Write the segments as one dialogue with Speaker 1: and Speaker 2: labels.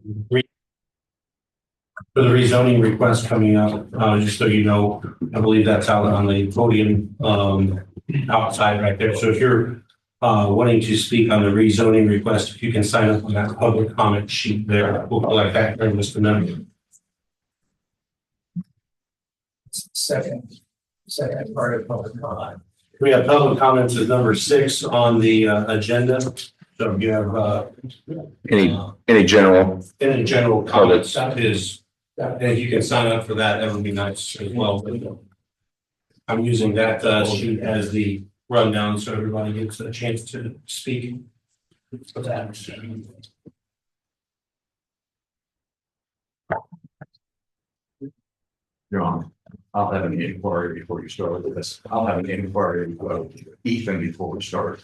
Speaker 1: For the rezoning request coming up, just so you know, I believe that's out on the podium, outside right there. So if you're wanting to speak on the rezoning request, if you can sign up on that public comment sheet there, we'll collect that during this number. Second part of public comment. We have public comments as number 6 on the agenda. So if you have
Speaker 2: any general
Speaker 1: comments, that is, and you can sign up for that. That would be nice as well. I'm using that sheet as the rundown, so everybody gets a chance to speak. For that.
Speaker 3: Your Honor, I'll have an inquiry before you start with this. I'll have an inquiry with Ethan before we start.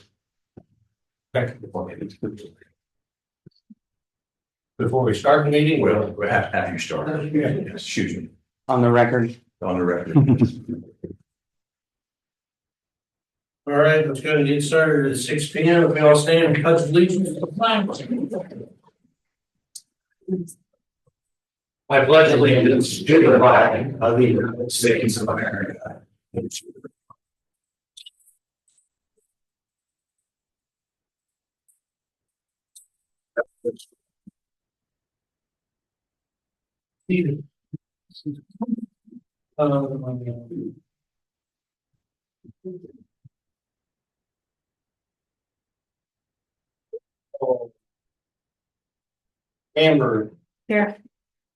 Speaker 1: Before we start the meeting,
Speaker 3: Well, have you started?
Speaker 1: Yeah.
Speaker 3: Excuse me.
Speaker 4: On the record.
Speaker 3: On the record.
Speaker 1: all right, let's go ahead and get started at 6 p.m. If we all stand and pledge allegiance to the flag. I pledge allegiance to the flag of the United States of America. Amber.
Speaker 5: Here.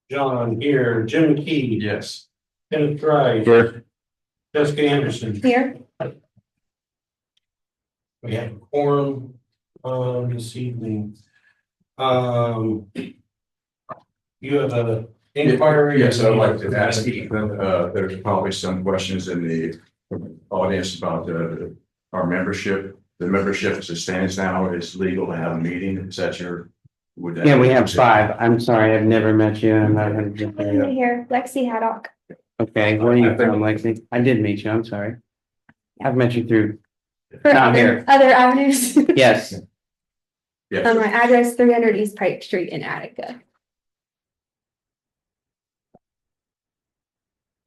Speaker 1: John here. Jim McKee.
Speaker 3: Yes.
Speaker 1: Kenneth Dry.
Speaker 2: here.
Speaker 1: Jessica Anderson.
Speaker 5: Here.
Speaker 1: We have a quorum this evening. You have a inquiry?
Speaker 3: Yes, I'd like to ask Ethan, there's probably some questions in the audience about our membership. The membership as it stands now is legal to have a meeting. Is that your?
Speaker 4: Yeah, we have 5. I'm sorry, I've never met you. I'm not going to get
Speaker 5: I'm
Speaker 4: there.
Speaker 5: here, Lexi Haddock.
Speaker 4: Okay, where are you from, Lexi? I did meet you. I'm sorry. I've met you through.
Speaker 5: For
Speaker 4: Not here.
Speaker 5: other avenues.
Speaker 4: Yes.
Speaker 3: Yes.
Speaker 5: My address 300 East Pike Street in Attica.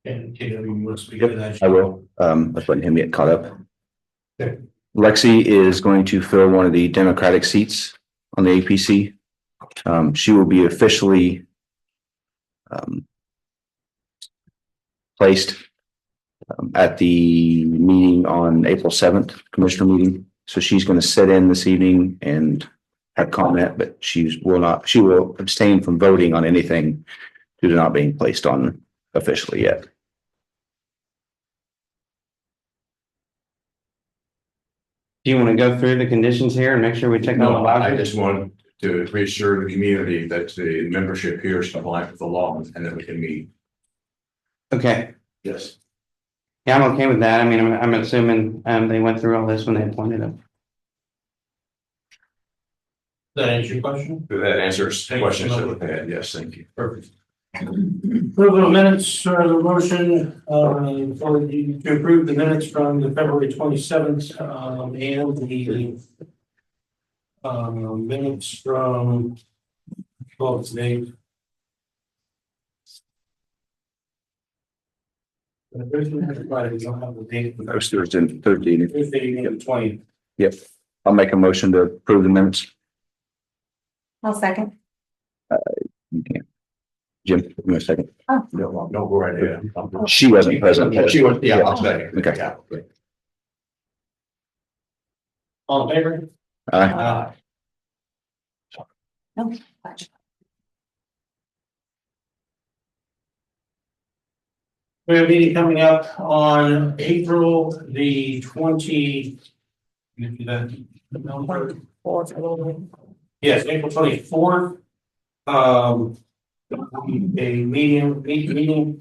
Speaker 1: And Taylor, you want to speak to that?
Speaker 2: I will. Let's let him get caught up.
Speaker 1: Okay.
Speaker 2: Lexi is going to fill one of the Democratic seats on the APC. She will be officially placed at the meeting on April 7th, commissioner meeting. So she's going to sit in this evening and have comment, but she will abstain from voting on anything due to not being placed on officially yet.
Speaker 4: Do you want to go through the conditions here and make sure we check all the
Speaker 3: No, I
Speaker 4: boxes?
Speaker 3: just want to reassure the community that the membership here is compliant with the law and that we can meet.
Speaker 4: Okay,
Speaker 3: Yes.
Speaker 4: yeah, I'm okay with that. I mean, I'm assuming they went through all this when they appointed him.
Speaker 1: Does that answer your question?
Speaker 3: That answers questions that we've had. Yes, thank you.
Speaker 1: Perfect. Approval of minutes, the motion to approve the minutes from the February 27th and the minutes from today. Everybody, we don't have the date.
Speaker 2: That was Thursday and Thursday.
Speaker 1: Thursday, the 20th.
Speaker 2: Yep. I'll make a motion to approve the minutes.
Speaker 5: I'll second.
Speaker 2: You can't. Jim, give me a second.
Speaker 3: No, go right ahead.
Speaker 2: She wasn't present.
Speaker 3: She was, yeah, I'll say.
Speaker 2: Okay.
Speaker 3: Yeah.
Speaker 1: All in favor?
Speaker 2: Aye.
Speaker 5: No.
Speaker 1: We have a meeting coming up on April the 20. Yes, April 24th. A meeting.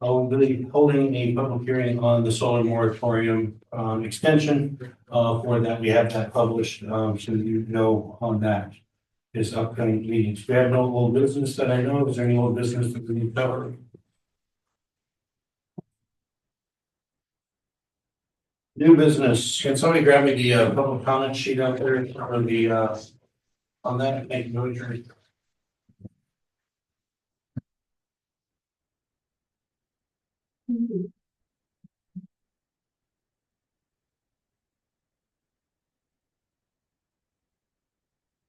Speaker 1: We'll be holding a public hearing on the solar moratorium extension. For that, we have that published, so you know on that. This upcoming meetings. We have no old business that I know. Is there any old business that we need to cover? New business. Can somebody grab me the public comment sheet out there or the on that? Thank you. So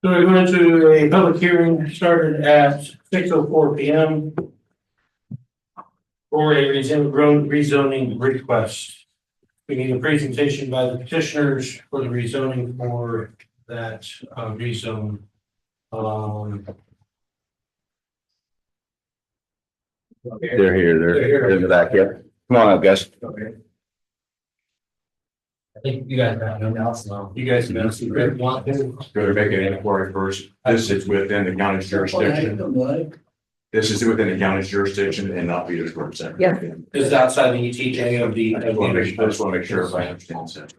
Speaker 1: we're going to a public hearing started at 6:04 PM. For a rezoning request. We need a presentation by the petitioners for the rezoning for that rezone.
Speaker 2: They're here, they're in the back, yep. Come on up, guys.
Speaker 1: Okay.
Speaker 6: I think you guys got no doubts now.
Speaker 1: You guys can see if you want to.
Speaker 3: Better make an inquiry first. This is within the county's jurisdiction. This is within the county's jurisdiction and not Peter's Court Center.
Speaker 5: Yeah.
Speaker 1: This is outside the ETJ of the.
Speaker 3: I just want to make sure everybody understands that.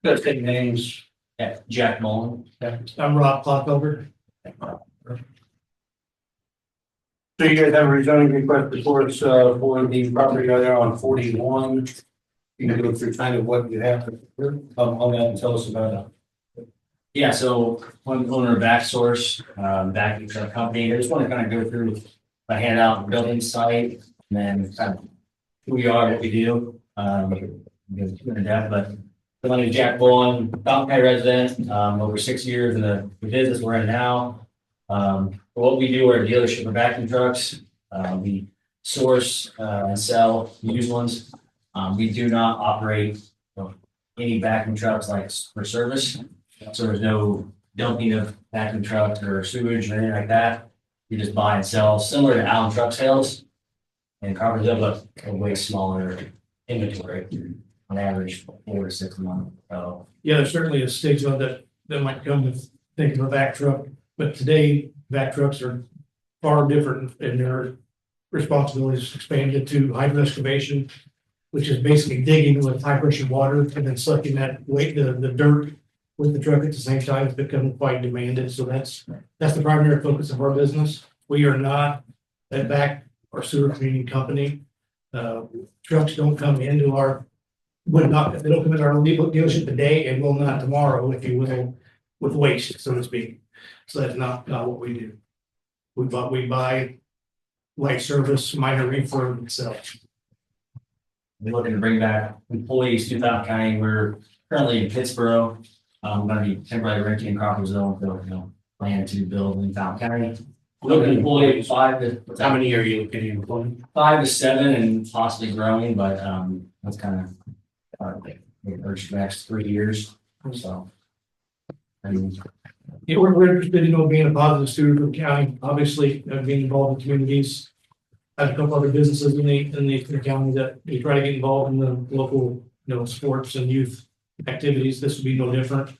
Speaker 1: Let's take names.
Speaker 6: Yeah, Jack Mullen.
Speaker 7: I'm Rob Clockover.
Speaker 1: So you guys have a rezoning request before us for the property right there on 41. You can go through kind of what you have on that and tell us about it.
Speaker 6: Yeah, so one owner of Backsource, vacuum truck company. I just want to kind of go through a handout, building site, and then kind of who we are, what we do. Because too in depth, but my name is Jack Mullen, Fountain County resident, over 6 years in the business we're in now. What we do, we're a dealership of vacuum trucks. We source and sell used ones. We do not operate any vacuum trucks like for service. So there's no dumping of vacuum trucks or sewage or anything like that. We just buy and sell, similar to Allen Truck Sales and Carpenter's, but a way smaller inventory on average 4 to 6 months. So
Speaker 7: Yeah, there's certainly a stigma that might come with thinking of a vac truck, but today vac trucks are far different in their responsibilities expanded to hydro excavation, which is basically digging with high pressure water and then sucking that weight, the dirt with the truck at the same time. It's become quite demanded. So that's the primary focus of our business. We are not a vac or sewer cleaning company. Trucks don't come into our, they don't come into our dealership today and will not tomorrow, if you will, with waste, so to speak. So that's not what we do. We buy light service, minor refurb, and sell.
Speaker 6: we're looking to bring back employees to Fountain County. We're currently in Pittsburgh. I'm going to be temporarily renting in Crawfordsville, so plan to build in Fountain County. Looking to employ 5 to
Speaker 1: How many are you looking at employing?
Speaker 6: 5 to 7 and possibly growing, but that's kind of our next 3 years. So. And
Speaker 7: Yeah, we're interested in being a positive steward for the county, obviously, being involved in communities. I have a couple other businesses in the county that we try to get involved in the local, sports and youth activities. This would be no different.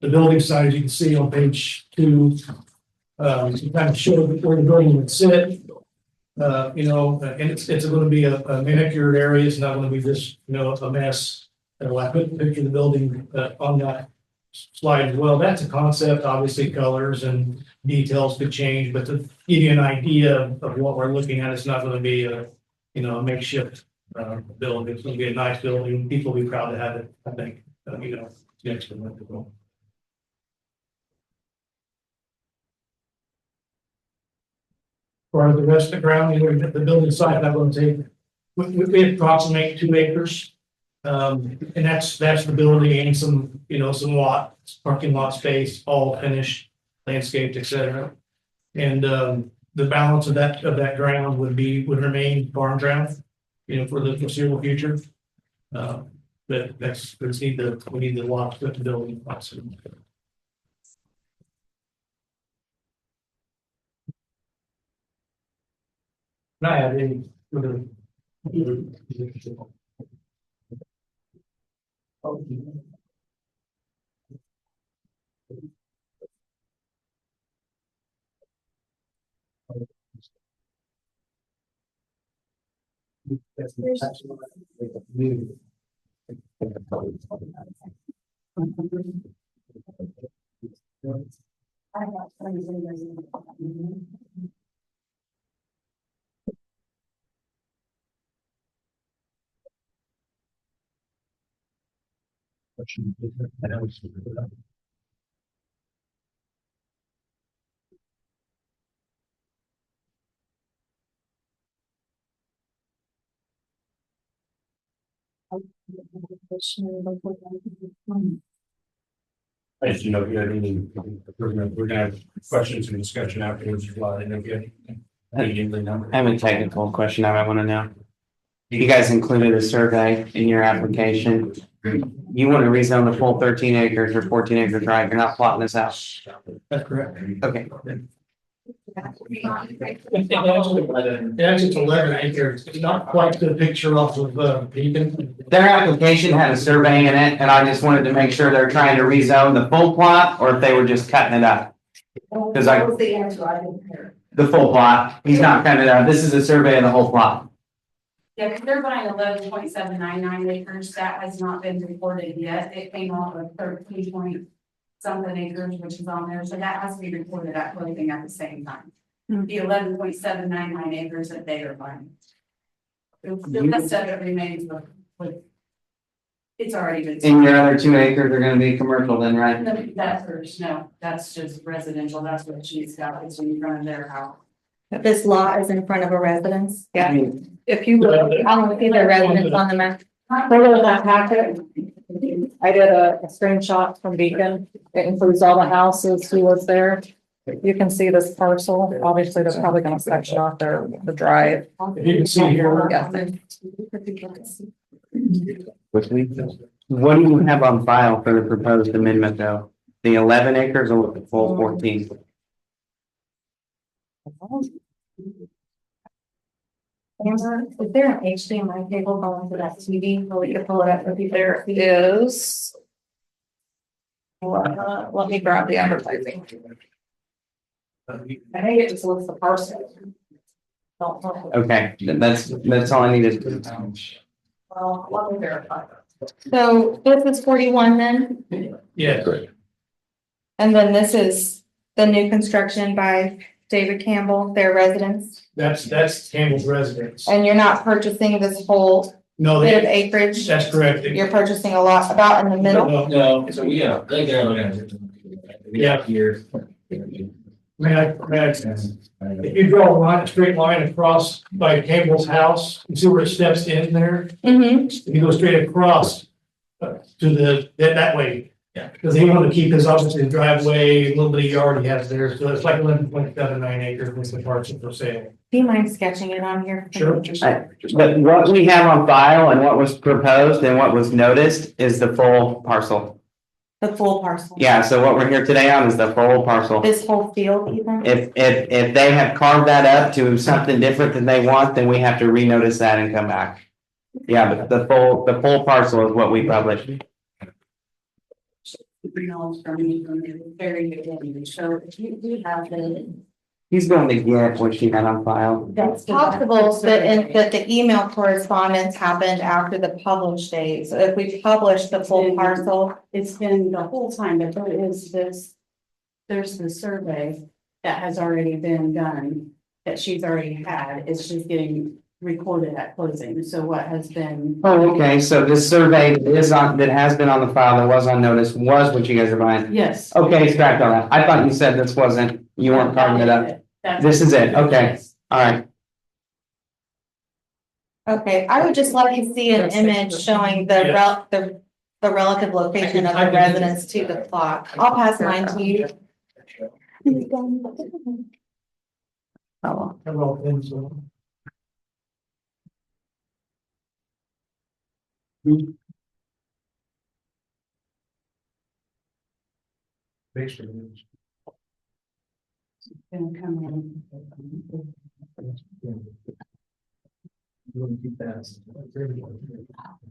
Speaker 7: The building side, as you can see on page 2, we kind of show where the building would sit. And it's going to be a manicured area. It's not going to be just, a mess. I put the picture of the building on that slide as well. That's a concept. Obviously, colors and details could change, but to give you an idea of what we're looking at, it's not going to be a makeshift building. It's going to be a nice building. People will be proud to have it. I think next to it. For the rest of the ground, the building site, I'm going to take. We approximate 2 acres. And that's the building and some parking lot space, all finished, landscaped, etc. And the balance of that ground would remain farm ground, for the foreseeable future. But we need the lot to put the building. I have any.
Speaker 1: I just, if you had any, we're gonna have questions and discussion afterwards. If you have immediately number.
Speaker 4: I have a technical question I might want to know. You guys included a survey in your application. You want to rezone the full 13 acres or 14 acres, right? You're not plotting this out.
Speaker 7: That's correct.
Speaker 4: Okay.
Speaker 7: Actually, it's 11 acres. It's not quite the picture off of, Beacon.
Speaker 4: Their application had a survey in it, and I just wanted to make sure they're trying to rezone the full plot or if they were just cutting it up. Because I,
Speaker 8: the answer, I didn't hear.
Speaker 4: the full plot, he's not cutting it up. This is a survey of the whole plot.
Speaker 8: Yeah, because they're buying 11.799 acres, that has not been reported yet, it came off of 13 point something acres, which is on there, so that has to be reported at closing at the same time. The 11.799 acres that they are buying. The rest of it remains with. It's already been.
Speaker 4: And your other 2 acres are gonna be commercial then, right?
Speaker 8: That's hers, no, that's just residential, that's what she's got, it's in front of their house.
Speaker 5: This lot is in front of a residence.
Speaker 4: I mean,
Speaker 5: If you look, I don't see the residence on the map.
Speaker 9: Further in that packet, I did a screenshot from Beacon. It includes all the houses who was there. You can see this parcel. Obviously, they're probably gonna section off the drive.
Speaker 7: If you can see here.
Speaker 9: Yeah.
Speaker 4: what do you have on file for the proposed amendment though? The 11 acres or the full 14?
Speaker 5: Amber, is there an HDMI cable going to that TV? So we can pull it up if you
Speaker 9: There is. Let me grab the advertising. I think it just looks the parcel.
Speaker 4: Okay, that's all I needed.
Speaker 9: Well, let me verify.
Speaker 5: So this is 41 then,
Speaker 7: Yes.
Speaker 5: and then this is the new construction by David Campbell, their residence.
Speaker 7: That's Campbell's residence.
Speaker 5: And you're not purchasing this whole
Speaker 7: No,
Speaker 5: bit of
Speaker 7: they,
Speaker 5: acreage.
Speaker 7: that's correct.
Speaker 5: You're purchasing a lot about in the middle.
Speaker 6: No, so yeah, they're looking at it.
Speaker 7: Yeah.
Speaker 6: Here.
Speaker 7: If you draw a straight line across by Campbell's house, you see where it steps in there?
Speaker 5: Mm-hmm.
Speaker 7: If you go straight across to that way.
Speaker 6: Yeah.
Speaker 7: Because he wanted to keep his obviously driveway, a little bit of yard he has there, so it's like 11.79 acres with the parcel for sale.
Speaker 5: Do you mind sketching it on here?
Speaker 7: Sure.
Speaker 4: But what we have on file and what was proposed and what was noticed is the full parcel.
Speaker 5: The full parcel.
Speaker 4: Yeah, so what we're here today on is the full parcel.
Speaker 5: This whole field even?
Speaker 4: If they have carved that up to something different than they want, then we have to renotice that and come back. Yeah, but the full parcel is what we published.
Speaker 8: From the very beginning, so if you do have the.
Speaker 4: He's going to get what she had on file.
Speaker 5: It's possible that the email correspondence happened after the published date. So if we publish the full parcel,
Speaker 8: It's been the whole time, but there is this, there's the survey that has already been done, that she's already had, it's just getting recorded at closing, so what has been.
Speaker 4: Oh, okay, so this survey that has been on the file, that was on notice, was what you guys are buying.
Speaker 8: Yes.
Speaker 4: Okay, scratch all that. I thought you said this wasn't, you weren't carving it up. This is it, okay, all right.
Speaker 5: okay, I would just like to see an image showing the relative location of the residence to the plot. I'll pass mine to you.
Speaker 4: Oh,
Speaker 7: Hello, and so. Thanks for this.
Speaker 8: Gonna come in.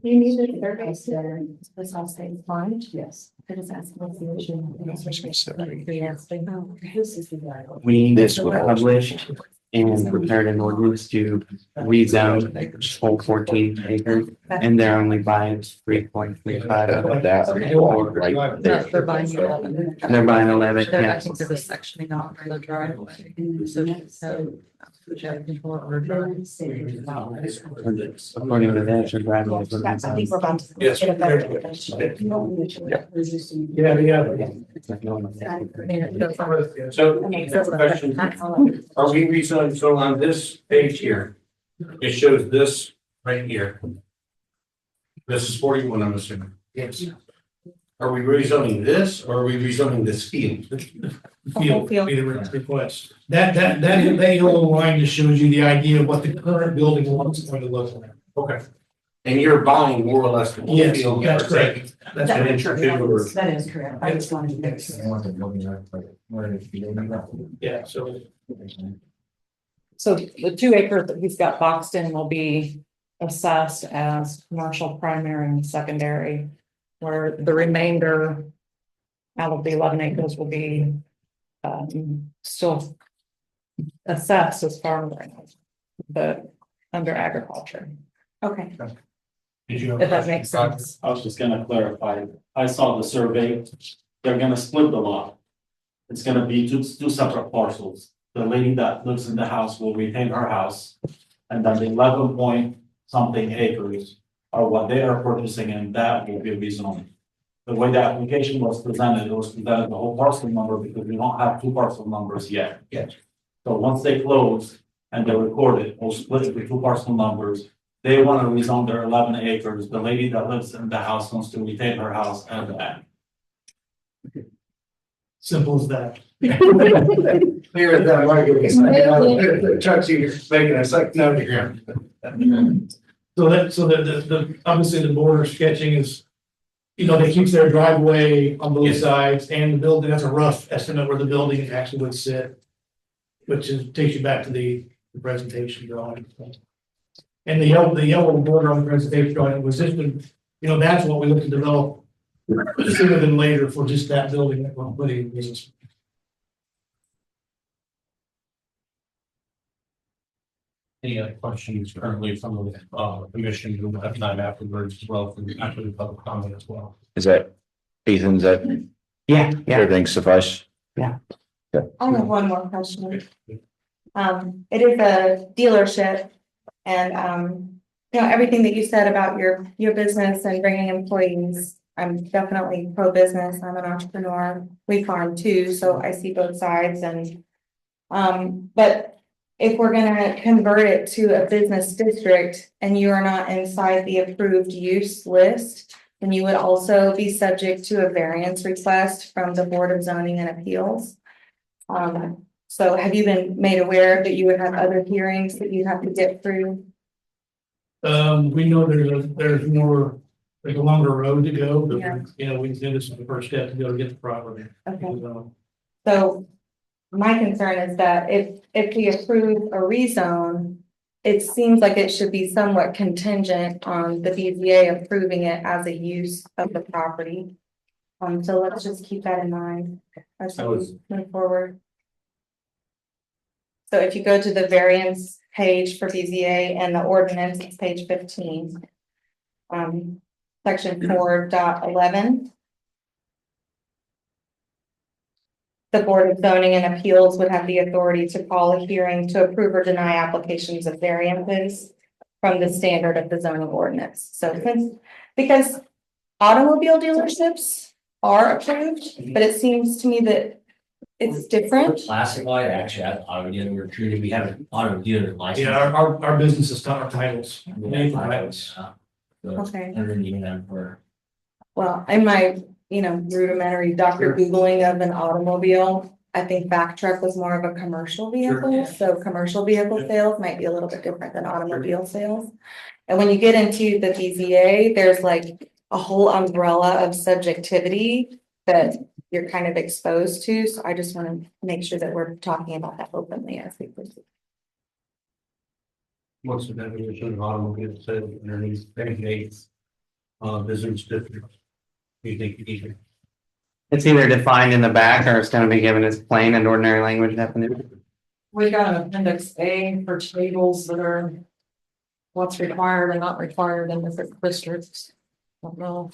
Speaker 5: You need a survey, sir. This all stays fine.
Speaker 8: Yes.
Speaker 5: I just asked what's the issue.
Speaker 4: We this was published and prepared an ordinance to rezone whole 14 acres, and they're only buying 3.35 of that.
Speaker 2: Right there.
Speaker 9: They're buying 11.
Speaker 4: They're buying 11,
Speaker 9: They're, I
Speaker 4: yeah.
Speaker 9: think they're just sectioning off the driveway. So.
Speaker 4: According to that, your driveway is
Speaker 5: I think we're about to.
Speaker 7: Yes.
Speaker 5: get a better-
Speaker 7: Yeah.
Speaker 1: So, question, are we rezoning, so on this page here, it shows this right here. This is 41, I'm assuming. Yes. Are we rezoning this or are we rezoning this field?
Speaker 7: Field, either request. That yellow line just shows you the idea of what the current building wants going to look like.
Speaker 1: Okay. And you're buying more or less the whole
Speaker 7: Yes,
Speaker 1: field.
Speaker 7: that's correct. That's
Speaker 1: An
Speaker 7: correct.
Speaker 1: inch or two or-
Speaker 9: That is correct. I just wanted to.
Speaker 7: Yeah, so
Speaker 9: So the 2 acres that he's got boxed in will be assessed as commercial primary and secondary, where the remainder out of the 11 acres will be still assessed as farmland, but under agriculture,
Speaker 5: Okay,
Speaker 1: Did you have
Speaker 9: if
Speaker 1: a
Speaker 9: that
Speaker 1: question?
Speaker 9: makes sense.
Speaker 10: I was just gonna clarify, I saw the survey, they're gonna split the lot. It's gonna be two separate parcels. The lady that lives in the house will retain her house. And then the 11 point something acres are what they are purchasing and that will be rezoned. The way the application was presented, it was presented the whole parcel number because we don't have 2 parcel numbers yet.
Speaker 1: Yes.
Speaker 10: So once they close and they record it, we'll split it with 2 parcel numbers. They want to rezone their 11 acres. The lady that lives in the house wants to retain her house and the back.
Speaker 7: simple as that.
Speaker 1: Clear as that, like, it's Chuck's making a second note here.
Speaker 7: So the obviously the border sketching is, they keep their driveway on both
Speaker 1: Yes.
Speaker 7: sides and the building, that's a rough estimate where the building actually would sit. Which takes you back to the presentation drawing. And the yellow border on the presentation drawing was just, that's what we look to develop sooner than later for just that building that we're putting in business.
Speaker 1: Any other questions currently from the commission? We'll have time afterwards as well for after the public comment as well.
Speaker 2: Is that, Ethan, is that
Speaker 4: Yeah, yeah.
Speaker 2: everything suffice?
Speaker 5: I have one more question. It is a dealership and, everything that you said about your business and bringing employees. I'm definitely pro-business. I'm an entrepreneur. We farm too, so I see both sides and, but if we're gonna convert it to a business district and you are not inside the approved use list, then you would also be subject to a variance request from the Board of Zoning and Appeals. So have you been made aware that you would have other hearings that you have to get through?
Speaker 7: We know there's more, there's a longer road to go, but,
Speaker 5: Yeah.
Speaker 7: we think this is the first step to go to get the property.
Speaker 5: Okay, so my concern is that if we approve a rezone, it seems like it should be somewhat contingent on the BZA approving it as a use of the property. So let's just keep that in mind as we move forward. So if you go to the variance page for BZA and the ordinance, it's page 15. Section 4.11. The Board of Zoning and Appeals would have the authority to call a hearing to approve or deny applications of variances from the standard of the zoning ordinance. So because automobile dealerships are approved, but it seems to me that it's different.
Speaker 6: Classified, actually, as auto dealer, we're treated, we have an auto dealer license.
Speaker 7: Yeah, our business is our titles. Name titles.
Speaker 5: Okay.
Speaker 6: And then even them for.
Speaker 5: Well, in my, rudimentary Dr. Googling of an automobile, I think back truck was more of a commercial vehicle, so commercial vehicle sales might be a little bit different than automobile sales. And when you get into the BZA, there's like a whole umbrella of subjectivity that you're kind of exposed to, so I just want to make sure that we're talking about that openly as we proceed.
Speaker 1: What's the definition of automobile sales underneath gates? Business district. You think either?
Speaker 4: It's either defined in the back or it's gonna be given as plain and ordinary language definition.
Speaker 9: We got an appendix A for tables that are what's required and not required in different districts. Don't know.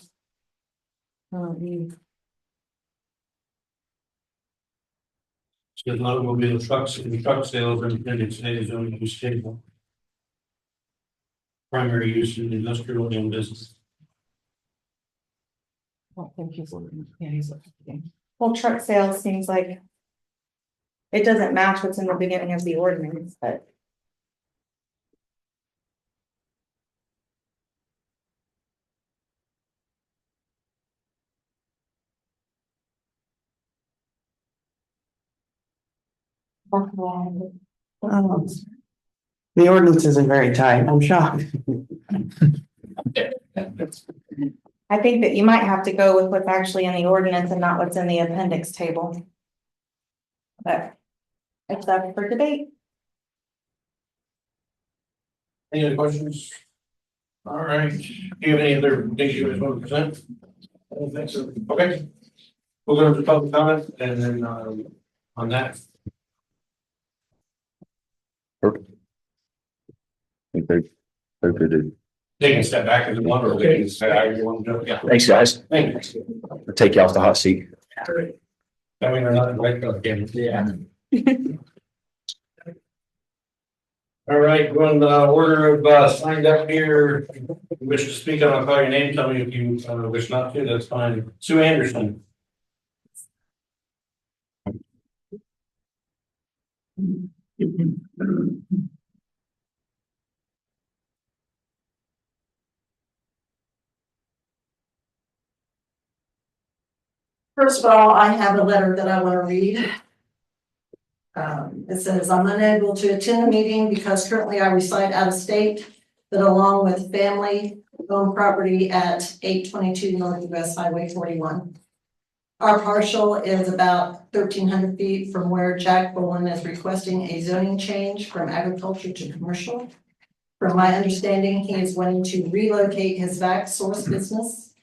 Speaker 1: So automobile trucks and truck sales and appendix A is only use table. Primary use in industrial and business.
Speaker 9: I don't think he's looking. Yeah, he's looking.
Speaker 5: Well, truck sales seems like it doesn't match what's in the beginning of the ordinance, but
Speaker 4: The ordinance isn't very tight, I'm shocked.
Speaker 5: I think that you might have to go with what's actually in the ordinance and not what's in the appendix table. But it's up for debate.
Speaker 1: Any other questions? All right, do you have any other things you guys want to present? I don't think so. Okay. We'll go to public comment and then, on that.
Speaker 2: Perfect. I think they're good.
Speaker 1: Taking a step back as a one, or they can say, how you want to do it. Yeah.
Speaker 2: Thanks, guys.
Speaker 1: Thank you.
Speaker 2: I'll take you off the hot seat.
Speaker 1: I mean, they're not like again. Yeah. All right, we're on the order of signed up here. You wish to speak, I'll call your name. Tell me if you wish not to, that's fine. Sue Anderson.
Speaker 11: First of all, I have a letter that I want to read. It says, I'm unable to attend the meeting because currently I reside out of state, but along with family owned property at 822 Northwest Highway 41. Our parcel is about 1,300 feet from where Jack Bowen is requesting a zoning change from agriculture to commercial. From my understanding, he is wanting to relocate his vac source business.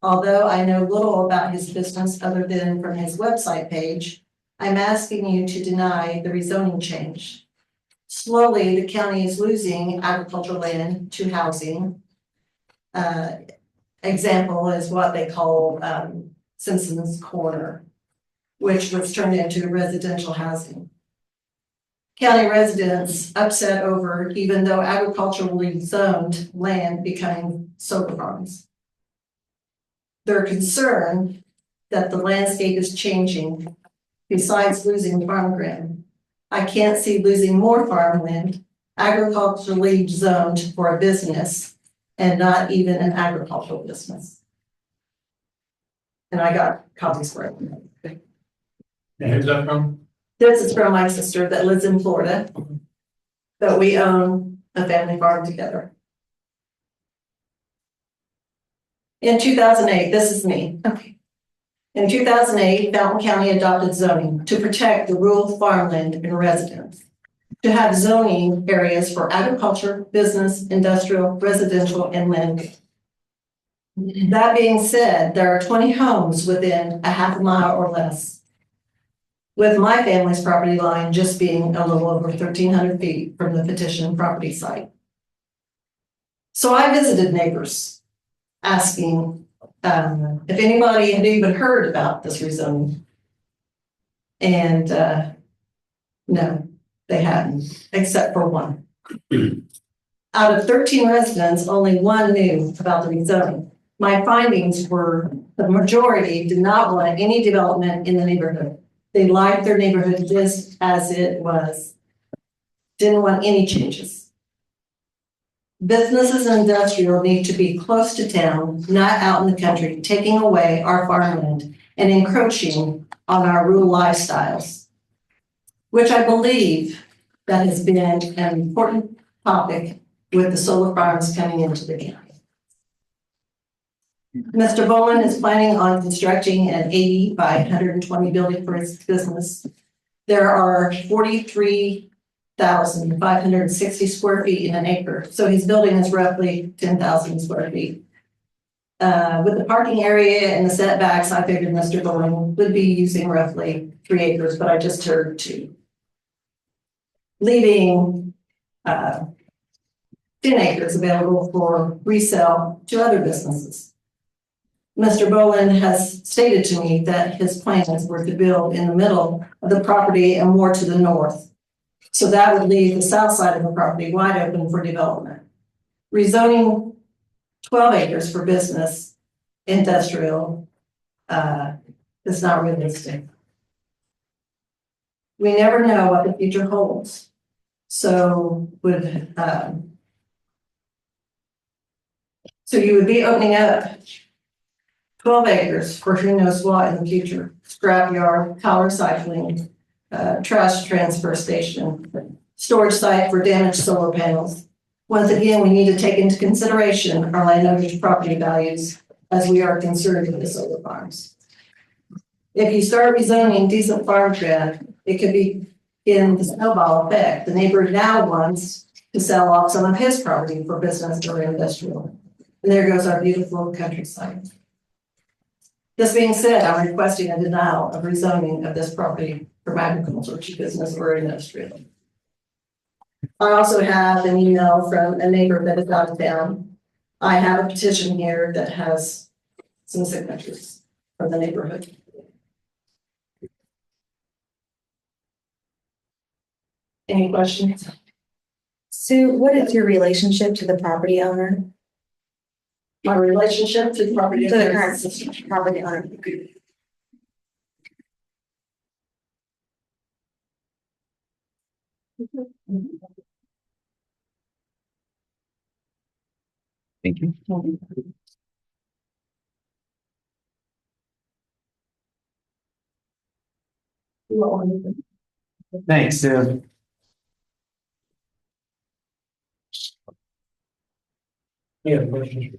Speaker 11: Although I know little about his business other than from his website page, I'm asking you to deny the rezoning change. Slowly, the county is losing agricultural land to housing. Example is what they call Simpson's Corner, which was turned into residential housing. County residents upset over even though agriculturally zoned land becoming solar farms. They're concerned that the landscape is changing. Besides losing farmland, I can't see losing more farmland agriculturally zoned for a business and not even an agricultural business. And I got copies for it.
Speaker 1: And who's that from?
Speaker 11: This is from my sister that lives in Florida, but we own a family farm together. In 2008, this is me. Okay. In 2008, Fountain County adopted zoning to protect the rural farmland and residents, to have zoning areas for agriculture, business, industrial, residential, and land. That being said, there are 20 homes within a half a mile or less, with my family's property line just being a little over 1,300 feet from the petition property site. So I visited neighbors asking if anybody had even heard about this rezoning. And no, they hadn't, except for one. Out of 13 residents, only one knew about the rezoning. My findings were the majority did not want any development in the neighborhood. They liked their neighborhood just as it was. Didn't want any changes. Businesses and industrial need to be close to town, not out in the country, taking away our farmland and encroaching on our rural lifestyles, which I believe that has been an important topic with the solar farms coming into the county. Mr. Bowen is planning on constructing an 80 by 120 building for his business. There are 43,560 square feet in an acre. So his building is roughly 10,000 square feet. With the parking area and the setbacks, I figured Mr. Bowen would be using roughly 3 acres, but I just heard 2. Leaving 10 acres available for resale to other businesses. Mr. Bowen has stated to me that his plans were to build in the middle of the property and more to the north. So that would leave the south side of the property wide open for development. Rezoning 12 acres for business, industrial, is not realistic. We never know what the future holds. So you would be opening up 12 acres for who knows what in the future. Scrap yard, power recycling, trash transfer station, storage site for damaged solar panels. Once again, we need to take into consideration our landowners' property values as we are concerned with the solar farms. If you start rezoning decent farmland, it could be in the snowball effect. The neighbor now wants to sell off some of his property for business or industrial. And there goes our beautiful countryside. This being said, I'm requesting a denial of rezoning of this property from agriculture to business or industrial. I also have an email from a neighbor that is out of town. I have a petition here that has some signatures from the neighborhood. Any questions?
Speaker 5: Sue, what is your relationship to the property owner?
Speaker 11: My relationship to the property.
Speaker 5: To the current property owner?
Speaker 2: Thank you.
Speaker 4: Thanks, Sue.
Speaker 7: Yeah, questions?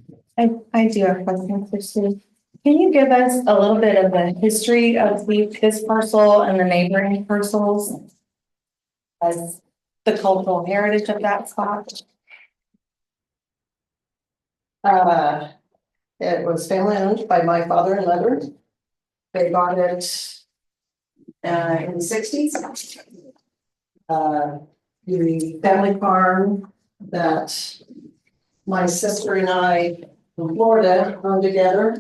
Speaker 5: I do have questions for Sue. Can you give us a little bit of a history of this parcel and the neighboring parcels? As the cultural heritage of that spot?
Speaker 11: It was family owned by my father and mother. They bought it in the sixties. The family farm that my sister and I from Florida owned together.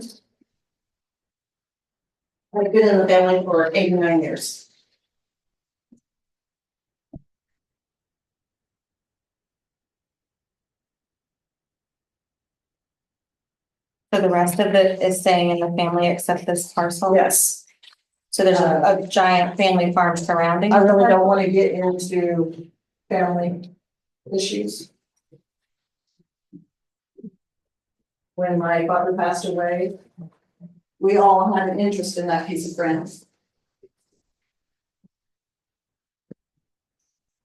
Speaker 11: I've been in the family for 8 or 9 years.
Speaker 5: So the rest of it is staying in the family except this parcel?
Speaker 11: Yes.
Speaker 5: So there's a giant family farm surrounding?
Speaker 11: I really don't want to get into family issues. When my father passed away, we all had an interest in that piece of ground.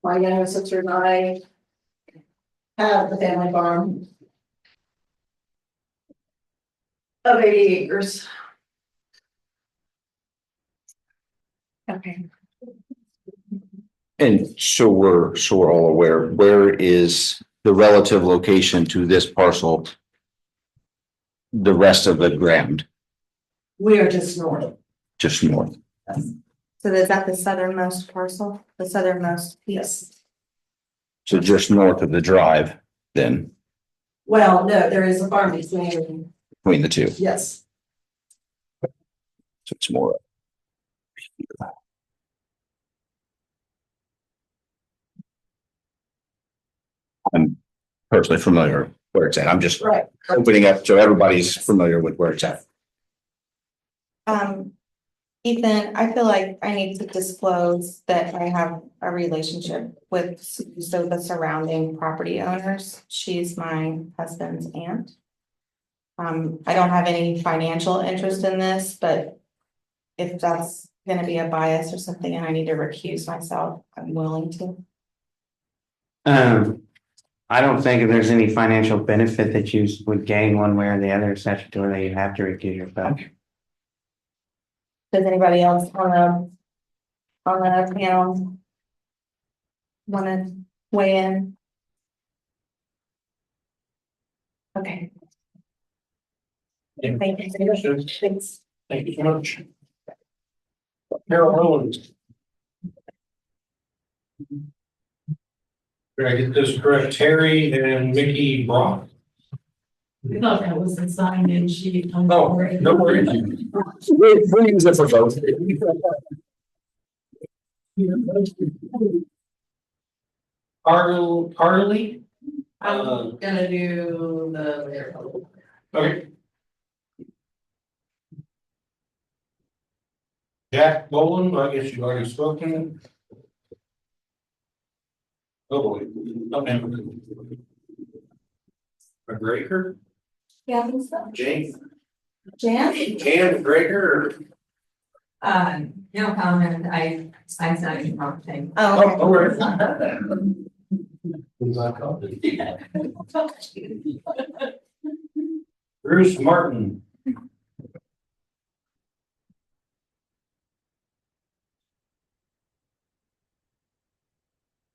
Speaker 11: My younger sister and I have the family farm of 80 acres.
Speaker 5: Okay.
Speaker 2: And so we're all aware, where is the relative location to this parcel? The rest of the ground,
Speaker 11: We are just north.
Speaker 2: just north.
Speaker 5: So is that the southernmost parcel, the southernmost piece?
Speaker 11: Yes.
Speaker 2: So just north of the drive, then
Speaker 11: Well, no, there is a farm between,
Speaker 2: between the two.
Speaker 11: yes.
Speaker 2: So it's more. I'm personally familiar where it's at. I'm just
Speaker 11: Right.
Speaker 2: opening up so everybody's familiar with where it's at.
Speaker 5: Ethan, I feel like I need to disclose that I have a relationship with so the surrounding property owners. She's my husband's aunt. I don't have any financial interest in this, but if that's gonna be a bias or something and I need to recuse myself, I'm willing to.
Speaker 4: I don't think there's any financial benefit that you would gain one way or the other statutorily. You have to recuse yourself.
Speaker 5: Does anybody else on the panel wanna weigh in? Okay. Thank you. Thanks.
Speaker 7: Thank you so much. Carol Owens. Did I get this correct? Terry and Mickey Brock?
Speaker 8: We thought that was the sign in sheet.
Speaker 7: Oh, no worries.
Speaker 2: We'll use it for both.
Speaker 7: Carly?
Speaker 11: I'm gonna do the layer.
Speaker 7: Okay. Jack Boland, I guess you've already spoken. Oh, boy. Okay. McGregor,
Speaker 5: Yeah, I think so.
Speaker 7: Jane,
Speaker 5: Jan?
Speaker 7: Jan McGregor,
Speaker 9: No comment, I signed the wrong thing.
Speaker 5: Oh, okay.
Speaker 1: Bruce Martin.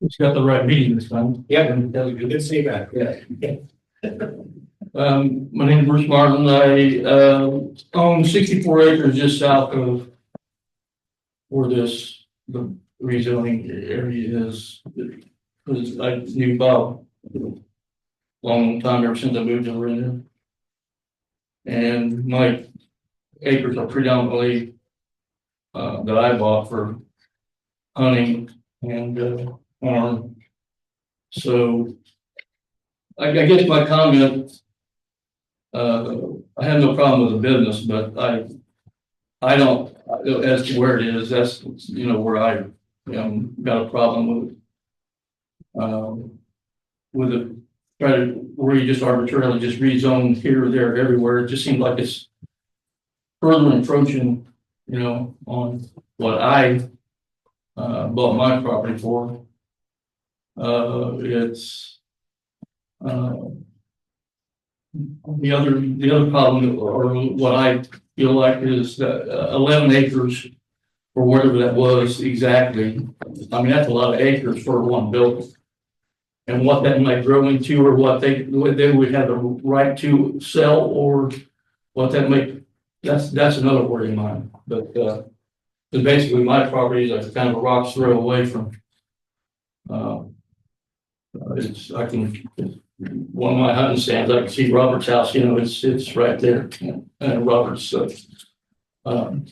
Speaker 7: It's got the right meeting this time.
Speaker 1: Yeah, good to see you back.
Speaker 7: Yeah. My name is Bruce Martin. I, own 64 acres just south of where the rezoning area is. Because I knew Bob a long time, ever since I moved over in there. And my acres are predominantly, that I bought for hunting and, farm. So I guess my comment, I have no problem with the business, but I don't, as to where it is, that's, where I, got a problem with it. With it, try to, where you just arbitrarily just rezone here or there, everywhere, it just seems like it's further encroaching, on what I, bought my property for. It's, the other problem, or what I feel like, is that 11 acres or whatever that was exactly. I mean, that's a lot of acres for one building. And what that might grow into, or what they would have the right to sell, or what that might, that's another word in mind. But basically my property is kind of a rock's throw away from, one of my hunting stands, I can see Robert's house, it's right there. And Robert's, Brenda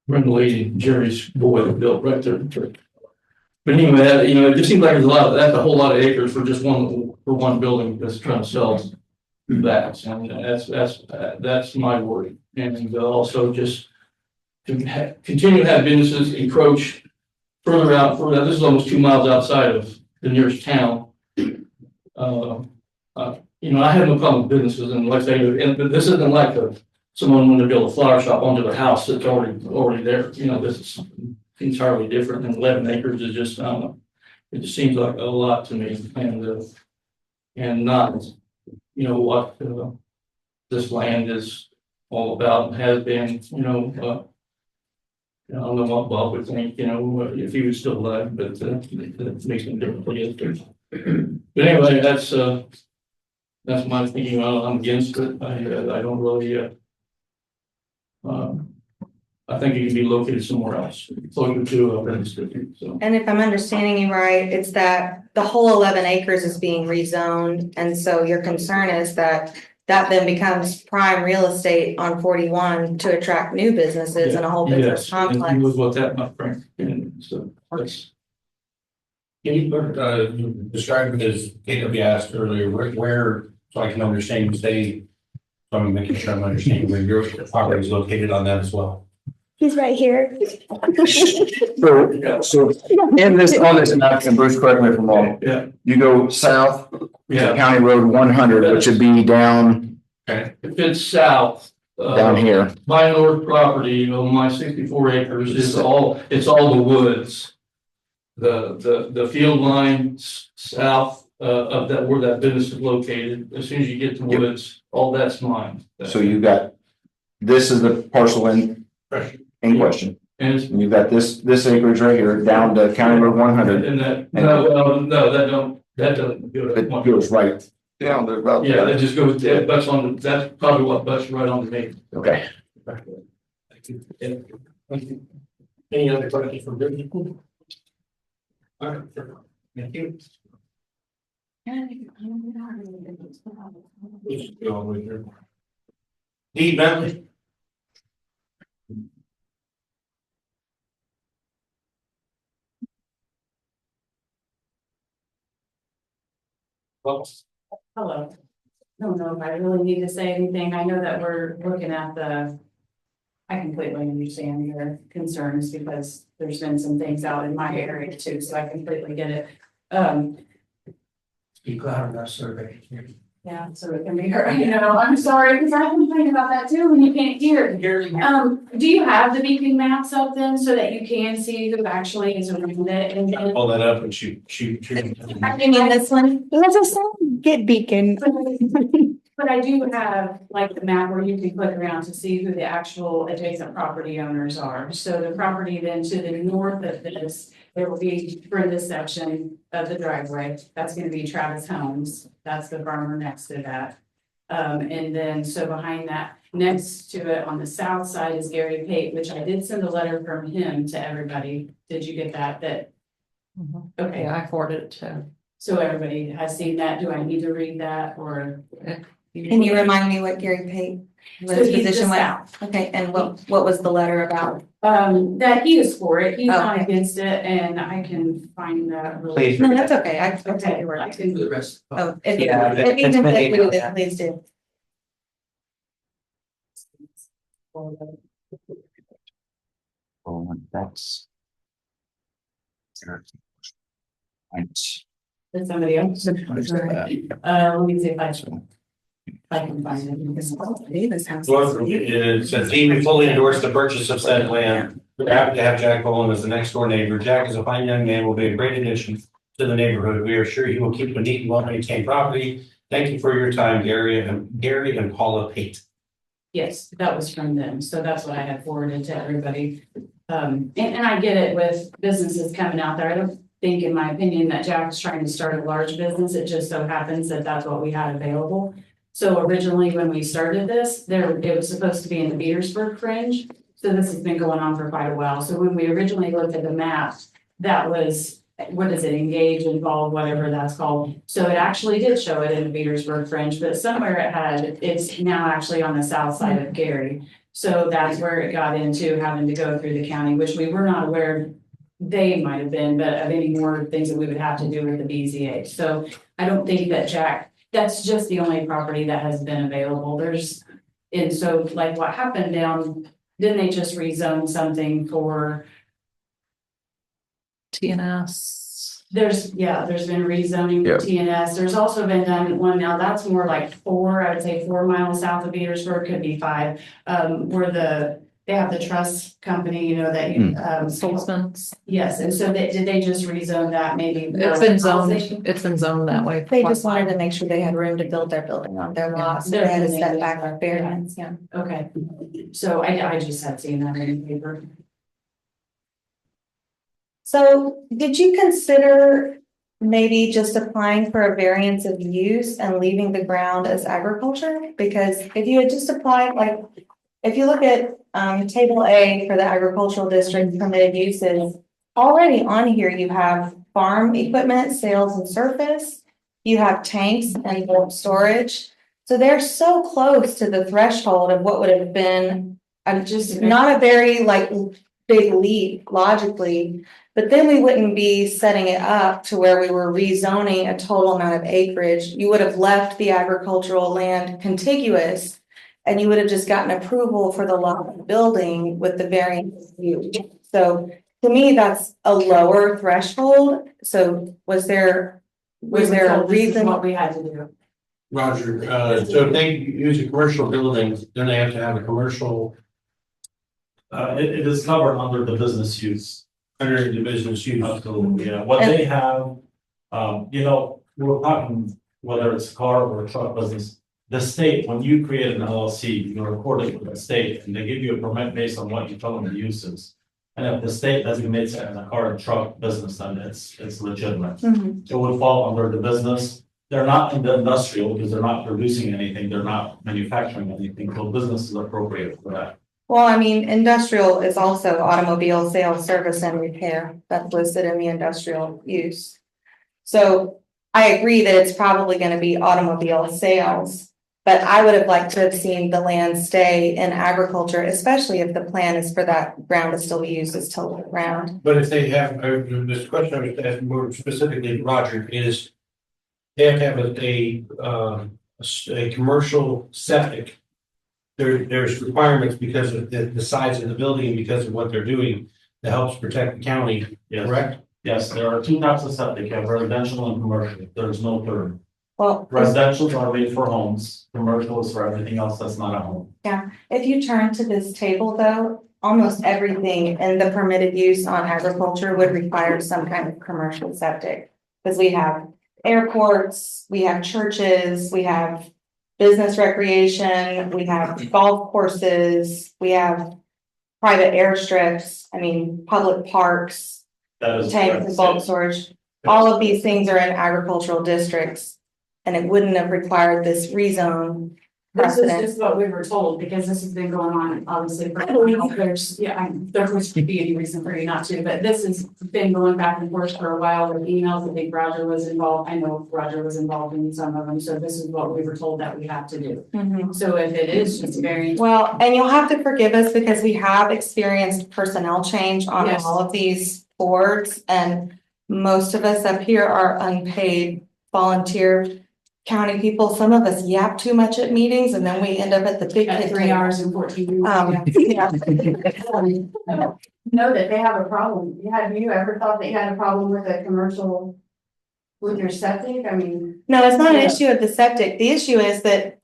Speaker 7: Lee, Jerry's boy that built right there. But anyway, it just seems like that's a whole lot of acres for just one building that's trying to sell that. And that's my worry. And also just to continue to have businesses encroach further out, this is almost 2 miles outside of the nearest town. I have no problem with businesses, and like I say, but this isn't like someone wanting to build a flower shop onto their house that's already there. This is entirely different, and 11 acres is just, I don't know. It just seems like a lot to me, and not, what this land is all about and has been, I don't know what Bob would think, if he was still alive, but that makes him different. But anyway, that's my thinking. I'm against it. I don't really, I think it can be located somewhere else, closer to a district. So.
Speaker 5: And if I'm understanding you right, it's that the whole 11 acres is being rezoned. And so your concern is that then becomes prime real estate on 41 to attract new businesses and a whole business complex.
Speaker 7: And was what that, my friend. And so that's.
Speaker 1: Can you describe it as KW asked earlier, where, so I can understand, so I'm making sure I'm understanding where your property is located on that as well.
Speaker 5: He's right here.
Speaker 2: So in this, on this map, and Bruce, correct me if I'm wrong.
Speaker 7: Yeah.
Speaker 2: You go south to
Speaker 7: Yeah.
Speaker 2: County Road 100, which would be down.
Speaker 7: If it's south.
Speaker 2: Down here.
Speaker 7: My north property on my 64 acres is it's all the woods. The field line south of that, where that business is located, as soon as you get to woods, all that's mine.
Speaker 2: So you got, this is the parcel in question.
Speaker 7: And
Speaker 2: You've got this acreage right here down to County Road 100.
Speaker 7: and that, that doesn't do it.
Speaker 2: It goes right down there about.
Speaker 7: Yeah, that just goes, that's probably what butts right on the name.
Speaker 2: Okay.
Speaker 1: Any other questions for Brittany? All right, thank you. Dee Bentley.
Speaker 8: Hello. I don't know if I really need to say anything. I know that we're looking at I completely understand your concerns because there's been some things out in my area too, so I completely get it.
Speaker 1: Speak louder, that survey.
Speaker 8: Yeah, so it can be heard, I'm sorry, because I complain about that too, when you can't hear. Do you have the beacon maps up then, so that you can see who actually is around it, and then?
Speaker 1: Pull that up and shoot.
Speaker 5: You mean this one? Let's just get Beacon.
Speaker 8: But I do have like the map where you can click around to see who the actual adjacent property owners are. So the property then to the north of this, there will be for this section of the driveway, that's gonna be Travis Homes. That's the farmer next to that. And then so behind that, next to it on the south side is Gary Pate, which I did send a letter from him to everybody. Did you get that? Okay,
Speaker 9: Yeah, I forwarded it to.
Speaker 8: so everybody has seen that. Do I need to read that or?
Speaker 5: Can you remind me what Gary Pate, what his
Speaker 8: So he's the
Speaker 5: position was?
Speaker 8: south.
Speaker 5: Okay, and what was the letter about?
Speaker 8: That he is for it. He's not
Speaker 5: Okay.
Speaker 8: against it, and I can find that. really-
Speaker 4: Please.
Speaker 5: No, that's okay. I'll
Speaker 8: Okay,
Speaker 5: take your word.
Speaker 8: I can do the rest.
Speaker 5: Oh, if
Speaker 4: Yeah,
Speaker 5: if
Speaker 4: it's
Speaker 5: you can
Speaker 4: been
Speaker 5: include
Speaker 4: emailed,
Speaker 5: it,
Speaker 4: yeah.
Speaker 5: please do.
Speaker 2: Oh, that's.
Speaker 8: Did somebody else? Let me see if I can find it.
Speaker 5: Davis House.
Speaker 1: Well, it says he fully endorsed the purchase of said land. We're happy to have Jack Boland as the next door neighbor. Jack is a fine young man, will be a great addition to the neighborhood. We are sure he will keep a neat and well-maintained property. Thank you for your time, Gary and Paula Pate.
Speaker 8: Yes, that was from them, so that's what I had forwarded to everybody. And I get it with businesses coming out there, I don't think, in my opinion, that Jack's trying to start a large business, it just so happens that that's what we had available. So originally, when we started this, it was supposed to be in the Petersburg fringe, so this has been going on for quite a while, so when we originally looked at the map, that was, what is it, engage, involve, whatever that's called. So it actually did show it in the Petersburg fringe, but somewhere it's now actually on the south side of Gary. So that's where it got into having to go through the county, which we were not aware they might have been, but of any more things that we would have to do with the BZA. So I don't think that Jack, that's just the only property that has been available. And so like what happened down, didn't they just rezone something for?
Speaker 9: TNS.
Speaker 8: There's been rezoning
Speaker 2: Yep.
Speaker 8: for TNS. There's also been done one now, that's more like I would say 4 miles south of Petersburg, could be 5. Where they have the trust company, that you,
Speaker 9: Solzman's.
Speaker 8: yes, and so did they just rezone that maybe?
Speaker 9: It's been zoned that way.
Speaker 5: They just wanted to make sure they had room to build their building on their lot, so they had to set back our variance, yeah.
Speaker 8: Okay, so I just had seen that in the paper.
Speaker 5: So did you consider maybe just applying for a variance of use and leaving the ground as agriculture? Because if you had just applied, like, if you look at table A for the agricultural district permitted uses, already on here you have farm equipment, sales and surface. You have tanks and bulk storage. So they're so close to the threshold of what would have been just not a very big leap logically. But then we wouldn't be setting it up to where we were rezoning a total amount of acreage. You would have left the agricultural land contiguous and you would have just gotten approval for the lot of the building with the variance. So to me, that's a lower threshold. So was there a reason?
Speaker 8: What we had to do.
Speaker 1: Roger, so if they use a commercial building, then they have to have a commercial.
Speaker 10: It is covered under the business use.
Speaker 1: Under the business use.
Speaker 10: Absolutely, yeah. What they have, we're talking whether it's a car or a truck business. The state, when you create an LLC, you record it with the state and they give you a permit based on what you tell them the use is. And if the state designates it as a car and truck business, then it's legitimate.
Speaker 5: Mhm.
Speaker 10: It would fall under the business. They're not in the industrial because they're not producing anything. They're not manufacturing anything. So business is appropriate for that.
Speaker 5: Well, I mean, industrial is also automobile sales, service and repair. That's listed in the industrial use. So I agree that it's probably going to be automobile sales. But I would have liked to have seen the land stay in agriculture, especially if the plan is for that ground to still be used as total ground.
Speaker 1: But if they have, this question I was asking more specifically, Roger, is they have to have a commercial septic. There's requirements because of the size of the building and because of what they're doing that helps protect the county,
Speaker 10: Yes.
Speaker 1: correct?
Speaker 10: Yes, there are 2 types of septic. You have residential and commercial. There's no third.
Speaker 5: Well,
Speaker 10: Residential are made for homes, commercial is for everything else that's not a home.
Speaker 5: if you turn to this table though, almost everything in the permitted use on agriculture would require some kind of commercial septic. Because we have airports, we have churches, we have business recreation, we have golf courses, we have private airstrips, I mean, public parks,
Speaker 10: That is.
Speaker 5: tanks and bulk storage. All of these things are in agricultural districts. And it wouldn't have required this rezone
Speaker 8: This is
Speaker 5: precedent.
Speaker 8: just what we were told, because this has been going on, obviously, for, there's, there would be any reason for you not to, but this has been going back and forth for a while with emails. I think Roger was involved, I know Roger was involved in some of them, so this is what we were told that we have to do.
Speaker 5: Mhm.
Speaker 8: So if it is just very,
Speaker 5: Well, and you'll have to forgive us because we have experienced personnel change on
Speaker 8: Yes.
Speaker 5: all of these boards. And most of us up here are unpaid volunteer county people. Some of us yap too much at meetings and then we end up at the big
Speaker 8: at
Speaker 5: kid
Speaker 8: 3
Speaker 5: table.
Speaker 8: hours and 14 minutes.
Speaker 5: Yeah.
Speaker 8: Know that they have a problem. Have you ever thought that you had a problem with a commercial, with your septic? I mean.
Speaker 5: No, it's not an
Speaker 8: Yeah.
Speaker 5: issue of the septic. The issue is that,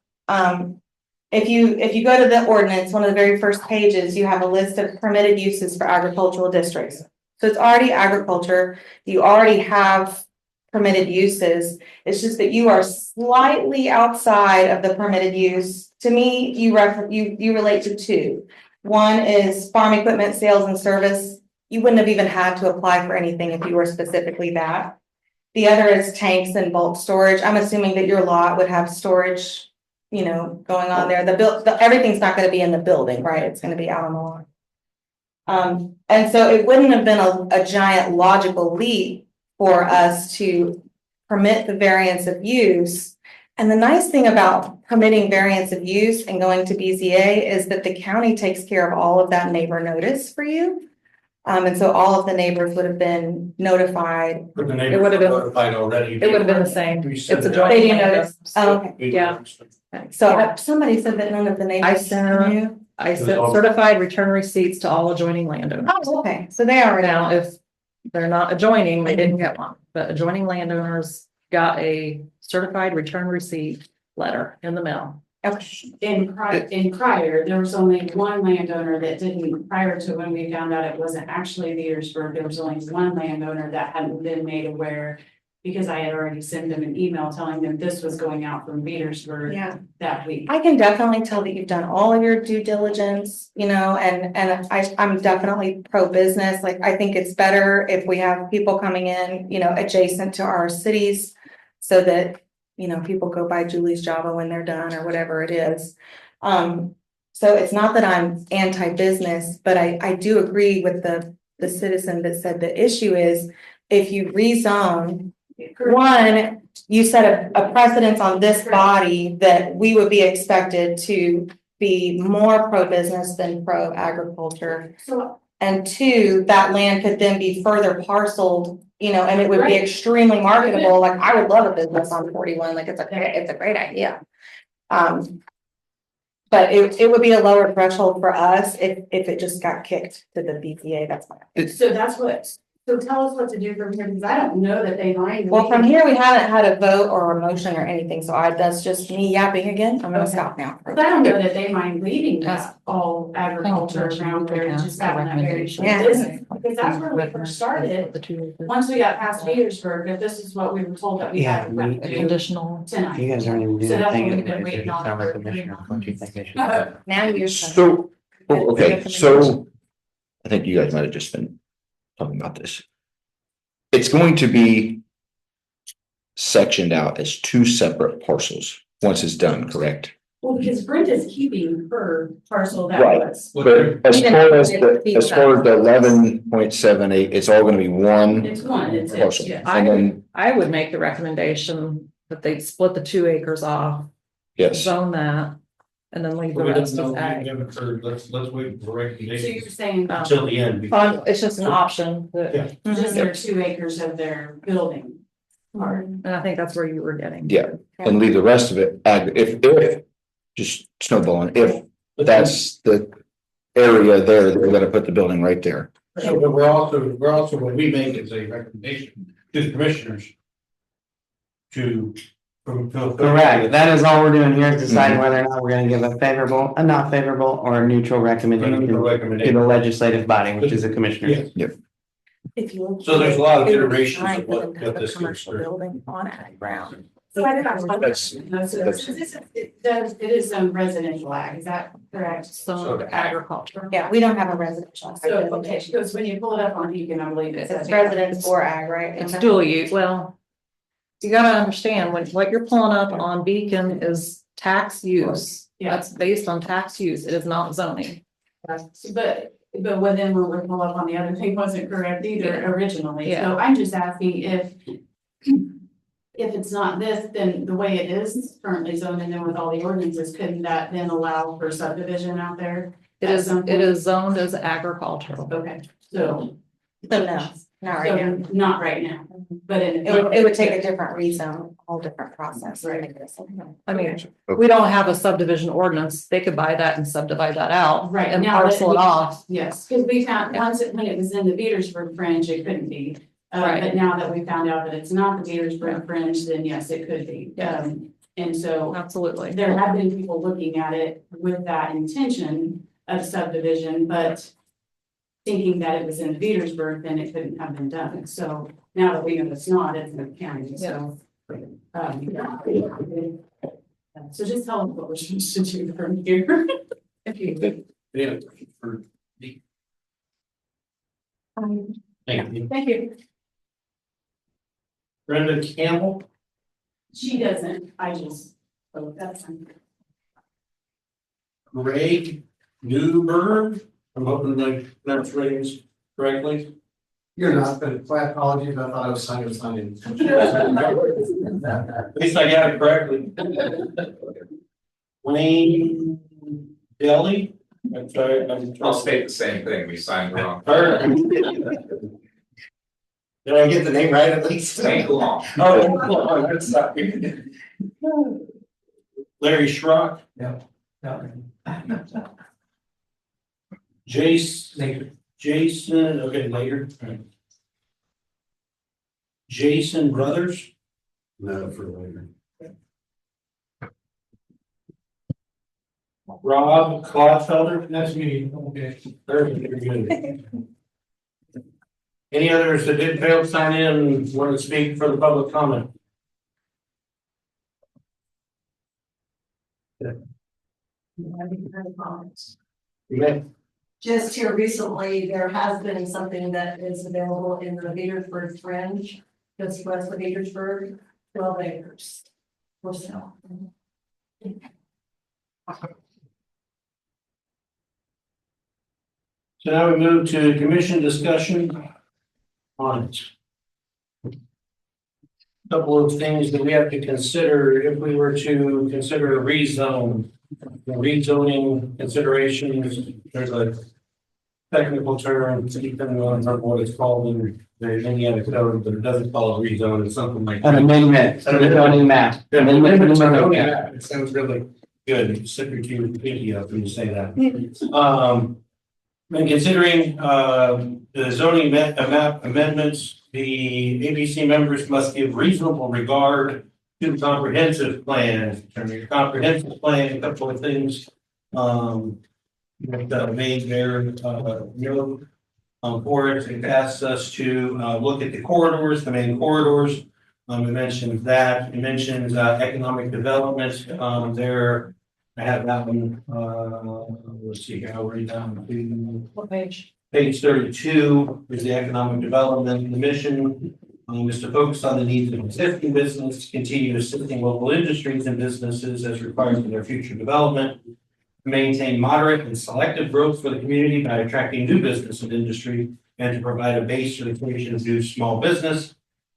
Speaker 5: if you go to the ordinance, one of the very first pages, you have a list of permitted uses for agricultural districts. So it's already agriculture. You already have permitted uses. It's just that you are slightly outside of the permitted use. To me, you relate to two. One is farm equipment sales and service. You wouldn't have even had to apply for anything if you were specifically that. The other is tanks and bulk storage. I'm assuming that your lot would have storage, going on there. Everything's not gonna be in the building, right? It's gonna be out on the lawn. And so it wouldn't have been a giant logical leap for us to permit the variance of use. And the nice thing about permitting variance of use and going to BZA is that the county takes care of all of that neighbor notice for you. And so all of the neighbors would have been notified.
Speaker 1: But the
Speaker 9: It
Speaker 1: neighbors
Speaker 9: would have
Speaker 1: were
Speaker 9: been-
Speaker 1: notified already.
Speaker 9: It would have been the same.
Speaker 1: We
Speaker 9: It's
Speaker 1: sent
Speaker 9: a
Speaker 1: it
Speaker 9: joint.
Speaker 1: out.
Speaker 5: They do
Speaker 9: landowner.
Speaker 5: notice. Oh, okay.
Speaker 1: We
Speaker 9: Yeah.
Speaker 1: noticed it.
Speaker 5: So somebody said that none of the
Speaker 9: I
Speaker 5: neighbors
Speaker 9: sent,
Speaker 5: knew.
Speaker 9: I sent certified return receipts to all adjoining landowners.
Speaker 5: Oh, okay, so they already
Speaker 9: Now,
Speaker 5: know.
Speaker 9: if they're not adjoining, they didn't get one, but adjoining landowners got a certified return receipt letter in the mail.
Speaker 5: Okay.
Speaker 8: In prior, there was only one landowner that didn't, prior to when we found out it wasn't actually Petersburg, there was only one landowner that hadn't been made aware. Because I had already sent them an email telling them this was going out from Petersburg
Speaker 5: Yeah.
Speaker 8: that week.
Speaker 5: I can definitely tell that you've done all of your due diligence, and I'm definitely pro-business. Like, I think it's better if we have people coming in, adjacent to our cities. So that, people go buy Julie's Java when they're done or whatever it is. So it's not that I'm anti-business, but I do agree with the citizen that said the issue is if you rezone. One, you set a precedence on this body that we would be expected to be more pro-business than pro-agriculture.
Speaker 8: So
Speaker 5: And two, that land could then be further parceled, and it would be
Speaker 8: Right.
Speaker 5: extremely marketable. Like, I would love a business on 41, like, it's a great idea. But it would be a lower threshold for us if it just got kicked to the BPA, that's fine.
Speaker 8: so tell us what to do from here, because I don't know that they mind.
Speaker 5: Well, from here, we haven't had a vote or a motion or anything, so that's just me yapping again. I'm gonna stop now.
Speaker 8: But I don't know that they mind leaving that all agriculture around there, and just having that very short
Speaker 5: Yeah.
Speaker 8: business. Because that's where we first started, once we got past Petersburg, that this is what we were told that we had to do
Speaker 9: Conditional.
Speaker 8: tonight.
Speaker 4: You guys aren't even
Speaker 8: So
Speaker 4: doing a
Speaker 8: that's
Speaker 4: thing.
Speaker 8: what we've been
Speaker 4: It
Speaker 8: waiting on
Speaker 4: sounds like
Speaker 8: for
Speaker 4: commissioner.
Speaker 8: three
Speaker 4: What do you think they should
Speaker 8: Uh,
Speaker 4: do?
Speaker 5: Now you're.
Speaker 2: So, okay, so I think you guys might have just been talking about this. It's going to be sectioned out as two separate parcels once it's done, correct?
Speaker 8: Well, because Brenda's keeping her parcel that
Speaker 2: Right.
Speaker 8: was,
Speaker 2: But as far as the 11.78, it's all gonna be one
Speaker 8: it's one, it's,
Speaker 2: parcel.
Speaker 8: yes.
Speaker 2: And then,
Speaker 9: I would make the recommendation that they split the 2 acres off,
Speaker 2: yes,
Speaker 9: zone that, and then leave the
Speaker 1: We don't
Speaker 9: rest
Speaker 1: know,
Speaker 9: as
Speaker 1: we
Speaker 9: ag.
Speaker 1: haven't heard, let's wait for
Speaker 8: So you're
Speaker 1: recommendations
Speaker 8: saying
Speaker 1: until the end.
Speaker 9: It's just an option, that-
Speaker 1: Yeah.
Speaker 8: just their 2 acres of their building part.
Speaker 9: and I think that's where you were getting.
Speaker 2: yeah, and leave the rest of it ag, if just snowballing, if that's the area there, they're gonna put the building right there.
Speaker 1: So, but we're also, what we make is a recommendation to the commissioners to
Speaker 4: Correct. That is all we're doing here is deciding whether or not we're gonna give a favorable, a not favorable, or a neutral recommendation to the legislative body, which is the commissioners.
Speaker 5: If you.
Speaker 1: So there's a lot of
Speaker 5: it would be
Speaker 1: iterations
Speaker 5: fine
Speaker 1: of
Speaker 5: for them
Speaker 1: what
Speaker 5: to have a
Speaker 1: this
Speaker 5: commercial
Speaker 1: is.
Speaker 5: building on ag ground.
Speaker 8: So I don't know.
Speaker 3: That's-
Speaker 8: It is residential ag, is that correct?
Speaker 9: So agriculture.
Speaker 5: Yeah, we don't have a residential.
Speaker 8: So, okay, because when you pull it up on Beacon, I believe it says.
Speaker 5: It's residence or ag, right?
Speaker 9: It's dual use, well, you gotta understand, when, what you're pulling up on Beacon is tax use.
Speaker 8: Yeah.
Speaker 9: That's based on tax use, it is not zoning.
Speaker 8: But when then when we pull up on the other thing wasn't correct either originally,
Speaker 9: Yeah.
Speaker 8: so I'm just asking if it's not this, then the way it is currently zoned and then with all the ordinances, couldn't that then allow for subdivision out there?
Speaker 9: It is zoned as agricultural.
Speaker 8: Okay, so,
Speaker 5: So no, not right now.
Speaker 8: so not right now, but in.
Speaker 5: It would take a different rezone, a whole different process. to make this.
Speaker 9: I mean, we don't have a subdivision ordinance, they could buy that and subdivide that out.
Speaker 8: Right,
Speaker 9: And
Speaker 8: now that
Speaker 9: parcel it
Speaker 8: we-
Speaker 9: off.
Speaker 8: Yes, because we found, when it was in the Petersburg fringe, it couldn't be.
Speaker 9: Right.
Speaker 8: But now that we found out that it's not the Petersburg fringe, then yes, it could be.
Speaker 9: Yes.
Speaker 8: And so
Speaker 9: Absolutely.
Speaker 8: there have been people looking at it with that intention of subdivision, but thinking that it was in Petersburg, then it couldn't have been done. So now that we know it's not, it's in the county, so. So just tell them what we're supposed to do from here. If you.
Speaker 1: Yeah. Thank you.
Speaker 8: Thank you.
Speaker 1: Brenda Campbell,
Speaker 8: She doesn't, I just, oh, that's fine.
Speaker 1: Greg Newberg, I'm hoping I pronounced names correctly.
Speaker 12: You're not, but my apologies, I thought I was signing.
Speaker 1: At least I got it correctly. Wayne Deli, I'm sorry,
Speaker 13: I'll state the same thing, we signed wrong.
Speaker 1: Did I get the name right at least?
Speaker 13: Thank you long.
Speaker 1: Oh, good stuff. Larry Schrock, Jason, okay, later. Jason Brothers. No, for later. Rob Clodfelder.
Speaker 7: That's me, okay.
Speaker 1: Very good. Any others that didn't fail to sign in, want to speak for the public comment? Okay.
Speaker 11: Just here recently, there has been something that is available in the Petersburg Fringe, just west of Petersburg, 12 acres. For sale.
Speaker 1: So now we move to commission discussion on it. Couple of things that we have to consider if we were to consider a rezone. The rezoning considerations, there's a technical term, depending on what it's called in the Indiana code, but it doesn't call it rezone, it's something like.
Speaker 4: An amendment, an zoning map.
Speaker 1: Yeah,
Speaker 4: Amendment to the
Speaker 1: amendment to
Speaker 4: zoning
Speaker 1: zoning
Speaker 4: map.
Speaker 1: map. It sounds really good. You sip your tea with the pinky up when you say that. When considering the zoning map amendments, the APC members must give reasonable regard to the comprehensive plan. And your comprehensive plan, a couple of things made there note for it. It asks us to look at the corridors, the main corridors. It mentions that. It mentions economic development there. I have that one, let's see, I'll read down to
Speaker 9: What page?
Speaker 1: page 32 is the economic development. The mission is to focus on the needs of existing business, continue assisting local industries and businesses as required for their future development, maintain moderate and selective growth for the community by attracting new business and industry, and to provide a base for the creation of new small business.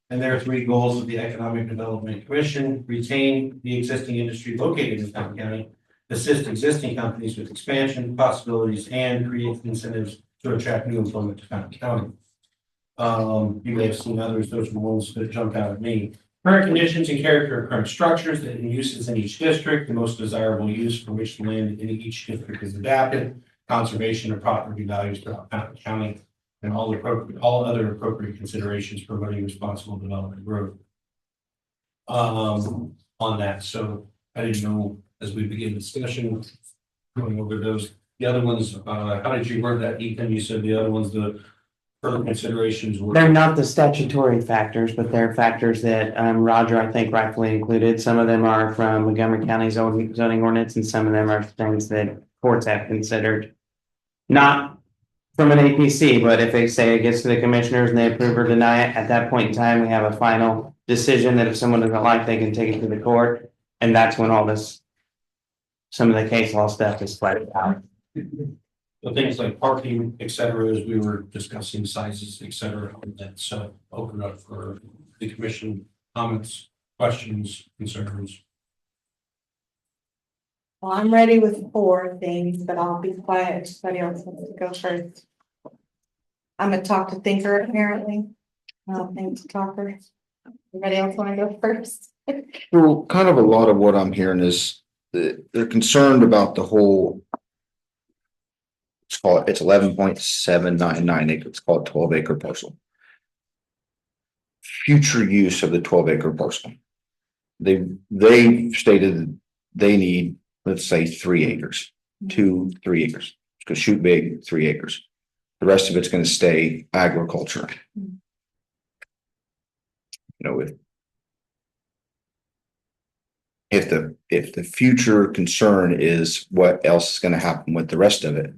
Speaker 1: And there are three goals of the Economic Development Commission: retain the existing industry located in Fountain County, assist existing companies with expansion possibilities, and create incentives to attract new employment to Fountain County. You may have seen others, those are the ones that jumped out at me. Current conditions and character of current structures and uses in each district, the most desirable use for which the land in each district is adapted, conservation of property values throughout Fountain County, and all other appropriate considerations promoting responsible development growth. on that, so I didn't know as we begin discussion, going over those. The other ones, how did you word that, Ethan? You said the other ones, the further considerations were.
Speaker 4: They're not the statutory factors, but they're factors that Roger, I think, rightfully included. Some of them are from Montgomery County zoning ordinance, and some of them are things that courts have considered. Not from an APC, but if they say it gets to the commissioners and they approve or deny it, at that point in time, we have a final decision that if someone doesn't like, they can take it to the court. And that's when all this, some of the case law stuff is flattened out.
Speaker 1: The things like parking, et cetera, as we were discussing sizes, et cetera, that's open up for the commission comments, questions, concerns.
Speaker 5: Well, I'm ready with 4 things, but I'll be quiet if somebody else wants to go first. I'm a talk to thinker, apparently. I don't think to talker. Anybody else want to go first?
Speaker 2: Well, kind of a lot of what I'm hearing is that they're concerned about the whole. It's 11.799 acres, it's called 12-acre parcel. Future use of the 12-acre parcel. They stated they need, let's say, 3 acres, 3 acres. It's gonna shoot big, 3 acres. The rest of it's gonna stay agriculture. You know, if the future concern is what else is gonna happen with the rest of it.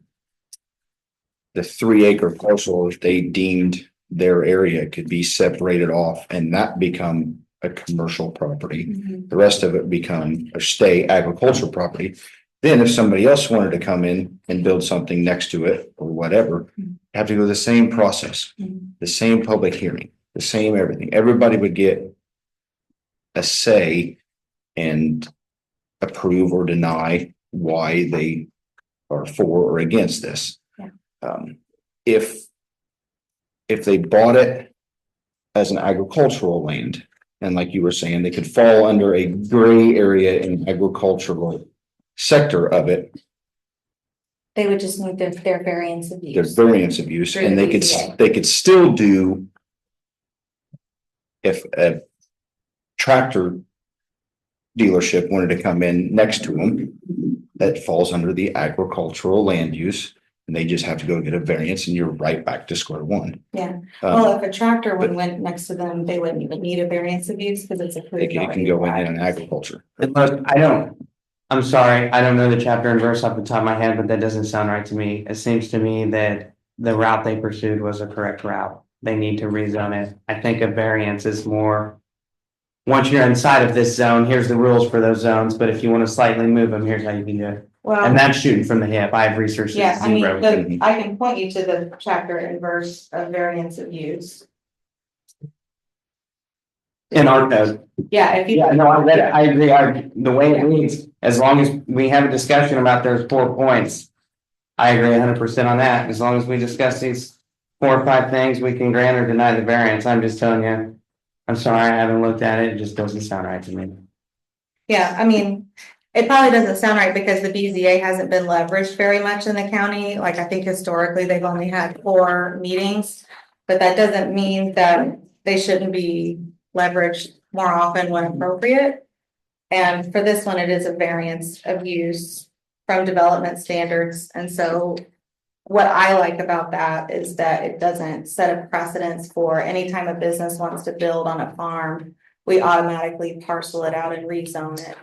Speaker 2: The 3-acre parcel, if they deemed their area could be separated off and that become a commercial property, the rest of it become or stay agricultural property. Then if somebody else wanted to come in and build something next to it or whatever, have to go the same process, the same public hearing, the same everything. Everybody would get a say and approve or deny why they are for or against this. If they bought it as an agricultural land, and like you were saying, they could fall under a gray area in agricultural sector of it.
Speaker 5: They would just need their variance of
Speaker 2: Their
Speaker 5: use.
Speaker 2: variance of use,
Speaker 5: Through
Speaker 2: and
Speaker 5: the
Speaker 2: they
Speaker 5: BZA.
Speaker 2: could still do. If a tractor dealership wanted to come in next to them, that falls under the agricultural land use. And they just have to go get a variance and you're right back to square one.
Speaker 5: Yeah, well, if a tractor went next to them, they wouldn't even need a variance of use because it's approved.
Speaker 2: It can go in agriculture.
Speaker 4: I'm sorry, I don't know the chapter and verse off the top of my head, but that doesn't sound right to me. It seems to me that the route they pursued was a correct route. They need to rezone it. I think a variance is more. Once you're inside of this zone, here's the rules for those zones, but if you want to slightly move them, here's how you can do it.
Speaker 5: Well,
Speaker 4: And that's shooting from the hip. I've researched it.
Speaker 5: yeah, I mean,
Speaker 4: zero.
Speaker 5: I can point you to the chapter and verse of variance of use.
Speaker 4: In our code.
Speaker 5: Yeah, if you.
Speaker 4: Yeah, no, I read it. I agree. The way it reads, as long as we have a discussion about those 4 points, I agree 100% on that. As long as we discuss these 4 or 5 things, we can grant or deny the variance. I'm just telling you. I'm sorry, I haven't looked at it. It just doesn't sound right to me.
Speaker 5: Yeah, I mean, it probably doesn't sound right because the BZA hasn't been leveraged very much in the county. Like, I think historically they've only had 4 meetings, but that doesn't mean that they shouldn't be leveraged more often when appropriate. And for this one, it is a variance of use from development standards. And so what I like about that is that it doesn't set a precedence for any time a business wants to build on a farm, we automatically parcel it out and rezone it.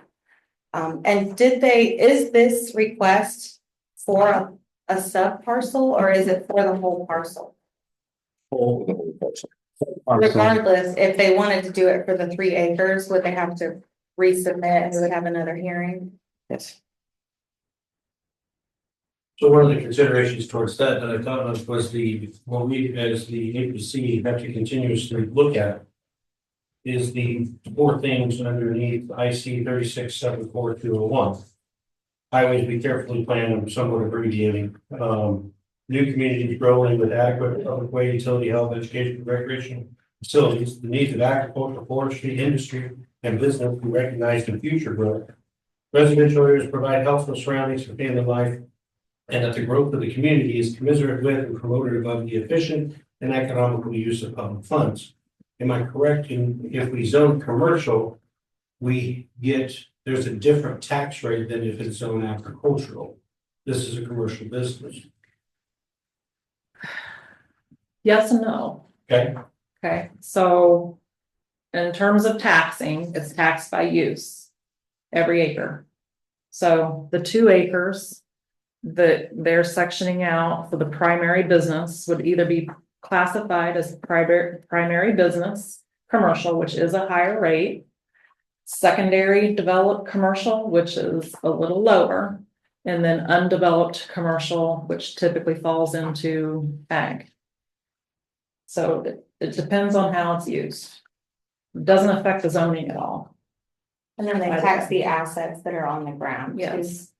Speaker 5: And is this request for a sub parcel or is it for the whole parcel? Regardless, if they wanted to do it for the 3 acres, would they have to resubmit and we would have another hearing?
Speaker 4: Yes.
Speaker 1: So one of the considerations towards that I thought of was what we as the APC have to continuously look at is the 4 things underneath IC 3674-201. Highways be carefully planned, I'm somewhat abbreviating. New communities growing with adequate public way, utility, health, education, recreation facilities, the needs of agriculture, forestry, industry, and business be recognized in future growth. Residential areas provide healthful surroundings for family life, and that the growth of the community is commensurate with and promoted above the efficient and economical use of public funds. Am I correct in if we zone commercial, there's a different tax rate than if it's zoned agricultural. This is a commercial business,
Speaker 9: Yes and no.
Speaker 1: okay?
Speaker 9: Okay, so in terms of taxing, it's taxed by use, every acre. So the 2 acres that they're sectioning out for the primary business would either be classified as primary business, commercial, which is a higher rate, secondary developed commercial, which is a little lower, and then undeveloped commercial, which typically falls into ag. So it depends on how it's used. It doesn't affect the zoning at all.
Speaker 5: And then they tax the assets that are on the ground. too.
Speaker 9: Yes.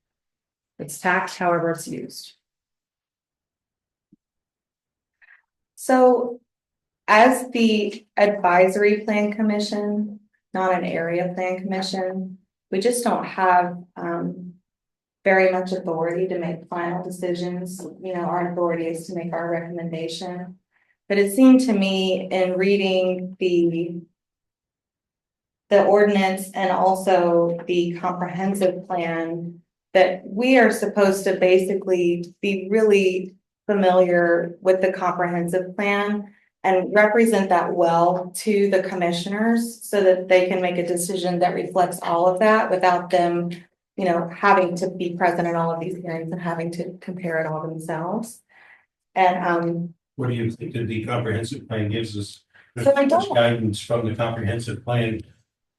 Speaker 9: It's taxed however it's used.
Speaker 5: So as the advisory plan commission, not an area plan commission, we just don't have very much authority to make final decisions. You know, our authority is to make our recommendation. But it seemed to me in reading the ordinance and also the comprehensive plan that we are supposed to basically be really familiar with the comprehensive plan and represent that well to the commissioners so that they can make a decision that reflects all of that without them, you know, having to be present in all of these hearings and having to compare it all themselves. And
Speaker 1: What do you think that the comprehensive plan gives us?
Speaker 5: So I don't-
Speaker 1: There's guidance from the comprehensive plan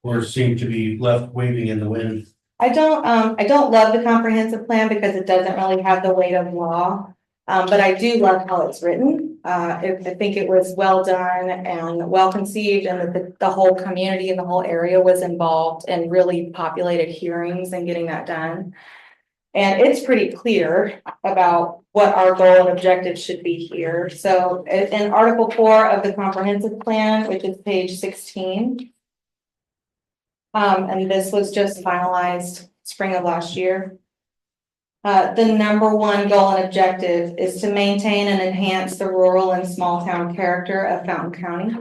Speaker 1: or seem to be left waving in the wind.
Speaker 5: I don't love the comprehensive plan because it doesn't really have the weight of law. But I do love how it's written. I think it was well done and well conceived, and that the whole community and the whole area was involved in really populated hearings and getting that done. And it's pretty clear about what our goal and objective should be here. So in Article 4 of the comprehensive plan, which is page 16. And this was just finalized spring of last year. The number 1 goal and objective is to maintain and enhance the rural and small town character of Fountain County.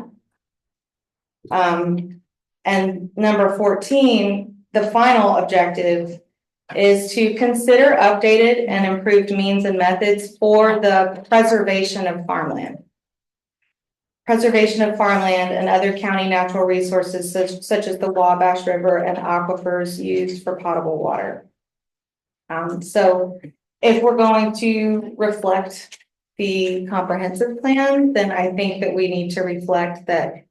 Speaker 5: And number 14, the final objective is to consider updated and improved means and methods for the preservation of farmland. Preservation of farmland and other county natural resources such as the Wabash River and aquifers used for potable water. So if we're going to reflect the comprehensive plan, then I think that we need to reflect that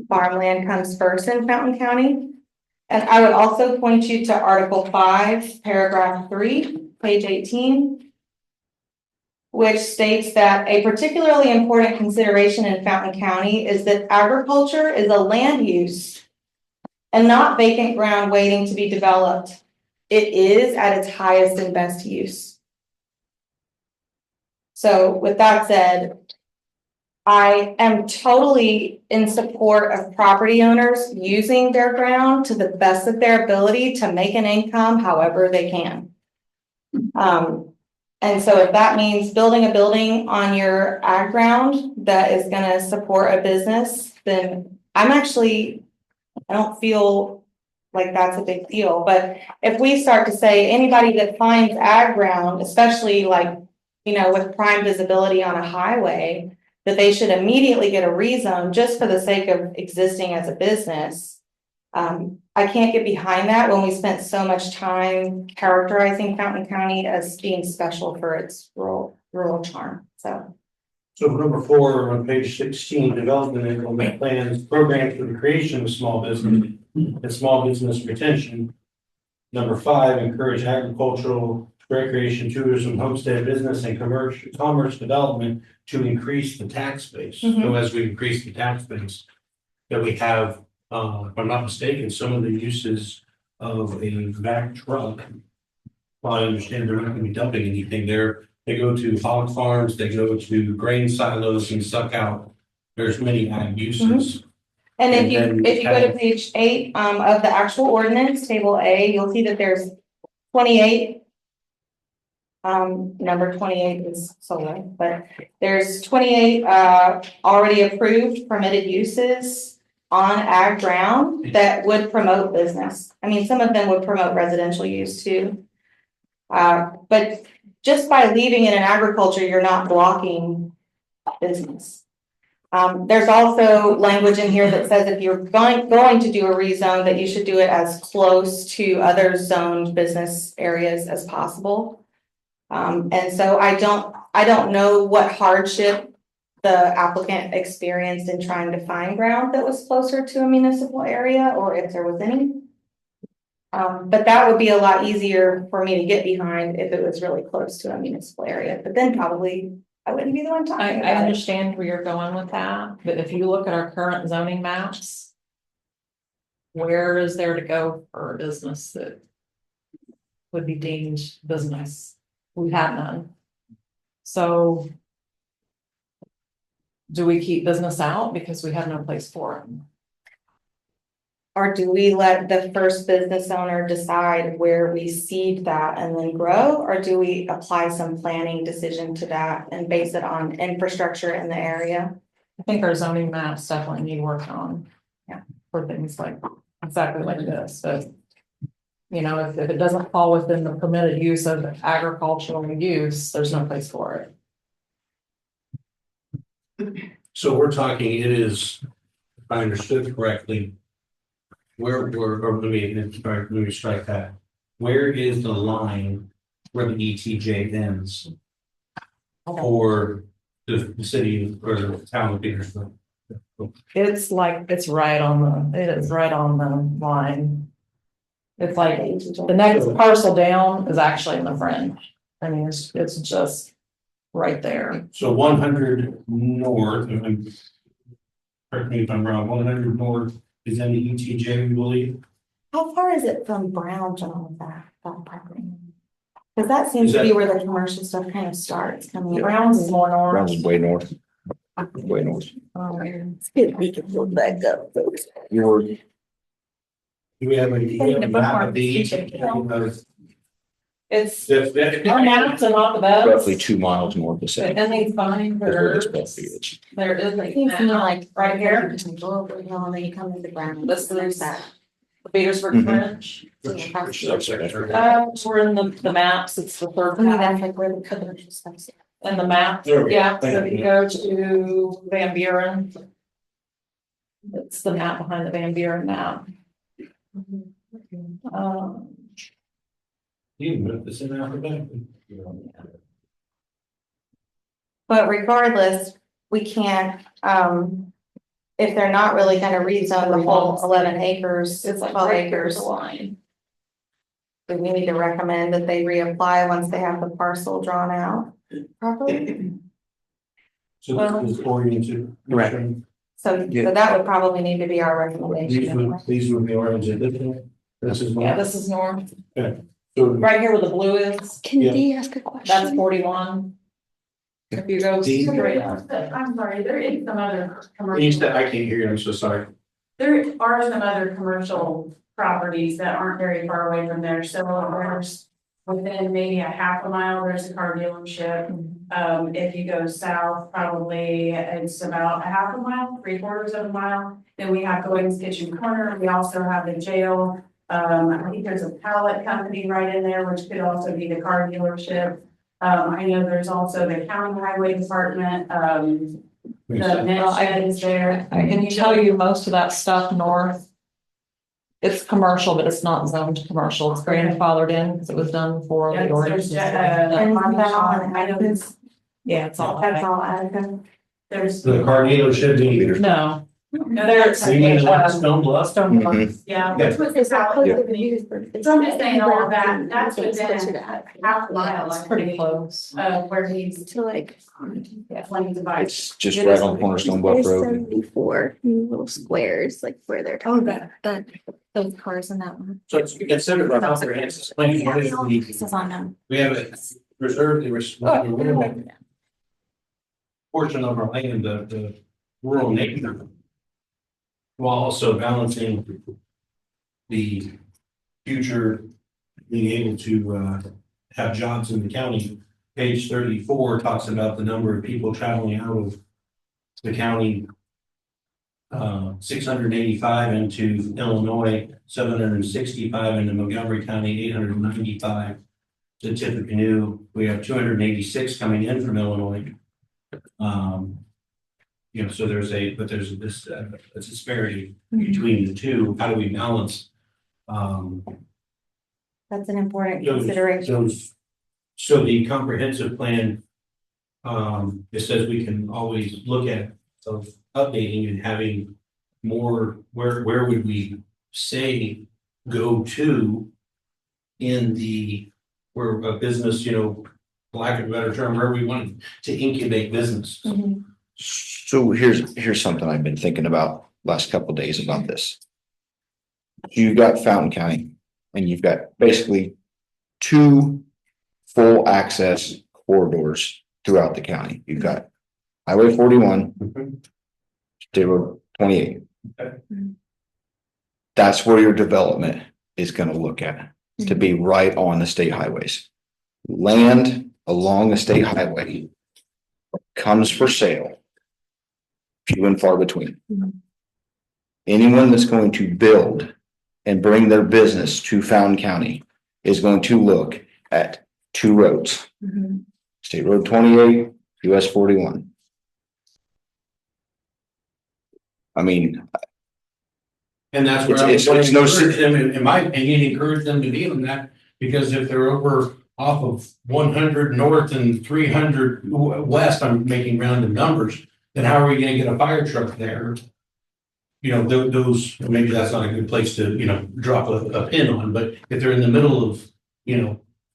Speaker 5: farmland comes first in Fountain County. And I would also point you to Article 5, paragraph 3, page 18. Which states that a particularly important consideration in Fountain County is that agriculture is a land use and not vacant ground waiting to be developed. It is at its highest and best use. So with that said, I am totally in support of property owners using their ground to the best of their ability to make an income however they can. And so if that means building a building on your ag ground that is going to support a business, then I don't feel like that's a big deal. But if we start to say anybody that finds ag ground, especially like, you know, with prime visibility on a highway, that they should immediately get a rezone just for the sake of existing as a business. I can't get behind that when we spent so much time characterizing Fountain County as being special for its rural charm. So
Speaker 1: number 4 on page 16, development and implement plans, programs for the creation of small business and small business retention. Number 5, encourage agricultural, recreation, tourism, homestead business and commerce development to increase the tax base. So as we increase the tax base that we have, if I'm not mistaken, some of the uses of a vac truck, well, I understand they're not going to be dumping anything there. They go to hog farms, they go to grain silos and suck out. There's many ag uses.
Speaker 5: And if you go to page 8 of the actual ordinance, table A, you'll see that there's 28. Number 28 is solar, but there's 28 already approved permitted uses. on ag ground that would promote business. I mean, some of them would promote residential use too. But just by leaving it in agriculture, you're not blocking business. There's also language in here that says if you're going to do a rezone, that you should do it as close to other zoned business areas as possible. And so I don't know what hardship the applicant experienced in trying to find ground that was closer to a municipal area, or if there was any. But that would be a lot easier for me to get behind if it was really close to a municipal area, but then probably I wouldn't be the one talking
Speaker 9: I
Speaker 5: about it.
Speaker 9: understand where you're going with that, but if you look at our current zoning maps, where is there to go for a business that would be deemed business? We have none. So do we keep business out because we have no place for it?
Speaker 5: Or do we let the first business owner decide where we seed that and then grow? Or do we apply some planning decision to that and base it on infrastructure in the area?
Speaker 9: I think our zoning maps definitely need work on.
Speaker 5: Yeah.
Speaker 9: For things like, exactly like this, but. You know, if it doesn't fall within the permitted use of agricultural use, there's no place for it.
Speaker 1: So we're talking, it is, if I understood correctly, or let me strike that. Where is the line where the ETJ ends for the city or the town of Petersburg?
Speaker 9: It's like, it is right on the line. It's like the next parcel down is actually in the fringe. I mean, it's just right there.
Speaker 1: So 100 north, correct me if I'm wrong, 100 north is in the ETJ, we believe?
Speaker 5: How far is it from Brown, John, that property? Because that seems to be where the commercial stuff kind of starts coming.
Speaker 9: Brown's is more north.
Speaker 2: Brown's way north. Way north.
Speaker 5: We can pull back up, folks.
Speaker 1: Do we have a map of the ETJ?
Speaker 9: It's,
Speaker 1: That's-
Speaker 9: our maps are not the best.
Speaker 2: Roughly 2 miles north of
Speaker 9: But
Speaker 2: St.
Speaker 9: in these findings,
Speaker 2: That's where this
Speaker 9: there
Speaker 2: stuff is.
Speaker 9: is a
Speaker 5: Seems to me
Speaker 9: map
Speaker 5: like
Speaker 9: right here,
Speaker 5: you can go over the hill and then you come into Brown.
Speaker 9: This is-
Speaker 5: that.
Speaker 9: the Petersburg
Speaker 2: Mhm.
Speaker 9: Fringe.
Speaker 2: Which is upside down.
Speaker 9: We're in the maps, it's the third
Speaker 5: I mean,
Speaker 9: map.
Speaker 5: that's like where the commercial stuff's.
Speaker 9: In the map,
Speaker 1: There we go.
Speaker 9: yeah, so
Speaker 1: Thank
Speaker 9: if you
Speaker 1: you.
Speaker 9: go to Van Buren. It's the map behind the Van Buren map.
Speaker 1: You moved this in alphabet.
Speaker 5: But regardless, we can't, if they're not really gonna rezone the whole 11 acres,
Speaker 9: It's like
Speaker 5: 12
Speaker 9: right here's
Speaker 5: acres.
Speaker 9: the line.
Speaker 5: Do we need to recommend that they reapply once they have the parcel drawn out properly?
Speaker 1: So this is oriented.
Speaker 2: Correct.
Speaker 5: So that would probably need to be our recommendation.
Speaker 1: These would be orange and this is.
Speaker 9: Yeah, this is north,
Speaker 1: So
Speaker 9: right here where the blue is,
Speaker 5: Can
Speaker 1: Yeah.
Speaker 5: Dee ask a question?
Speaker 9: that's 41. If you go
Speaker 1: These-
Speaker 9: straight up.
Speaker 8: I'm sorry, there is some other
Speaker 1: Each
Speaker 8: commercial,
Speaker 1: that I can't hear you, I'm so sorry.
Speaker 8: there are some other commercial properties that aren't very far away from there, so there's. Within maybe a half a mile, there's a car dealership. If you go south, probably it's about a half a mile, 3/4 of a mile. Then we have Goings Kitchen Corner, we also have the jail. I think there's a pallet company right in there, which could also be the car dealership. I know there's also the county highway department, the med shed is there.
Speaker 9: I can tell you most of that stuff north. It's commercial, but it's not zoned commercial, it's grandfathered in because it was done before
Speaker 8: Yes,
Speaker 9: the ordinance.
Speaker 8: there's,
Speaker 5: And isn't that all in
Speaker 8: I know
Speaker 5: Atticus?
Speaker 9: Yeah, it's all.
Speaker 5: That's all Attica?
Speaker 8: there's.
Speaker 1: The car dealership, the.
Speaker 9: No,
Speaker 8: No,
Speaker 9: there's.
Speaker 1: You mean the Stone Bluff?
Speaker 9: Stone Bluff.
Speaker 2: Mhm.
Speaker 8: Yeah.
Speaker 1: Yeah.
Speaker 8: which was the pallet company. So I'm just saying all of that, that's within half a mile.
Speaker 9: It's pretty close.
Speaker 8: Where he's
Speaker 5: To like.
Speaker 8: planning to buy.
Speaker 2: It's just right on the corner of Stone Bluff
Speaker 5: There's
Speaker 2: Road.
Speaker 5: 74 little squares, like where they're talking about those cars in that one.
Speaker 1: So it's considered a comprehensive plan. What is
Speaker 5: This is on them.
Speaker 1: we have it reserved, the portion of our land, the rural nature. While also balancing the future, being able to have jobs in the county. Page 34 talks about the number of people traveling out of the county 685 into Illinois, 765 into Montgomery County, 895 to Tippecanoe. We have 286 coming in from Illinois. So there's this a disparity between the two. How do we balance?
Speaker 5: That's an important
Speaker 1: Those-
Speaker 5: consideration.
Speaker 1: So the comprehensive plan, it says we can always look at of updating and having more, where would we say go to in the, where a business, for lack of a better term, where we want to incubate business.
Speaker 5: Mhm.
Speaker 2: So here's something I've been thinking about last couple of days about this. You've got Fountain County and you've got basically two full access corridors throughout the county. You've got Highway 41, State Road 28. That's where your development is going to look at, to be right on the state highways. Land along the state highway comes for sale, few and far between. Anyone that's going to build and bring their business to Fountain County is going to look at two roads, State Road 28, US 41. I mean,
Speaker 1: And that's where
Speaker 2: It's-
Speaker 1: I would
Speaker 2: it's no
Speaker 1: encourage them, in my opinion, encourage them to be on that, because if they're over off of 100 north and 300 west, I'm making rounded numbers, then how are we gonna get a fire truck there? Those, maybe that's not a good place to, drop a pin on, but if they're in the middle of,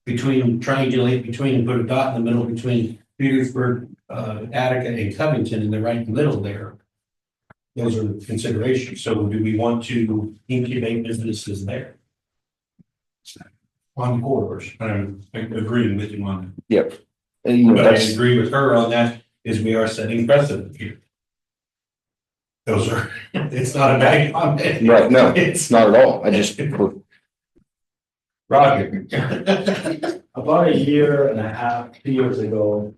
Speaker 1: triangulate between and put a dot in the middle between Petersburg, Attica and Covington, and they're right in the middle there. Those are the considerations. So do we want to incubate businesses there? On corridors, I'm agreeing with you on
Speaker 2: yep.
Speaker 1: that. But I agree with her on that, is we are setting precedent here. Those are, it's not a bad comment.
Speaker 2: Right, no,
Speaker 1: It's
Speaker 2: not at all. I just,
Speaker 1: Roger.
Speaker 10: About a year and a half, 2 years ago,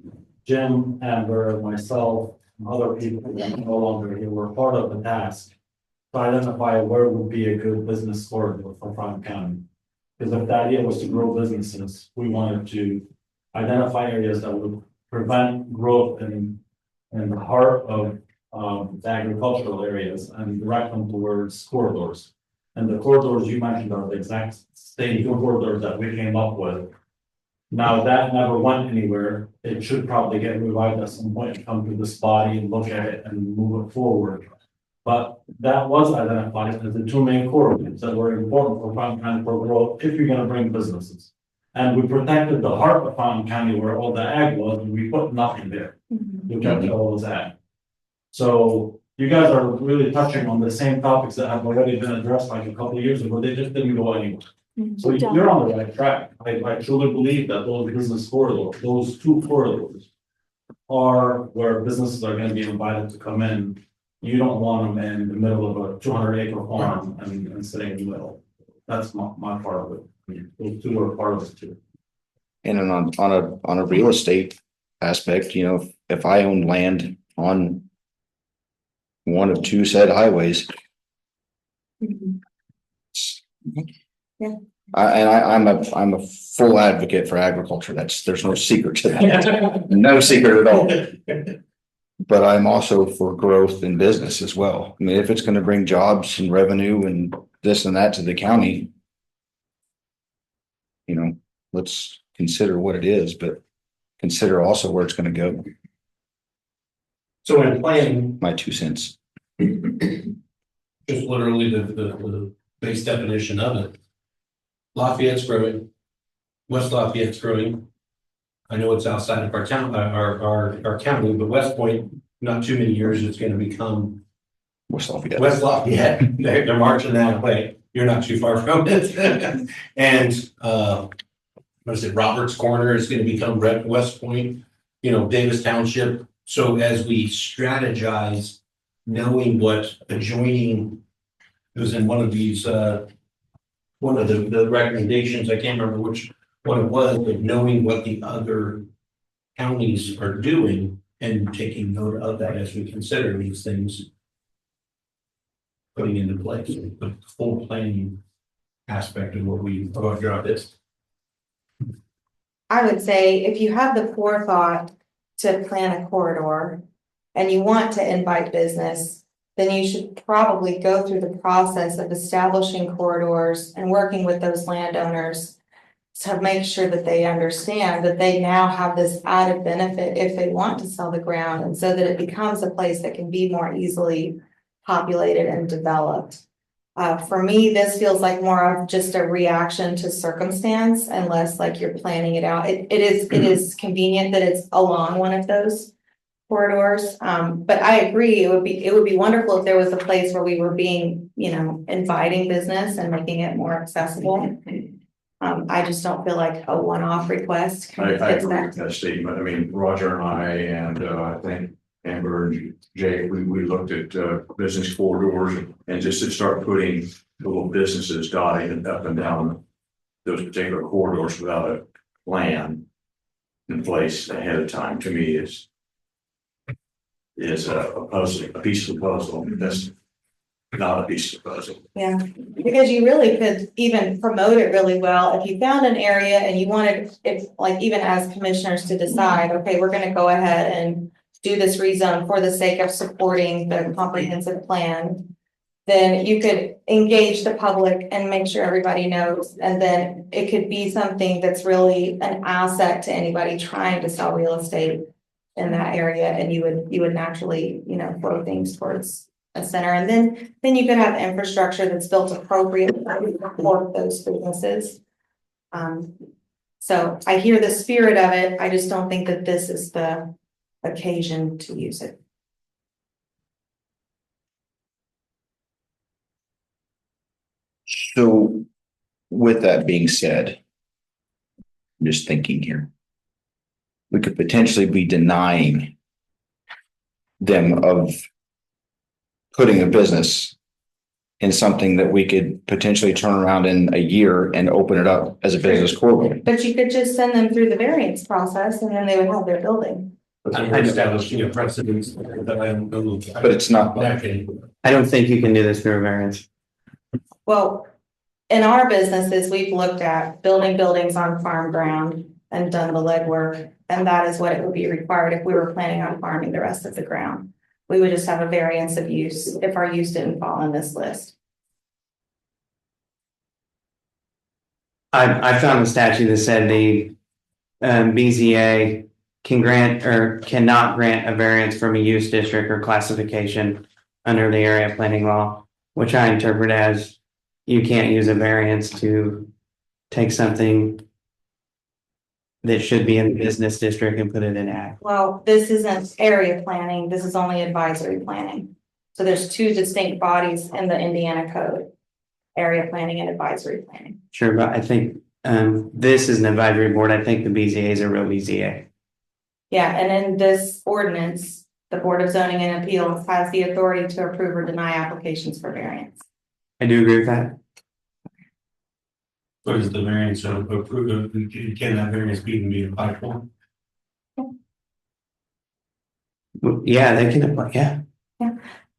Speaker 10: Jim, Amber, myself, and other people that are no longer here were part of the task to identify where would be a good business corridor for Fountain County. Because if the idea was to grow businesses, we wanted to identify areas that would prevent growth in the heart of the agricultural areas and direct them towards corridors. And the corridors you mentioned are the exact same corridors that we came up with. Now, that never went anywhere. It should probably get revived at some point and come to this body and look at it and move it forward. But that was identified as the two main corridors that were important for Fountain County for growth if you're gonna bring businesses. And we protected the heart of Fountain County where all the ag was, and we put nothing there. We kept all those ag. So you guys are really touching on the same topics that have already been addressed like a couple of years ago. They just didn't go anywhere. So you're on the right track. I truly believe that those business corridors, those two corridors are where businesses are gonna be invited to come in. You don't want them in the middle of a 200-acre farm and sitting in the middle. That's my part of it. Those two are part of it too.
Speaker 2: and on a real estate aspect, if I own land on one of two said highways.
Speaker 5: Yeah.
Speaker 2: I'm a full advocate for agriculture. There's no secret to that. No secret at all. But I'm also for growth in business as well. I mean, if it's going to bring jobs and revenue and this and that to the county, let's consider what it is, but consider also where it's going to go.
Speaker 1: So in planning,
Speaker 2: My 2 cents.
Speaker 1: just literally the base definition of it. Lafayette's growing, West Lafayette's growing. I know it's outside of our town, our county, but West Point, not too many years, it's gonna become
Speaker 2: West Lafayette.
Speaker 1: West Lafayette. They're marching that way. You're not too far from it. And, what is it, Roberts Corner is gonna become West Point, Davis Township. So as we strategize, knowing what adjoining, it was in one of these, one of the recommendations, I can't remember which one it was, but knowing what the other counties are doing and taking note of that as we consider these things. putting into place, the full planning aspect of what we, of our job is.
Speaker 5: I would say if you have the forethought to plan a corridor and you want to invite business, then you should probably go through the process of establishing corridors and working with those landowners to make sure that they understand that they now have this added benefit if they want to sell the ground, and so that it becomes a place that can be more easily populated and developed. For me, this feels like more of just a reaction to circumstance and less like you're planning it out. It is convenient that it's along one of those corridors. But I agree, it would be wonderful if there was a place where we were being, inviting business and making it more accessible. I just don't feel like a one-off request.
Speaker 3: I agree with that statement. I mean, Roger and I, and I think Amber and Jay, we looked at business corridors and just to start putting little businesses dotting up and down those particular corridors without a plan in place ahead of time, to me is a puzzle, a piece of the puzzle. That's not a piece of the puzzle.
Speaker 5: Yeah, because you really could even promote it really well if you found an area and you wanted, if like even as commissioners to decide, okay, we're gonna go ahead and do this rezone for the sake of supporting the comprehensive plan. Then you could engage the public and make sure everybody knows, and then it could be something that's really an asset to anybody trying to sell real estate in that area, and you would naturally, flow things towards a center, and then you could have infrastructure that's built appropriately for those businesses. So I hear the spirit of it. I just don't think that this is the occasion to use it.
Speaker 2: So with that being said, I'm just thinking here. We could potentially be denying them of putting a business in something that we could potentially turn around in a year and open it up as a business corridor.
Speaker 5: But you could just send them through the variance process and then they would have their building.
Speaker 1: I establishing a precedence that I don't know.
Speaker 2: But it's not.
Speaker 4: I don't think you can do this through a variance.
Speaker 5: Well, in our businesses, we've looked at building buildings on farm ground and done the legwork. And that is what it would be required if we were planning on farming the rest of the ground. We would just have a variance of use if our use didn't fall on this list.
Speaker 4: I found a statute that said the BZA can grant or cannot grant a variance from a use district or classification under the area planning law, which I interpret as you can't use a variance to take something that should be in the business district and put it in ag.
Speaker 5: Well, this isn't area planning. This is only advisory planning. So there's two distinct bodies in the Indiana code, area planning and advisory planning.
Speaker 4: Sure, but I think this is an advisory board. I think the BZA is a real BZA.
Speaker 5: Yeah, and in this ordinance, the Board of Zoning and Appeals has the authority to approve or deny applications for variance.
Speaker 4: I do agree with that.
Speaker 1: What is the variance of approved, can that variance be applied for?
Speaker 4: Yeah, they can apply, yeah.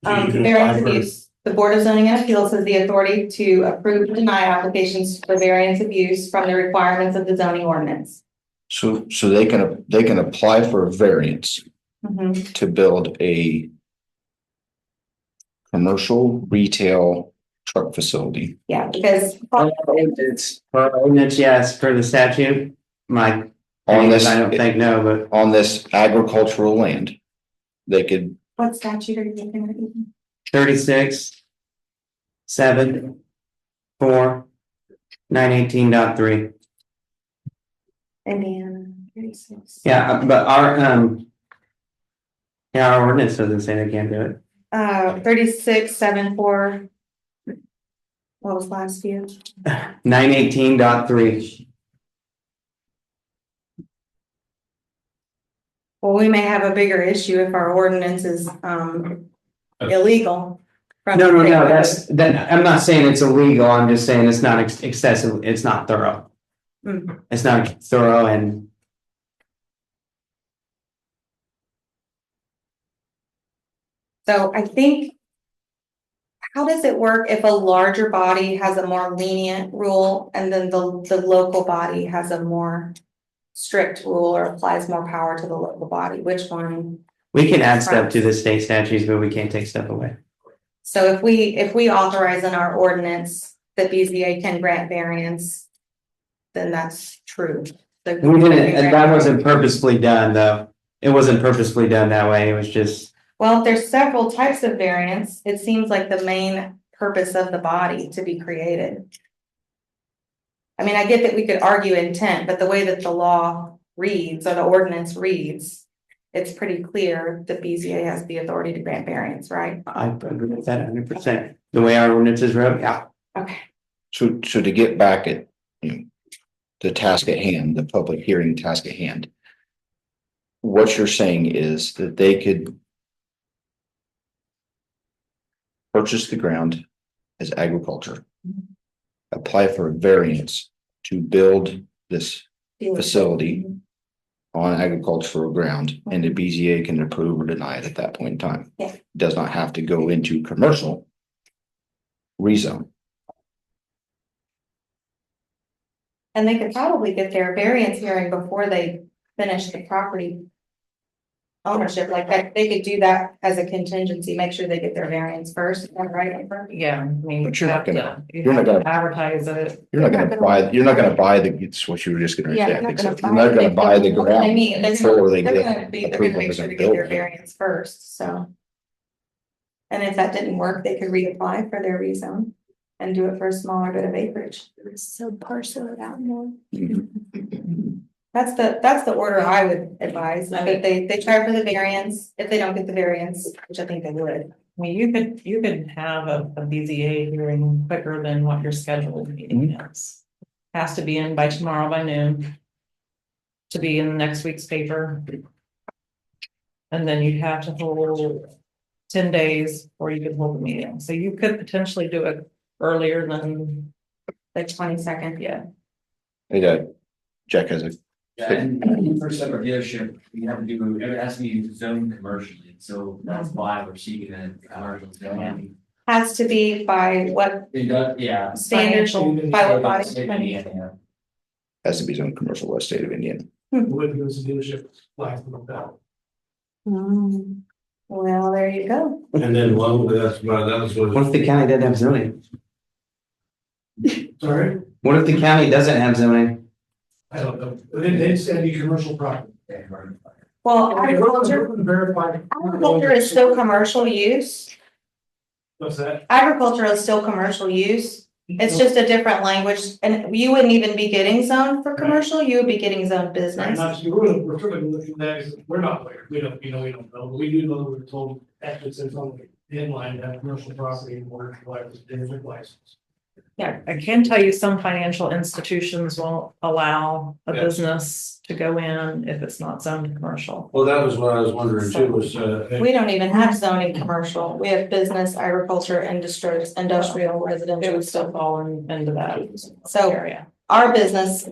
Speaker 5: Variance of use. The Board of Zoning and Appeals has the authority to approve or deny applications for variance of use from the requirements of the zoning ordinance.
Speaker 2: So they can apply for a variance to build a commercial retail truck facility.
Speaker 5: Yeah, because
Speaker 4: It's for ordinance, yes, for the statute, my,
Speaker 2: On this,
Speaker 4: I don't think no, but
Speaker 2: on this agricultural land, they could,
Speaker 5: what statute are you looking at?
Speaker 4: 36, 7, 4, 918.3.
Speaker 5: Indiana 36.
Speaker 4: Yeah, but our ordinance doesn't say they can't do it.
Speaker 5: 36, 7, 4. What was last year?
Speaker 4: 918.3.
Speaker 5: Well, we may have a bigger issue if our ordinance is illegal.
Speaker 4: No, I'm not saying it's illegal, I'm just saying it's not excessive, it's not thorough. It's not thorough and.
Speaker 5: So I think how does it work if a larger body has a more lenient rule and then the local body has a more strict rule or applies more power to the local body? Which one?
Speaker 4: We can add stuff to the state statutes, but we can't take stuff away.
Speaker 5: So if we authorize in our ordinance that BZA can grant variance, then that's true. So
Speaker 4: We didn't, and that wasn't purposefully done, though. It wasn't purposefully done that way. It was just,
Speaker 5: well, if there's several types of variance, it seems like the main purpose of the body to be created. I mean, I get that we could argue intent, but the way that the law reads or the ordinance reads, it's pretty clear that BZA has the authority to grant variance, right?
Speaker 4: I agree with that 100%. The way our ordinance is wrote, yeah.
Speaker 5: Okay.
Speaker 2: So to get back at, the task at hand, the public hearing task at hand. What you're saying is that they could purchase the ground as agriculture, apply for a variance to build this facility on agricultural ground, and the BZA can approve or deny it at that point in time.
Speaker 5: Yeah.
Speaker 2: Does not have to go into commercial rezone.
Speaker 5: And they could probably get their variance hearing before they finish the property ownership, like that, they could do that as a contingency, make sure they get their variance first, is that right, Amber?
Speaker 9: Yeah, I mean.
Speaker 2: But you're not
Speaker 9: you
Speaker 2: gonna-
Speaker 9: have to- you
Speaker 2: you're not
Speaker 9: have to
Speaker 2: gonna-
Speaker 9: Advertise it.
Speaker 2: You're not gonna buy the, it's what you were just gonna
Speaker 5: Yeah,
Speaker 2: say.
Speaker 5: they're not gonna
Speaker 2: You're not gonna buy the
Speaker 5: I
Speaker 2: ground
Speaker 5: mean, they're
Speaker 2: before
Speaker 5: gonna,
Speaker 2: they
Speaker 5: they're
Speaker 2: get
Speaker 5: gonna
Speaker 2: approval
Speaker 5: make
Speaker 2: of
Speaker 5: sure
Speaker 2: the
Speaker 5: to get their
Speaker 2: building.
Speaker 5: variance first, so. And if that didn't work, they could reapply for their rezone and do it for a smaller bit of acreage. So parcel it out more. That's the order I would advise, that they try for the variance, if they don't get the variance, which I think they would.
Speaker 9: I mean, you could have a BZA hearing quicker than what your scheduled meeting is. Has to be in by tomorrow by noon. To be in next week's paper. And then you'd have to hold 10 days before you could hold the meeting, so you could potentially do it earlier than.
Speaker 5: Like 22nd,
Speaker 9: Yeah.
Speaker 2: Hey, Jack has a,
Speaker 6: Yeah, and for separate dealership, you have to do, it has to be zoned commercially, so that's why we're seeking a commercial zone.
Speaker 5: has to be by what
Speaker 6: It does, yeah.
Speaker 5: standards, by what body?
Speaker 6: Yeah.
Speaker 2: has to be zoned commercial West State of Indiana.
Speaker 7: Wouldn't give us a dealership license like that.
Speaker 5: Well, there you go.
Speaker 1: And then one, that was what.
Speaker 4: What if the county doesn't have zoning?
Speaker 7: Sorry,
Speaker 4: What if the county doesn't have zoning?
Speaker 7: I don't know, but it's gonna be commercial property.
Speaker 5: Well, agriculture is still commercial use.
Speaker 7: What's that?
Speaker 5: Agriculture is still commercial use. It's just a different language, and you wouldn't even be getting zoned for commercial, you would be getting zoned
Speaker 7: I'm
Speaker 5: business.
Speaker 7: not sure, we're sort of looking at that, we're not lawyers, we don't know, but we do know we're told actually says on the inline to have commercial property in order to apply for the dealership license.
Speaker 9: Yeah, I can tell you some financial institutions won't allow a
Speaker 1: Yes.
Speaker 9: business to go in if it's not zoned commercial.
Speaker 1: Well, that was what I was wondering too, was,
Speaker 5: We don't even have zoning commercial, we have business, agriculture, industrial,
Speaker 9: It
Speaker 5: residential.
Speaker 9: would still fall into that
Speaker 5: So
Speaker 9: area.
Speaker 5: our business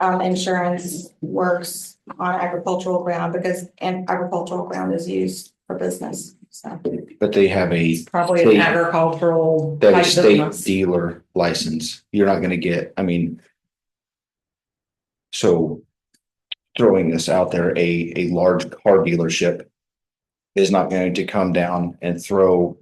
Speaker 5: insurance works on agricultural ground because agricultural ground is used for business, so.
Speaker 2: But they have
Speaker 9: It's probably an
Speaker 2: State-
Speaker 9: agricultural
Speaker 2: they have a
Speaker 9: type
Speaker 2: state
Speaker 9: business.
Speaker 2: dealer license. You're not gonna get, I mean. So throwing this out there, a large car dealership is not going to come down and throw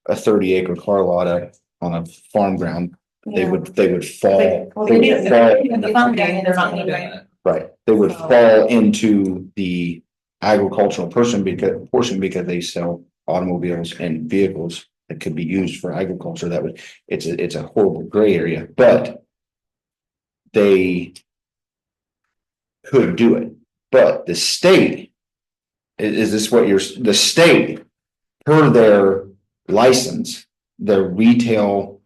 Speaker 2: a 30-acre car lot up on a farm ground. They would fall.
Speaker 5: Well,
Speaker 2: they
Speaker 5: they
Speaker 2: would
Speaker 5: do-
Speaker 2: fall-
Speaker 9: The funding, they're not gonna do it.
Speaker 2: Right, they would fall into the agricultural portion because they sell automobiles and vehicles that could be used for agriculture. That would, it's a horrible gray area, but they could do it. But the state, is this what the state, per their license, their retail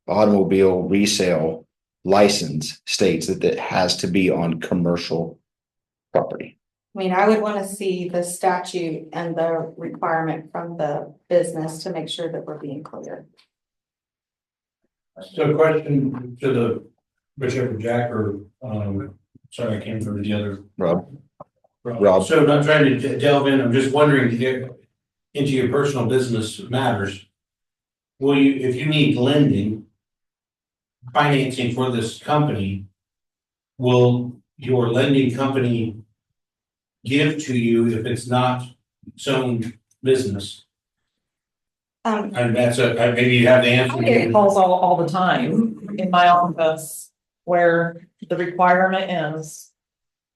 Speaker 2: automobile resale license states that it has to be on commercial property.
Speaker 5: I mean, I would want to see the statute and the requirement from the business to make sure that we're being clear.
Speaker 1: so question to the, whichever Jack or, sorry, I can't remember the other.
Speaker 2: Rob.
Speaker 1: So I'm not trying to delve in, I'm just wondering if into your personal business matters. well, if you need lending, financing for this company, will your lending company give to you if it's not zone business? And that's maybe you have the
Speaker 9: I
Speaker 1: answer.
Speaker 9: get calls all the time in my office where the requirement is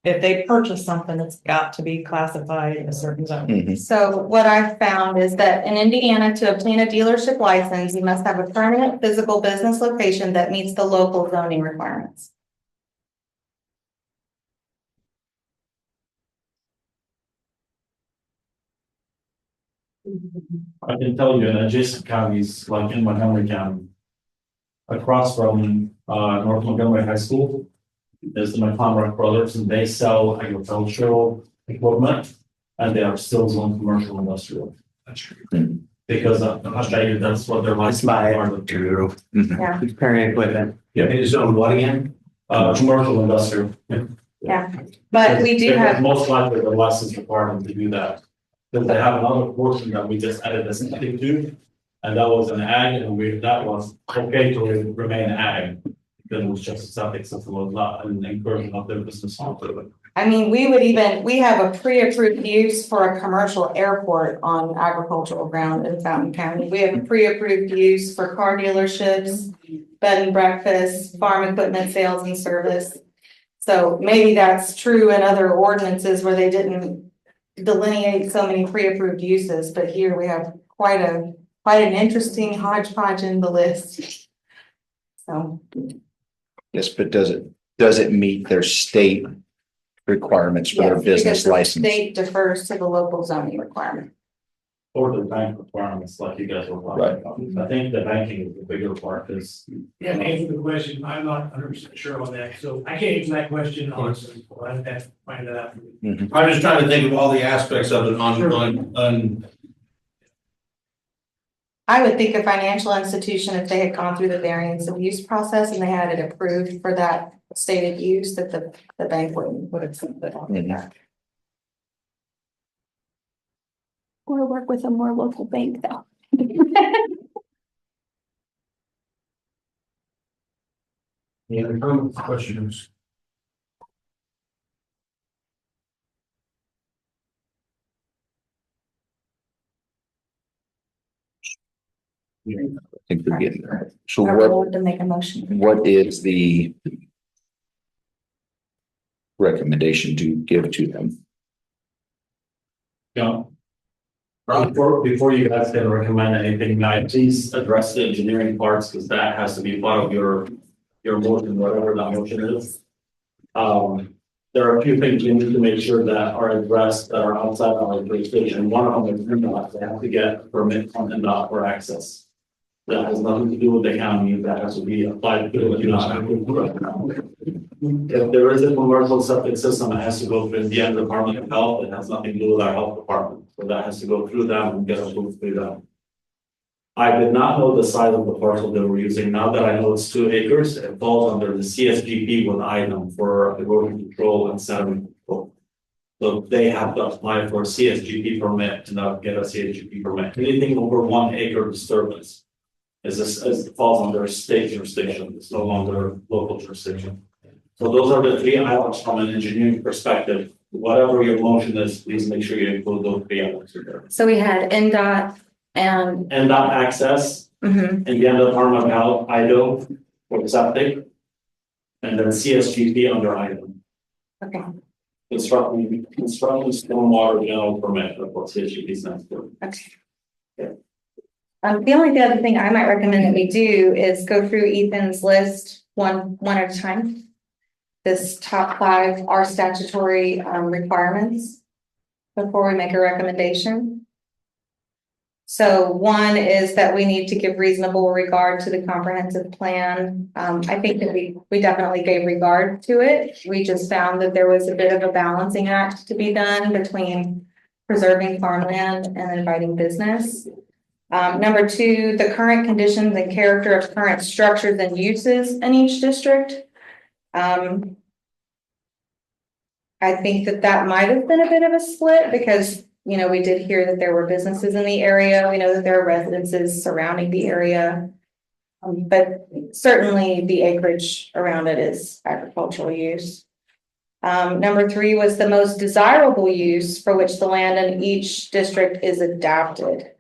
Speaker 9: if they purchase something, it's got to be classified in a certain zone.
Speaker 2: Mhm.
Speaker 5: So what I've found is that in Indiana, to obtain a dealership license, you must have a permanent physical business location that meets the local zoning requirements.
Speaker 10: I can tell you in adjacent counties, like in Montgomery County. Across from North Montgomery High School. Is the McConrock Brothers, and they sell agricultural equipment. And they are still zone commercial industrial. Because I bet you that's what they're like.
Speaker 5: Yeah,
Speaker 4: Current equipment.
Speaker 1: Yeah, it is on what again?
Speaker 10: Commercial industrial.
Speaker 5: yeah. But we do
Speaker 10: Because
Speaker 5: have,
Speaker 10: most likely the license requirement to do that. Because they have another portion that we just added as something to. And that was an ag, and that was okay to remain ag. Because it was just a septic system, was not an incursion of their business.
Speaker 5: I mean, we have a pre-approved use for a commercial airport on agricultural ground in Fountain County. We have a pre-approved use for car dealerships, bed and breakfast, farm equipment sales and service. So maybe that's true in other ordinances where they didn't delineate so many pre-approved uses, but here we have quite an interesting hodgepodge in the list. So,
Speaker 2: Yes, but does it meet their state requirements for their
Speaker 5: yes, because
Speaker 2: business
Speaker 5: the
Speaker 2: license?
Speaker 5: state defers to the local zoning requirement.
Speaker 10: Or the bank requirements like you guys were talking about. I think the banking is the bigger part is.
Speaker 7: Yeah, to answer the question, I'm not 100% sure on that, so I can't answer that question honestly, but I'd have to find that out.
Speaker 1: I'm just trying to think of all the aspects of it on.
Speaker 5: I would think a financial institution, if they had gone through the variance of use process and they had it approved for that stated use, that the bank would have sent it on that. Or work with a more local bank though.
Speaker 1: Any other comments, questions?
Speaker 2: I think we're getting there. So
Speaker 5: I would to make a motion.
Speaker 2: what is the recommendation to give to them?
Speaker 10: Yeah. Before you guys can recommend anything, please address the engineering parts, because that has to be part of your motion, whatever that motion is. There are a few things you need to make sure that are addressed that are outside of our jurisdiction. One of them is NDOT. They have to get a permit from NDOT for access. That has nothing to do with the county, that has to be applied to the NDOT. If there is a commercial septic system, it has to go through the Indiana Department of Health. It has nothing to do with our health department, so that has to go through them and get approved through them. I did not know the size of the parcel they were using. Now that I know it's 2 acres, it falls under the CSGP with item for erosion control and sediment control. So they have to apply for a CSGP permit to not get a CSGP permit. Anything over 1 acre disturbance falls under state jurisdiction. It's no longer local jurisdiction. So those are the 3 items from an engineering perspective. Whatever your motion is, please make sure you include those 3 items in there.
Speaker 5: So we had NDOT and.
Speaker 10: NDOT access.
Speaker 5: Mhm.
Speaker 10: Indiana Department of Health, IDO, for septic. And then CSGP under item.
Speaker 5: Okay.
Speaker 10: Construction stormwater general permit, that's what CSGP stands for.
Speaker 5: Okay. The other thing I might recommend that we do is go through Ethan's list one at a time. This top 5 are statutory requirements before we make a recommendation. So 1 is that we need to give reasonable regard to the comprehensive plan. I think that we definitely gave regard to it. We just found that there was a bit of a balancing act to be done between preserving farmland and inviting business. Number 2, the current conditions and character of current structures and uses in each district. I think that might have been a bit of a split because You know, we did hear that there were businesses in the area. We know that there are residences surrounding the area. But certainly the acreage around it is agricultural use. Number 3 was the most desirable use for which the land in each district is adapted.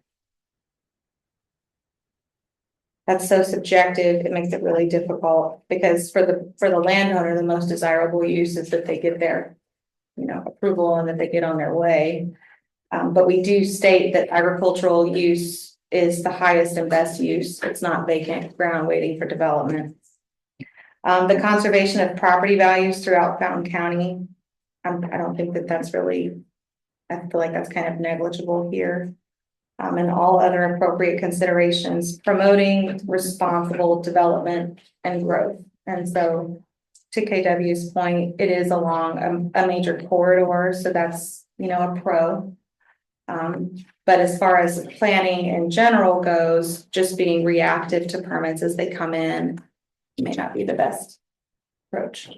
Speaker 5: That's so subjective, it makes it really difficult because for the landowner, the most desirable use is that they get their, approval and that they get on their way. But we do state that agricultural use is the highest and best use. It's not vacant ground waiting for development. The conservation of property values throughout Fountain County. I don't think that that's really, I feel like that's kind of negligible here. And all other appropriate considerations, promoting responsible development and growth. And so to KW's point, it is along a major corridor. So that's, a pro. But as far as planning in general goes, just being reactive to permits as they come in may not be the best approach.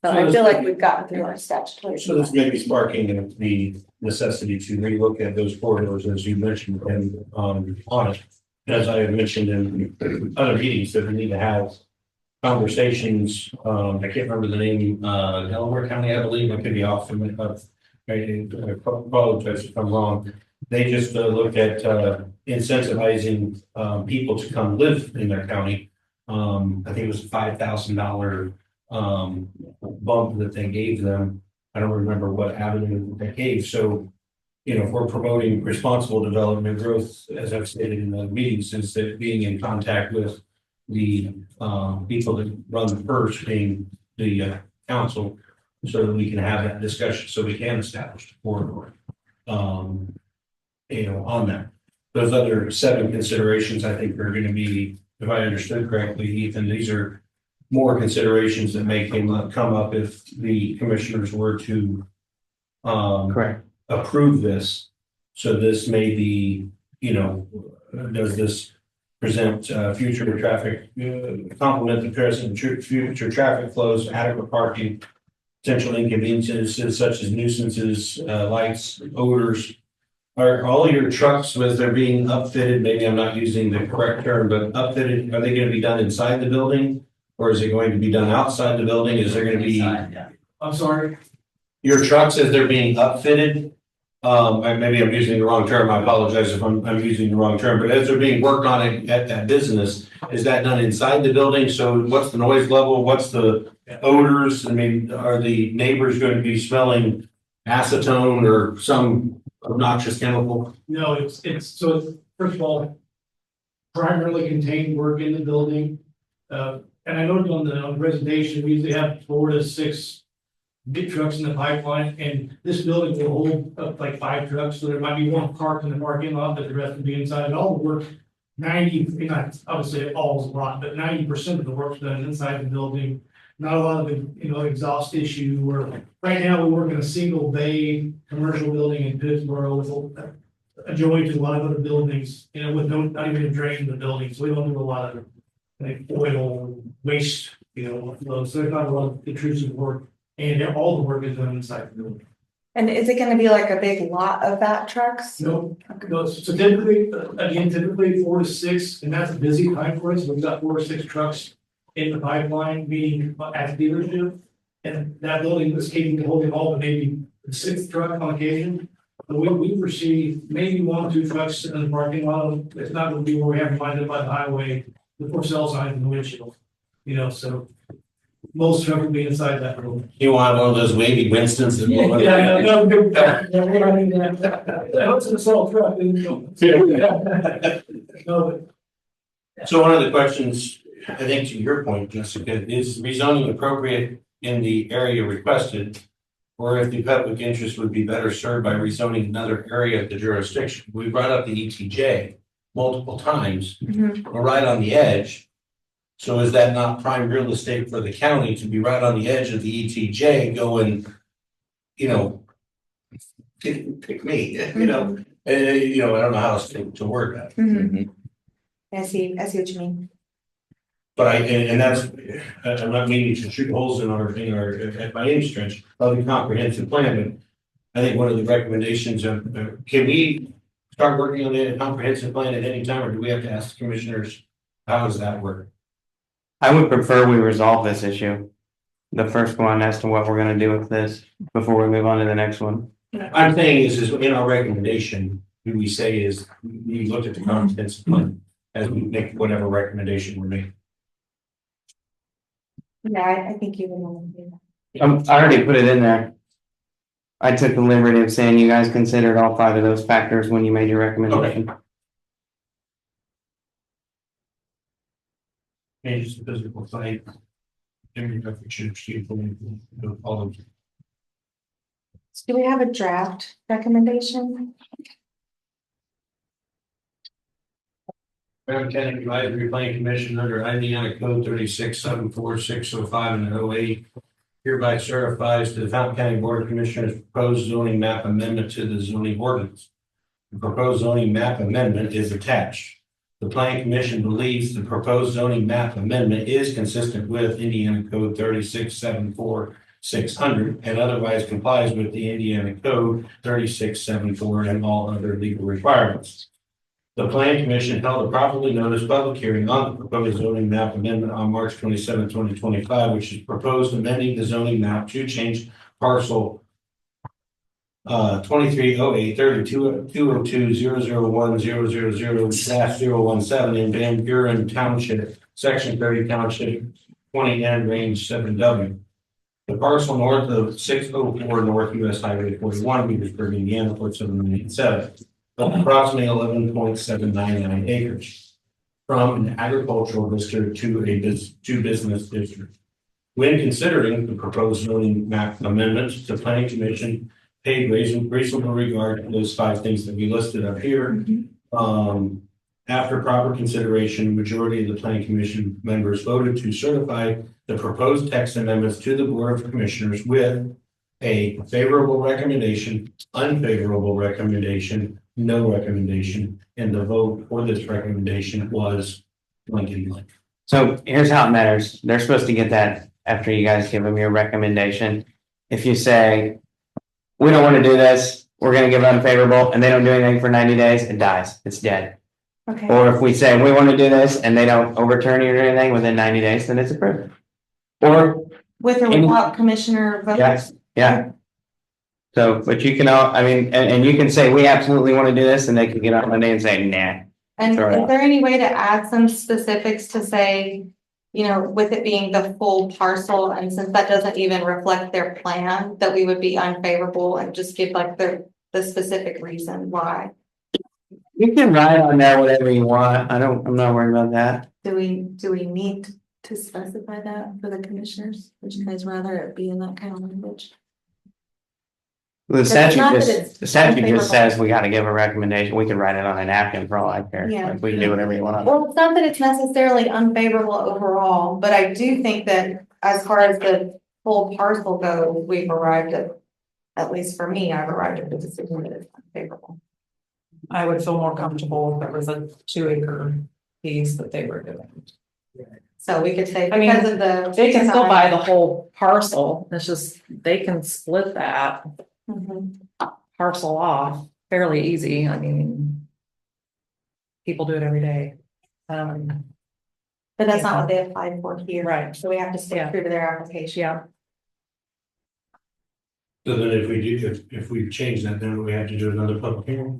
Speaker 5: So I feel like we've gotten through our statutory.
Speaker 1: So this may be sparking the necessity to relook at those corridors, as you mentioned, and on it. As I had mentioned in other meetings, that we need to have conversations. I can't remember the name, Delaware County, I believe. I could be off from it, but I apologize if I'm wrong. They just looked at incentivizing people to come live in their county. I think it was $5,000 bump that they gave them. I don't remember what avenue they gave. So, if we're promoting responsible development growth, as I've stated in the meetings, is that being in contact with the people that run the purse, being the council, so that we can have that discussion, so we can establish a corridor. On that. Those other 7 considerations, I think, are going to be, if I understood correctly, Ethan, these are more considerations that may come up if the commissioners were to
Speaker 4: Correct.
Speaker 1: approve this. So this may be, does this present future traffic, complement the present future traffic flows, adequate parking, potential inconveniences such as nuisances, lights, odors. Are all your trucks, as they're being upfitted, maybe I'm not using the correct term, but upfitted, are they going to be done inside the building? Or is it going to be done outside the building? Is there going to be?
Speaker 7: I'm sorry.
Speaker 1: Your trucks, as they're being upfitted, maybe I'm using the wrong term, I apologize if I'm using the wrong term, but as they're being worked on at that business, is that done inside the building? So what's the noise level? What's the odors? I mean, are the neighbors going to be smelling acetone or some obnoxious chemical?
Speaker 7: No, it's first of all, primarily contained work in the building. And I noticed on the presentation, we usually have 4 to 6 big trucks in the pipeline, and this building will hold up like 5 trucks, so there might be 1 parked in the parking lot, but the rest will be inside. And all the work, 90, not obviously all is a lot, but 90% of the work's done inside the building. Not a lot of exhaust issue. Right now we work in a single bay commercial building in Pittsburgh with adjoining to a lot of other buildings, with not even a drain in the building, so we don't do a lot of oil waste, so there's not a lot of intrusive work, and all the work is done inside the building.
Speaker 5: And is it gonna be like a big lot of VAT trucks?
Speaker 7: No, so typically 4 to 6, and that's a busy time for us. We've got 4 to 6 trucks in the pipeline, meaning at the dealership. And that building is capable of holding all but maybe the 6th truck on occasion. But we foresee maybe 1 or 2 trucks in the parking lot. It's not gonna be where we have to find it by the highway, the for sale sign in the windshield. So most trucks will be inside that room.
Speaker 1: You want one of those wavy Winstons that blow up?
Speaker 7: I hope it's a salt truck.
Speaker 1: So one of the questions, I think to your point, Jessica, is rezoning appropriate in the area requested? Or if the public interest would be better served by rezoning another area of the jurisdiction? We brought up the ETJ multiple times. We're right on the edge. So is that not prime real estate for the county to be right on the edge of the ETJ going, pick me, I don't know how else to word that.
Speaker 5: I see what you mean.
Speaker 1: But and that's, I'm not meaning to shoot holes in our, by any stretch of the comprehensive plan, I think one of the recommendations of, can we start working on the comprehensive plan at any time, or do we have to ask the commissioners? How does that work?
Speaker 4: I would prefer we resolve this issue. The first one as to what we're gonna do with this before we move on to the next one.
Speaker 1: I'm saying is in our recommendation, do we say is, we looked at the comprehensive plan as we make whatever recommendation we're making?
Speaker 5: Yeah, I think you would want to do that.
Speaker 4: I already put it in there. I took the liberty of saying you guys considered all 5 of those factors when you made your recommendation.
Speaker 1: Change the physical site. All of them.
Speaker 5: Do we have a draft recommendation?
Speaker 1: Graham County Advisory Plan Commission under Indiana Code 3674-605 and 08 hereby certifies to the Fountain County Board of Commissioners proposed zoning map amendment to the zoning ordinance. The proposed zoning map amendment is attached. The Planning Commission believes the proposed zoning map amendment is consistent with Indiana Code 3674-600 and otherwise complies with the Indiana Code 3674 and all other legal requirements. The Planning Commission held a properly noticed public hearing on the proposed zoning map amendment on March 27, 2025, which is proposed amending the zoning map to change parcel 2308-3202-001-000-017 in Van Buren Township, Section 30 Township 20N, Range 7W. The parcel north of 604 North US Highway 41, Petersburg, Indiana, 4787. Approximately 11.799 acres from an agricultural district to a business district. When considering the proposed zoning map amendments, the Planning Commission paid reasonable regard to those 5 things that we listed up here. After proper consideration, majority of the Planning Commission members voted to certify the proposed text amendments to the Board of Commissioners with a favorable recommendation, unfavorable recommendation, no recommendation, and the vote for this recommendation was blank and blank.
Speaker 4: So here's how it matters. They're supposed to get that after you guys give them your recommendation. If you say, we don't want to do this, we're going to give unfavorable, and they don't do anything for 90 days, it dies. It's dead.
Speaker 5: Okay.
Speaker 4: Or if we say we want to do this and they don't overturn it or anything within 90 days, then it's approved. Or
Speaker 5: With or without commissioner votes?
Speaker 4: yes, yeah. So, but you can all, I mean, and you can say, we absolutely want to do this, and they can get on Monday and say, nah.
Speaker 5: And
Speaker 4: Sorry.
Speaker 5: is there any way to add some specifics to say, you know, with it being the full parcel, and since that doesn't even reflect their plan, that we would be unfavorable and just give like the specific reason why?
Speaker 4: You can write on there whatever you want. I'm not worried about that.
Speaker 5: Do we need to specify that for the commissioners? Would you guys rather it be in that kind of language?
Speaker 4: The
Speaker 5: It's
Speaker 4: statute
Speaker 5: not that
Speaker 4: just,
Speaker 5: it's
Speaker 4: the statute
Speaker 5: unfavorable.
Speaker 4: just says we gotta give a recommendation. We can write it on a napkin for all I care.
Speaker 5: Yeah.
Speaker 4: Like, we can do whatever you want on it.
Speaker 5: Well, it's not that it's necessarily unfavorable overall, but I do think that as far as the full parcel goes, we've arrived at least for me, I've arrived at the decision that it's unfavorable.
Speaker 9: I would feel more comfortable if it was a 2-acre piece that they were doing.
Speaker 5: So we could say
Speaker 9: I mean,
Speaker 5: because of the.
Speaker 9: They can still buy the whole parcel, it's just, they can split that
Speaker 5: Mhm.
Speaker 9: parcel off fairly easy, I mean. People do it every day.
Speaker 5: But that's not what they applied for here.
Speaker 9: Right.
Speaker 5: So we have to stay
Speaker 9: Yeah.
Speaker 5: true to their application.
Speaker 9: Yeah,
Speaker 1: So then if we change that, then we have to do another public hearing.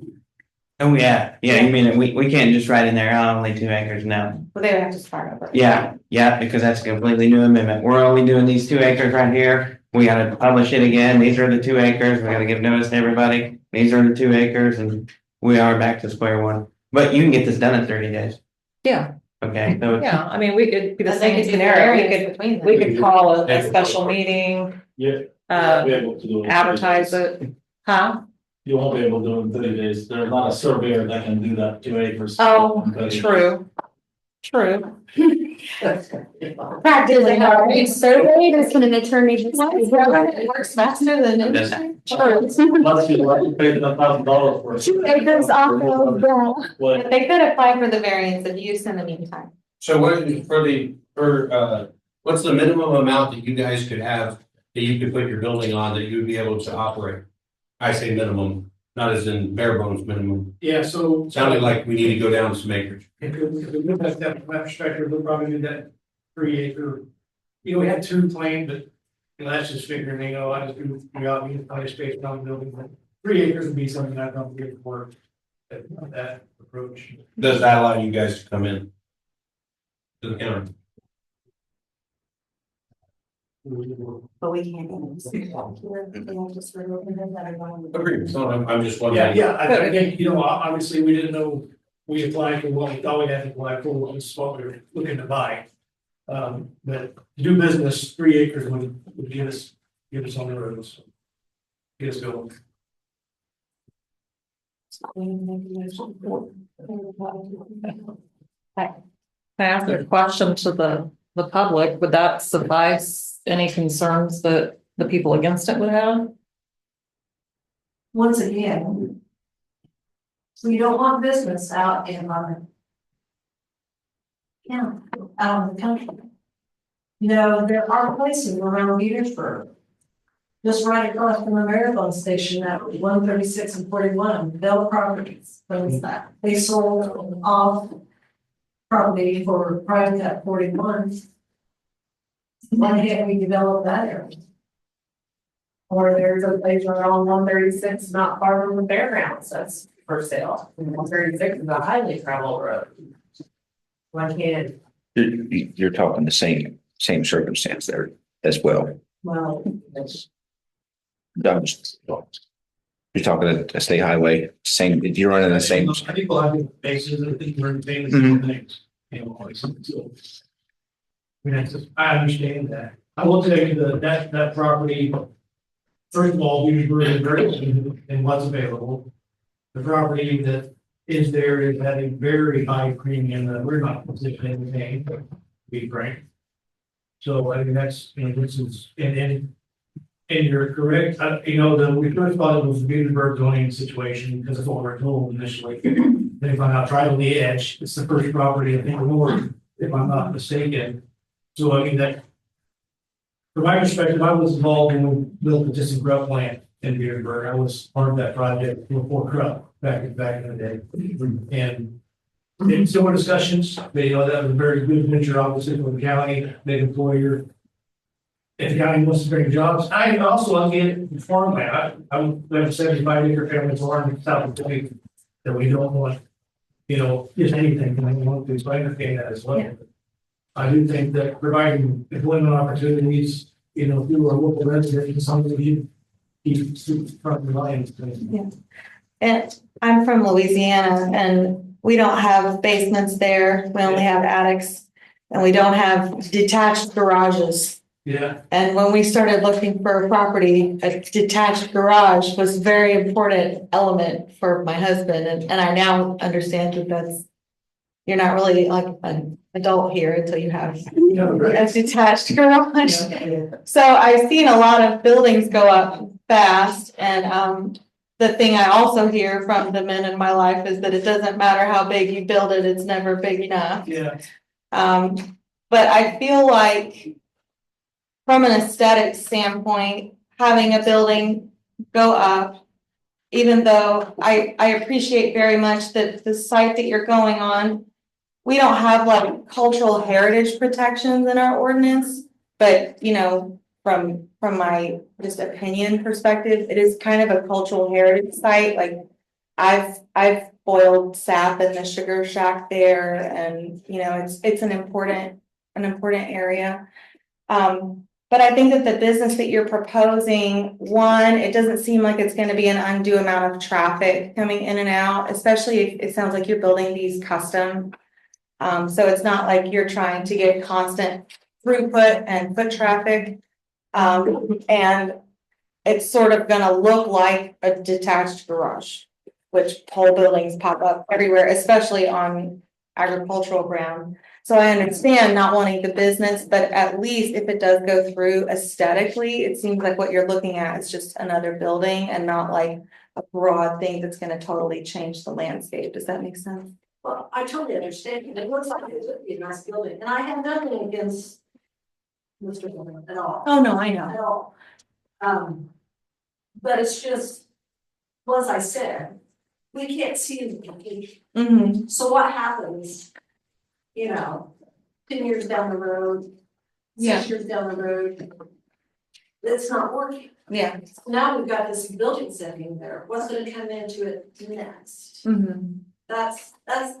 Speaker 4: Oh, yeah, you mean, we can't just write in there, only 2 acres now.
Speaker 5: Well, they would have to start over.
Speaker 4: Yeah, because that's a completely new amendment. We're only doing these 2 acres right here. We gotta publish it again. These are the 2 acres. We gotta give notice to everybody. These are the 2 acres, and we are back to square one. But you can get this done in 30 days.
Speaker 9: yeah,
Speaker 4: Okay, so
Speaker 9: yeah, I mean, we could be the
Speaker 5: But they
Speaker 9: same
Speaker 5: could do
Speaker 9: scenario,
Speaker 5: variance between them.
Speaker 9: we could call a special meeting,
Speaker 10: Yeah.
Speaker 9: uh,
Speaker 10: Be able to do it.
Speaker 9: advertise it, huh?
Speaker 10: You won't be able to do it in 30 days. There's not a surveyor that can do that 2 acres.
Speaker 9: Oh, true. True.
Speaker 5: Practically, how it's surveyed, it's an attorney. It works faster than it.
Speaker 10: Unless you pay $1,000 for it.
Speaker 5: 2 acres off of the.
Speaker 10: What?
Speaker 5: But they could apply for the variance of use in the meantime.
Speaker 1: So what what's the minimum amount that you guys could have that you could put your building on that you would be able to operate? I say minimum, not as in bare bones minimum.
Speaker 7: Yeah, so.
Speaker 1: Sounded like we need to go down some acreage.
Speaker 7: If we look at that from that perspective, we'll probably do that 3 acre. We had 2 planned, but that's just figuring, I just do, we got me plenty of space around the building, but 3 acres would be something I don't get for that approach.
Speaker 1: Does that allow you guys to come in? To the counter?
Speaker 5: But we can't.
Speaker 1: Agreed, so I'm just
Speaker 7: Yeah,
Speaker 1: wondering.
Speaker 7: yeah, I think, obviously, we didn't know, we applied for what we thought we had to apply for, what was what we were looking to buy. But to do business, 3 acres would get us on the roads. Get us going.
Speaker 9: Can I ask a question to the public? Would that suffice any concerns that the people against it would have?
Speaker 11: Once again, we don't want business out in our county, out of the country. There are places around Petersburg, just right across from the marathon station at 136 and 41, Bell Properties, they sold off property for private at 41. Why can't we develop that area?
Speaker 8: Or there's a place around 136, not far from the fairgrounds, that's for sale. 136 is a highly traveled road. Why can't,
Speaker 2: You're talking the same circumstance there as well.
Speaker 11: Well,
Speaker 2: You're talking a state highway, you're running the same.
Speaker 7: I think we'll have different bases, I think we're saying the same things. So. I understand that. I will tell you that property. First of all, we were very limited in what's available. The property that is there is at a very high premium that we're not positioning to pay, to be frank. So I think that's, this is, and you're correct, we first thought it was a Gutenberg zoning situation because of what we're told initially. Then if I'm not right on the edge, it's the first property I think north, if I'm not mistaken. So that, from my perspective, I was involved when we built the distant grub plant in Gutenberg. I was part of that project before Krupp back in the day. And in similar discussions, that was a very good venture, obviously, for the county, big employer. If the county wants to bring jobs, I also get farmland. We have a 75-acre family farm in South of Tennessee that we don't want, just anything that we want to, so I understand that as well.
Speaker 5: Yeah.
Speaker 7: I do think that providing employment opportunities, through our local residents is something we keep front of mind.
Speaker 5: Yeah. And I'm from Louisiana and we don't have basements there. We only have attics and we don't have detached garages.
Speaker 7: Yeah.
Speaker 5: And when we started looking for a property, a detached garage was a very important element for my husband. And I now understand that you're not really like an adult here until you have a detached garage. So I've seen a lot of buildings go up fast and the thing I also hear from the men in my life is that it doesn't matter how big you build it, it's never big enough.
Speaker 7: Yeah.
Speaker 5: But I feel like from an aesthetic standpoint, having a building go up, even though I appreciate very much that the site that you're going on, we don't have like cultural heritage protections in our ordinance, but from my just opinion perspective, it is kind of a cultural heritage site. Like I've boiled sap in the sugar shack there and it's an important area. But I think that the business that you're proposing, one, it doesn't seem like it's going to be an undue amount of traffic coming in and out, especially if it sounds like you're building these custom. So it's not like you're trying to get constant throughput and foot traffic. And it's sort of going to look like a detached garage, which pole buildings pop up everywhere, especially on agricultural ground. So I understand not wanting the business, but at least if it does go through aesthetically, it seems like what you're looking at is just another building and not like a broad thing that's going to totally change the landscape. Does that make sense?
Speaker 11: Well, I totally understand. It looks like it would be a nice building, and I have nothing against Mr. Bowman at all.
Speaker 5: Oh, no, I know.
Speaker 11: At all. But it's just, Well, as I said, we can't see anything.
Speaker 5: Mhm.
Speaker 11: So what happens? You know, 10 years down the road, 6 years down the road. It's not working.
Speaker 5: Yeah.
Speaker 11: Now we've got this building sitting there. What's gonna come into it next?
Speaker 5: Mhm.
Speaker 11: That's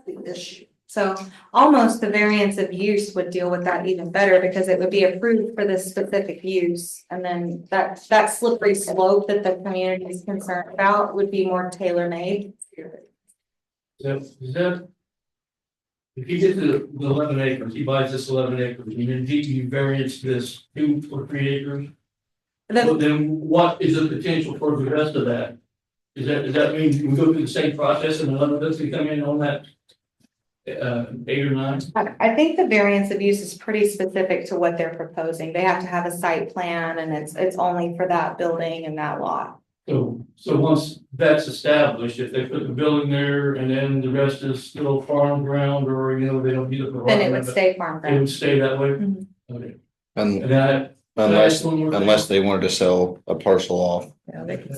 Speaker 11: the issue.
Speaker 5: So almost the variance of use would deal with that even better because it would be approved for this specific use. And then that slippery slope that the community is concerned about would be more tailor-made.
Speaker 7: Is that? If he gets the 11 acres, he buys this 11 acres, and then you variance this 2 or 3 acres. But then what is the potential for the rest of that? Does that mean we go through the same process and none of us can come in on that? 8 or 9?
Speaker 5: I think the variance of use is pretty specific to what they're proposing. They have to have a site plan and it's only for that building and that lot.
Speaker 7: So once that's established, if they put the building there and then the rest is still farm ground or, you know, they don't need it for.
Speaker 5: Then it would stay farm
Speaker 7: It would
Speaker 5: ground.
Speaker 7: stay that way?
Speaker 5: Mhm.
Speaker 7: Okay.
Speaker 2: And
Speaker 7: And that.
Speaker 2: unless they wanted to sell a parcel off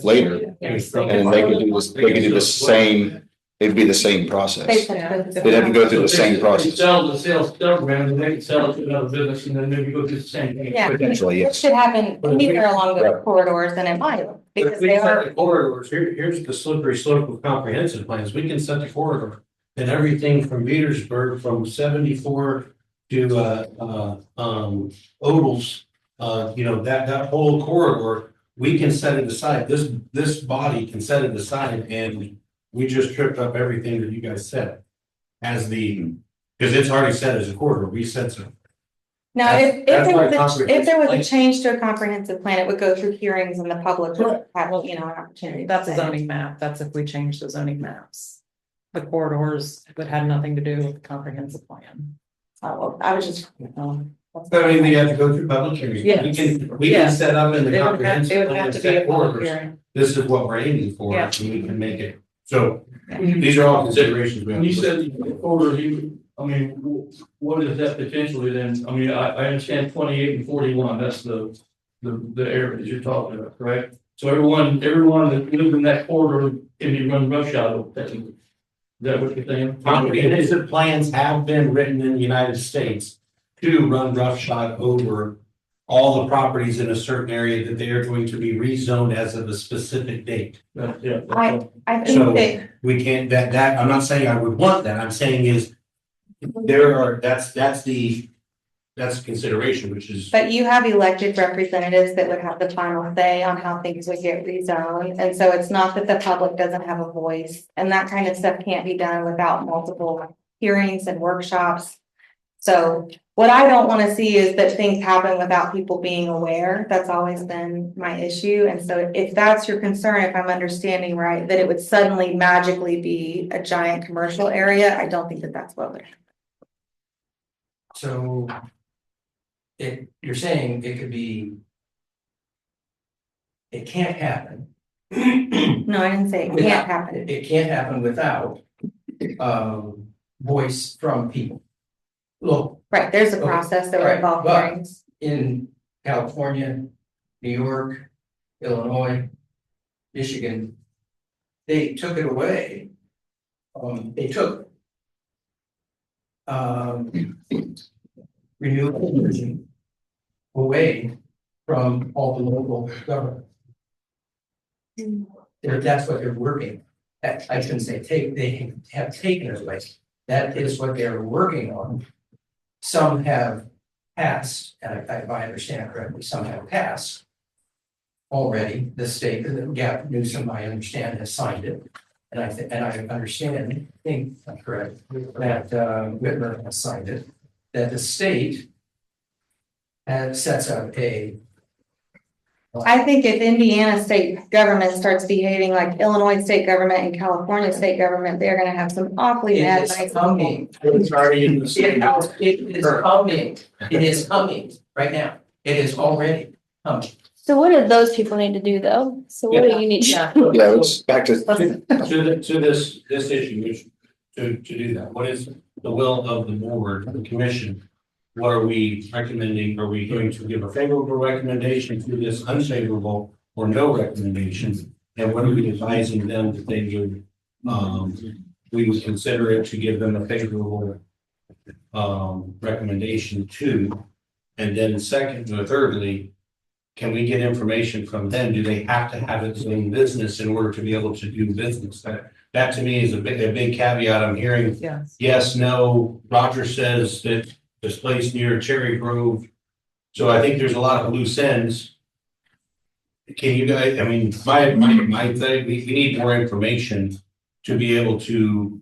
Speaker 2: later, and then they could do the same, it'd be the same process. They'd have to go through the same process.
Speaker 7: Sell the sales ground and they can sell it to another business and then maybe go through the same thing.
Speaker 5: Yeah.
Speaker 2: Potentially,
Speaker 5: It
Speaker 2: yes.
Speaker 5: should happen anywhere along the corridors and it might,
Speaker 1: But
Speaker 5: because
Speaker 1: if we
Speaker 5: they
Speaker 1: set
Speaker 5: are.
Speaker 1: the corridors, here's the slippery slope of comprehensive plans. We can set the corridor. And everything from Petersburg, from 74 to, Odals, you know, that whole corridor, we can set it aside. This body can set it aside and we just tripped up everything that you guys said. Because it's already set as a corridor. We said so.
Speaker 5: Now,
Speaker 1: That's-
Speaker 5: if there was a
Speaker 1: like-
Speaker 5: change to a comprehensive plan, it would go through hearings and the public would have, you know, an opportunity. to
Speaker 9: That's a
Speaker 5: say.
Speaker 9: zoning map. That's if we change the zoning maps. The corridors would have nothing to do with the comprehensive plan.
Speaker 5: Oh, well, I was just.
Speaker 1: I mean, we have to go through public hearings.
Speaker 9: Yes.
Speaker 1: We can set up in the
Speaker 9: It would have,
Speaker 1: comprehensive
Speaker 9: it would
Speaker 1: plan
Speaker 9: have
Speaker 1: and
Speaker 9: to be a
Speaker 1: set
Speaker 9: public
Speaker 1: corridors.
Speaker 9: hearing.
Speaker 1: This is what we're aiming for,
Speaker 9: Yeah.
Speaker 1: and we can make it. So these are all considerations. we have
Speaker 7: When you
Speaker 1: to look
Speaker 7: said corridor, what is that potentially then? I mean, I understand 28 and 41, that's the areas you're talking about, correct? So everyone that lives in that corridor can be run roughshod, technically. Is that what you're saying?
Speaker 1: Comprehensive plans have been written in the United States to run roughshod over all the properties in a certain area that they are going to be rezoned as of a specific date.
Speaker 7: Yeah.
Speaker 5: I
Speaker 1: So
Speaker 5: think that,
Speaker 1: we can't, that, I'm not saying I would want that. I'm saying is that's the consideration, which is.
Speaker 5: but you have elected representatives that would have the final say on how things would get rezoned. And so it's not that the public doesn't have a voice and that kind of stuff can't be done without multiple hearings and workshops. So what I don't want to see is that things happen without people being aware. That's always been my issue. And so if that's your concern, if I'm understanding right, that it would suddenly magically be a giant commercial area, I don't think that that's what would happen.
Speaker 14: So you're saying it could be. It can't happen.
Speaker 5: No, I didn't say it can't happen.
Speaker 14: It can't happen without voice from people. Look,
Speaker 5: Right, there's a process that would
Speaker 14: Right,
Speaker 5: involve
Speaker 14: but-
Speaker 5: hearings.
Speaker 14: in California, New York, Illinois, Michigan, they took it away. They took renewable energy away from all the local government. That's what they're working. I shouldn't say take, they have taken it away. That is what they're working on. Some have passed, and if I understand correctly, some have passed. Already, the state, Gavin Newsom, I understand, has signed it. And I understand, think I'm correct, that Whitmer has signed it, that the state sets up a.
Speaker 5: I think if Indiana state government starts behaving like Illinois state government and California state government, they're gonna have some awfully
Speaker 14: It
Speaker 5: bad.
Speaker 14: is
Speaker 5: nights.
Speaker 14: coming.
Speaker 1: It's already in the state.
Speaker 14: It is coming. It is coming right now. It is already coming.
Speaker 15: So what do those people need to do though? So what do you need to?
Speaker 2: Yeah, it's back to.
Speaker 1: To this issue, which, to do that, what is the will of the board, the commission? What are we recommending? Are we going to give a favorable recommendation to this unfavorable or no recommendation? And what are we advising them that they would, we would consider it to give them a favorable recommendation to? And then second or thirdly, can we get information from them? Do they have to have its own business in order to be able to do business? That to me is a big caveat I'm hearing.
Speaker 9: Yes.
Speaker 1: Yes, no, Roger says that this place near Cherry Grove. So I think there's a lot of loose ends. Can you guys, I mean, my thing, we need more information to be able to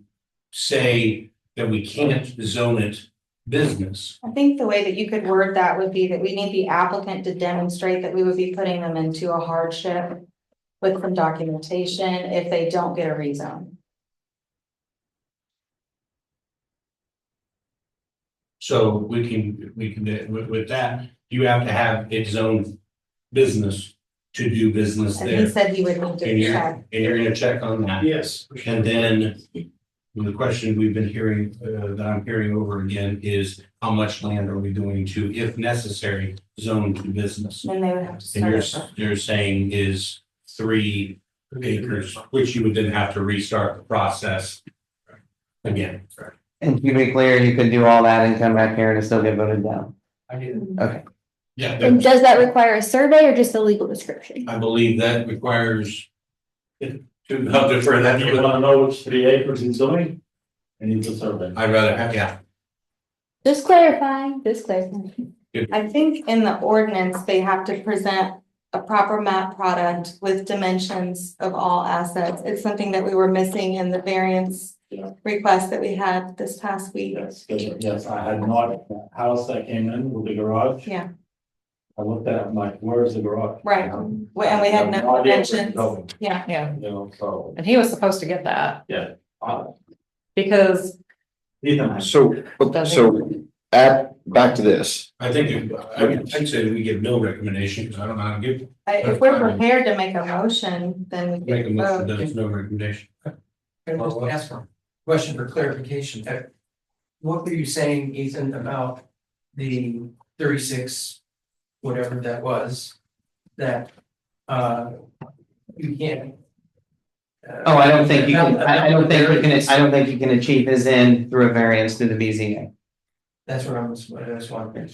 Speaker 1: say that we can't zone it business.
Speaker 5: I think the way that you could word that would be that we need the applicant to demonstrate that we would be putting them into a hardship with some documentation if they don't get a rezone.
Speaker 1: So we can, with that, you have to have its own business to do business
Speaker 5: And he
Speaker 1: there.
Speaker 5: said he would need to
Speaker 1: And you're,
Speaker 5: check.
Speaker 1: and you're gonna check on that.
Speaker 7: Yes.
Speaker 1: And then the question we've been hearing, that I'm hearing over again is how much land are we going to, if necessary, zone to business?
Speaker 5: Then they would have to
Speaker 1: And
Speaker 5: start.
Speaker 1: you're saying is 3 acres, which you would then have to restart the process again.
Speaker 4: And to be clear, you could do all that and come back here and still get voted down.
Speaker 14: I did.
Speaker 4: Okay.
Speaker 1: Yeah,
Speaker 15: And does that require a survey or just a legal description?
Speaker 1: I believe that requires. I'll defer that to
Speaker 10: You
Speaker 1: you.
Speaker 10: wanna know which 3 acres in zoning? I need the survey.
Speaker 1: I'd rather have, yeah.
Speaker 15: Just clarifying, just clarifying.
Speaker 5: I think in the ordinance, they have to present a proper map product with dimensions of all assets. It's something that we were missing in the variance request that we had this past week.
Speaker 10: Yes, I had not, the house that came in with the garage.
Speaker 5: Yeah.
Speaker 10: I looked at it, I'm like, where's the garage?
Speaker 5: Right, and we had no dimensions, yeah.
Speaker 9: Yeah,
Speaker 10: You know, so,
Speaker 9: and he was supposed to get that
Speaker 10: yeah.
Speaker 9: because
Speaker 10: Ethan,
Speaker 2: So, back to this.
Speaker 1: I think, I'd say we give no recommendation, because I don't know how to give,
Speaker 5: If we're prepared to make a motion, then we
Speaker 1: make a
Speaker 5: can
Speaker 1: motion,
Speaker 5: vote.
Speaker 1: there's no recommendation.
Speaker 14: And just ask for a question for clarification. What were you saying, Ethan, about the 36, whatever that was, that you can't?
Speaker 4: Oh, I don't think you can, I don't think you can achieve his end through a variance to the BZA.
Speaker 14: That's what I was wondering.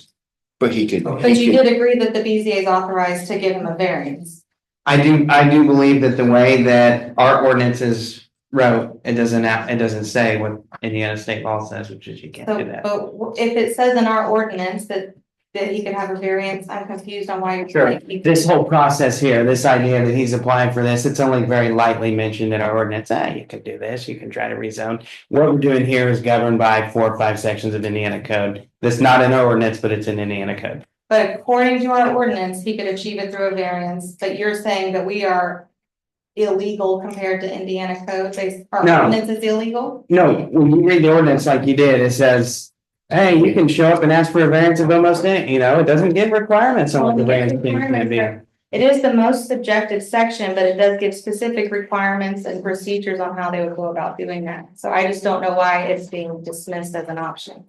Speaker 2: But he could.
Speaker 5: But you did agree that the BZA is authorized to give him a variance.
Speaker 4: I do believe that the way that our ordinances wrote, it doesn't say what Indiana state law says, which is you can't do
Speaker 5: So,
Speaker 4: that.
Speaker 5: but if it says in our ordinance that he could have a variance, I'm confused on why you're.
Speaker 4: Sure, this whole process here, this idea that he's applying for this, it's only very lightly mentioned in our ordinance. You could do this, you can try to rezone. What we're doing here is governed by 4 or 5 sections of Indiana code. That's not in our ordinance, but it's in Indiana code.
Speaker 5: But according to our ordinance, he could achieve it through a variance, but you're saying that we are illegal compared to Indiana code, our
Speaker 4: No.
Speaker 5: ordinance is illegal?
Speaker 4: No, when you read the ordinance like you did, it says, hey, you can show up and ask for a variance of almost any, it doesn't give requirements on what the variance can be.
Speaker 5: It is the most subjective section, but it does give specific requirements and procedures on how they would go about doing that. So I just don't know why it's being dismissed as an option.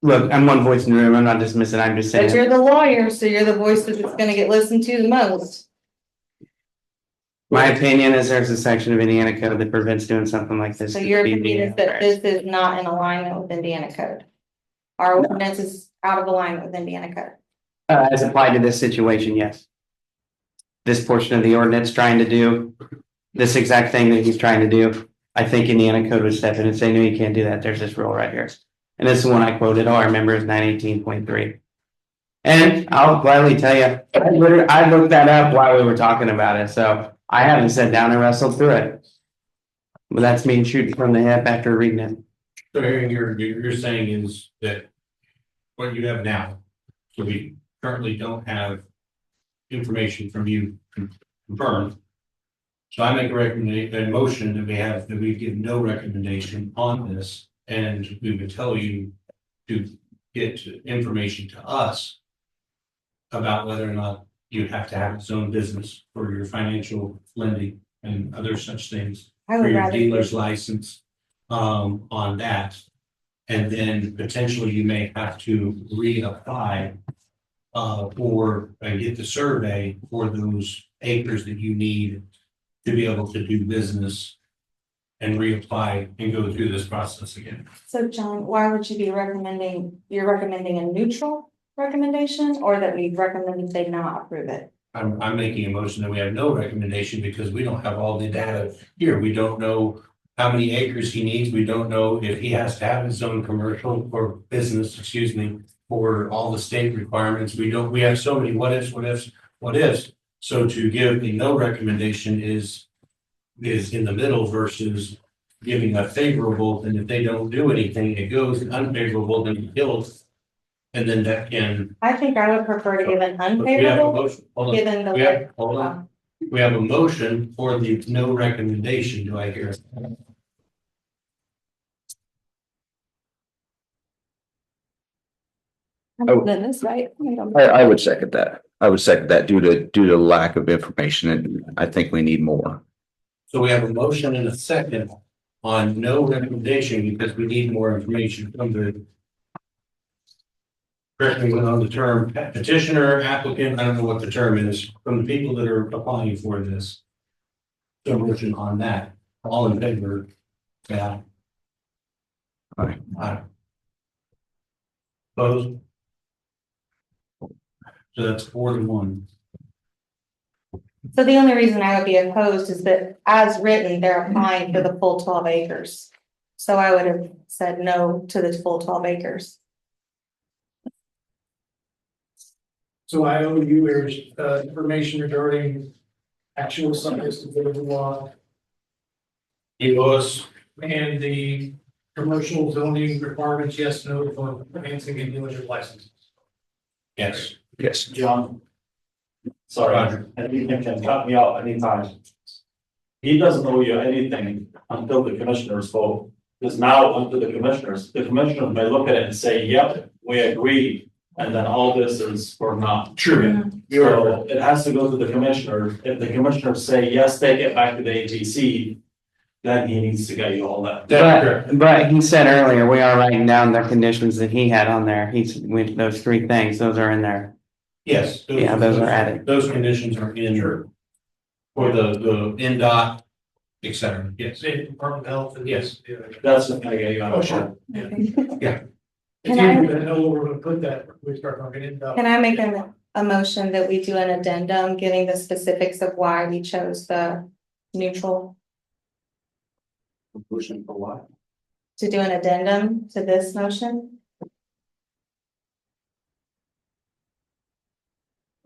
Speaker 4: Look, I'm one voice in the room, I'm not dismissing, I'm just
Speaker 5: But
Speaker 4: saying.
Speaker 5: you're the lawyer, so you're the voice that's gonna get listened to the most.
Speaker 4: My opinion is there's a section of Indiana code that prevents doing something like this.
Speaker 5: So your opinion is that this is not in alignment with Indiana code. Our ordinance is out of alignment with Indiana code.
Speaker 4: As applied to this situation, yes. This portion of the ordinance trying to do this exact thing that he's trying to do. I think Indiana code would step in and say, no, you can't do that. There's this rule right here. And this is the one I quoted. All I remember is 918.3. And I'll gladly tell you, I looked that up while we were talking about it. So I haven't sat down and wrestled through it. But that's me shooting from the hip after reading it.
Speaker 1: So Aaron, you're saying is that what you have now, so we currently don't have information from you confirmed. So I make a motion that we give no recommendation on this, and we would tell you to get information to us about whether or not you have to have its own business for your financial lending and other such things.
Speaker 5: I
Speaker 1: For
Speaker 5: would
Speaker 1: your
Speaker 5: rather.
Speaker 1: dealer's license on that. And then potentially you may have to reapply and get the survey for those acres that you need to be able to do business and reapply and go through this process again.
Speaker 5: So John, why would you be recommending, you're recommending a neutral recommendation or that we recommend they not approve it?
Speaker 1: I'm making a motion that we have no recommendation because we don't have all the data here. We don't know how many acres he needs. We don't know if he has to have his own commercial or business, excuse me, for all the state requirements. We have so many what ifs. So to give a no recommendation is in the middle versus giving a favorable, and if they don't do anything, it goes unfavorable, then it kills. And then that can.
Speaker 5: I think I would prefer to give an
Speaker 1: We have a
Speaker 5: unfavorable,
Speaker 1: motion. Hold on.
Speaker 5: given the.
Speaker 1: Hold on. We have a motion for the no recommendation. Do I hear?
Speaker 2: Oh.
Speaker 15: Goodness, right?
Speaker 2: I would second that. I would second that due to lack of information, and I think we need more.
Speaker 1: So we have a motion and a second on no recommendation because we need more information from the. Correct me on the term petitioner, applicant, I don't know what the term is, from the people that are applying for this. So motion on that, all in favor? Yeah.
Speaker 2: Aye.
Speaker 1: Aye. Opposed? So that's 4-1.
Speaker 5: So the only reason I would be opposed is that as written, they're applying for the full 12 acres. So I would have said no to the full 12 acres.
Speaker 7: So I owe you information regarding actual size of the lot
Speaker 1: He was,
Speaker 7: and the commercial zoning requirements, yes, no, for financing and dealership licenses.
Speaker 1: yes.
Speaker 2: Yes.
Speaker 10: John. Sorry,
Speaker 1: Roger.
Speaker 10: and you can cut me out anytime. He doesn't owe you anything until the commissioners vote. Because now unto the commissioners may look at it and say, yep, we agree. And then all this is for naught.
Speaker 1: True.
Speaker 10: So it has to go to the commissioners. If the commissioners say, yes, take it back to the APC, then he needs to get you all that.
Speaker 4: But he said earlier, we are writing down the conditions that he had on there. He's with those three things, those are in there.
Speaker 1: Yes.
Speaker 4: Yeah, those are added.
Speaker 1: Those conditions are in for the NDOT, et cetera. Yes.
Speaker 7: State Department of Health. And
Speaker 1: Yes.
Speaker 10: That's the thing, you
Speaker 7: Oh, sure.
Speaker 1: Yeah.
Speaker 7: It's easy to know where we're gonna put that, we start talking about.
Speaker 5: Can I make a motion that we do an addendum, giving the specifics of why we chose the neutral?
Speaker 10: Pushing for what?
Speaker 5: To do an addendum to this motion?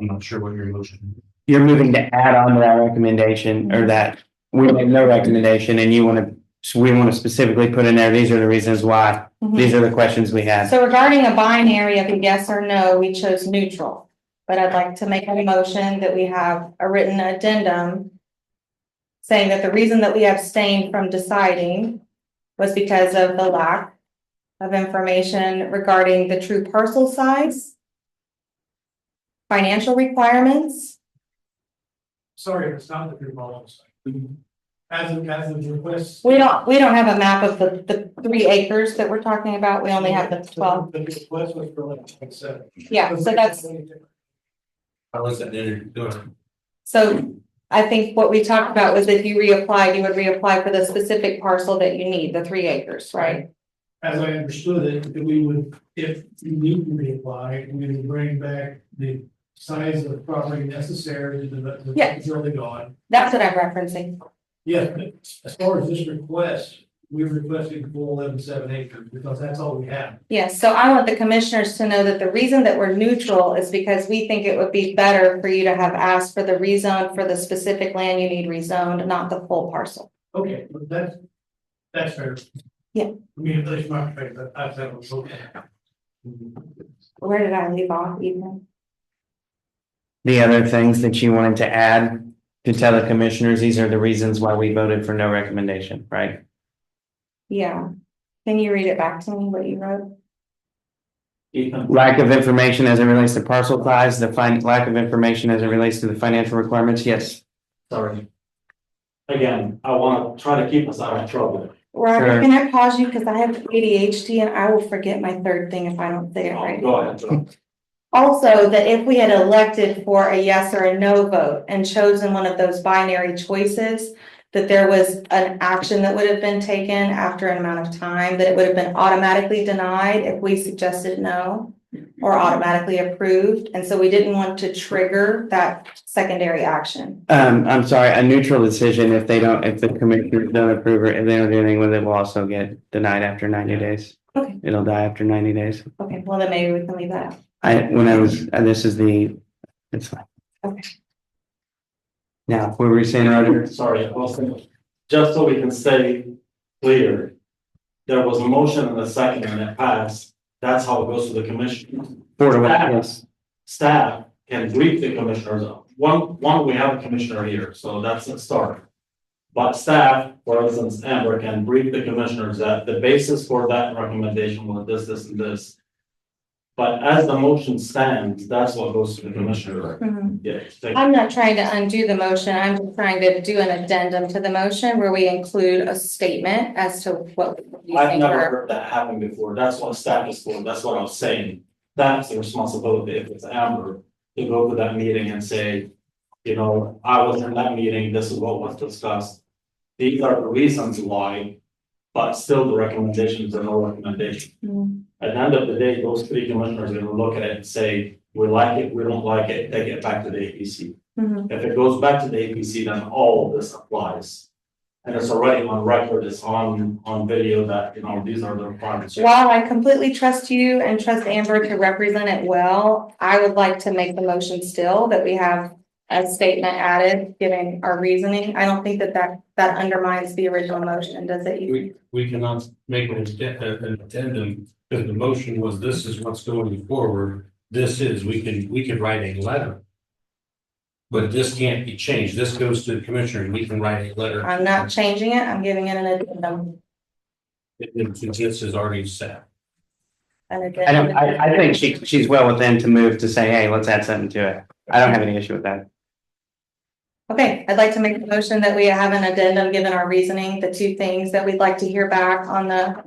Speaker 1: I'm not sure what your motion.
Speaker 4: You're moving to add on to that recommendation or that we make no recommendation and you want to, so we want to specifically put in there, these are the reasons why. These are the questions we had.
Speaker 5: So regarding a binary of a yes or no, we chose neutral. But I'd like to make a motion that we have a written addendum saying that the reason that we abstained from deciding was because of the lack of information regarding the true parcel size, financial requirements.
Speaker 7: Sorry, it's not the true policy. As a request.
Speaker 5: We don't have a map of the 3 acres that we're talking about. We only have the 12.
Speaker 7: The request was for like 7.
Speaker 5: Yeah, so that's,
Speaker 1: How was that doing?
Speaker 5: so I think what we talked about was if you reapplied, you would reapply for the specific parcel that you need, the 3 acres, right?
Speaker 7: As I understood it, that we would, if you need to reapply, we would bring back the size of the property necessary to the
Speaker 5: Yeah.
Speaker 7: building on.
Speaker 5: That's what I'm referencing.
Speaker 7: Yeah, but as far as this request, we're requesting full 11.7 acres because that's all we have.
Speaker 5: Yes, so I want the commissioners to know that the reason that we're neutral is because we think it would be better for you to have asked for the rezone for the specific land you need rezoned, not the full parcel.
Speaker 7: Okay, but that's fair.
Speaker 5: Yeah.
Speaker 7: I mean, that's my favorite, I've said it. Okay.
Speaker 5: Where did I leave off even?
Speaker 4: The other things that you wanted to add to tell the commissioners, these are the reasons why we voted for no recommendation, right?
Speaker 5: Yeah. Can you read it back to me, what you wrote?
Speaker 4: Lack of information as it relates to parcel size, the lack of information as it relates to the financial requirements, yes.
Speaker 10: Sorry. Again, I want to try to keep us out of trouble.
Speaker 5: Roger,
Speaker 4: Sure.
Speaker 5: can I pause you? Because I have ADHD and I will forget my third thing if I don't say it right.
Speaker 10: Go ahead, Joe.
Speaker 5: Also, that if we had elected for a yes or a no vote and chosen one of those binary choices, that there was an action that would have been taken after an amount of time, that it would have been automatically denied if we suggested no, or automatically approved. And so we didn't want to trigger that secondary action.
Speaker 4: I'm sorry, a neutral decision, if the commissioners don't approve it, if they don't do anything with it, will also get denied after 90 days.
Speaker 5: Okay.
Speaker 4: It'll die after 90 days.
Speaker 5: Okay, well, then maybe we can leave that out.
Speaker 4: It's fine.
Speaker 5: Okay.
Speaker 4: Now, what were we saying, Roger?
Speaker 10: Sorry, I was thinking, just so we can stay clear. There was a motion and a second and it passed. That's how it goes to the commission.
Speaker 4: 4-1, yes.
Speaker 10: Staff can brief the commissioners. One, we have a commissioner here, so that's a start. But staff, for instance, Amber can brief the commissioners that the basis for that recommendation was this, this, and this. But as the motion stands, that's what goes to the commissioner. Yeah.
Speaker 5: I'm not trying to undo the motion. I'm just trying to do an addendum to the motion where we include a statement as to what you
Speaker 10: I've
Speaker 5: think
Speaker 10: never
Speaker 5: are.
Speaker 10: heard that happen before. That's what staff is for. That's what I was saying. That's the responsibility, if it's Amber, to go to that meeting and say, you know, I was in that meeting, this is what was discussed. These are the reasons why, but still the recommendations are no recommendation. At the end of the day, those three commissioners are gonna look at it and say, we like it, we don't like it, take it back to the APC. If it goes back to the APC, then all of this applies. And it's already on record, it's on video that, you know, these are the requirements.
Speaker 5: While I completely trust you and trust Amber to represent it well, I would like to make the motion still that we have a statement added, giving our reasoning. I don't think that undermines the original motion, does it?
Speaker 1: We cannot make an addendum, because the motion was, this is what's going forward. We could write a letter. But this can't be changed. This goes to the commissioner and we can write a letter.
Speaker 5: I'm not changing it. I'm giving it an addendum.
Speaker 1: Since this is already set.
Speaker 4: I think she's well within to move to say, hey, let's add something to it. I don't have any issue with that.
Speaker 5: Okay, I'd like to make a motion that we have an addendum, given our reasoning, the two things that we'd like to hear back on the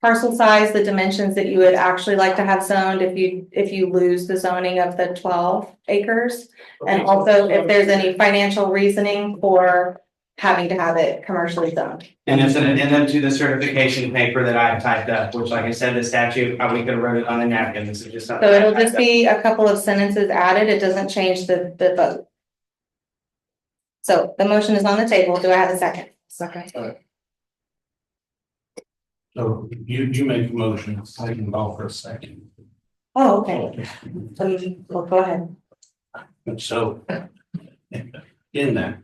Speaker 5: parcel size, the dimensions that you would actually like to have zoned if you lose the zoning of the 12 acres. And also if there's any financial reasoning for having to have it commercially zoned.
Speaker 4: And it's an addendum to the certification paper that I typed up, which, like I said, the statute, we could have wrote it on a napkin. This is just something.
Speaker 5: So it'll just be a couple of sentences added. It doesn't change the vote. So the motion is on the table. Do I have a second? Second.
Speaker 1: So you make the motion, I can call for a second.
Speaker 5: Oh, okay. Well, go ahead.
Speaker 1: So in that.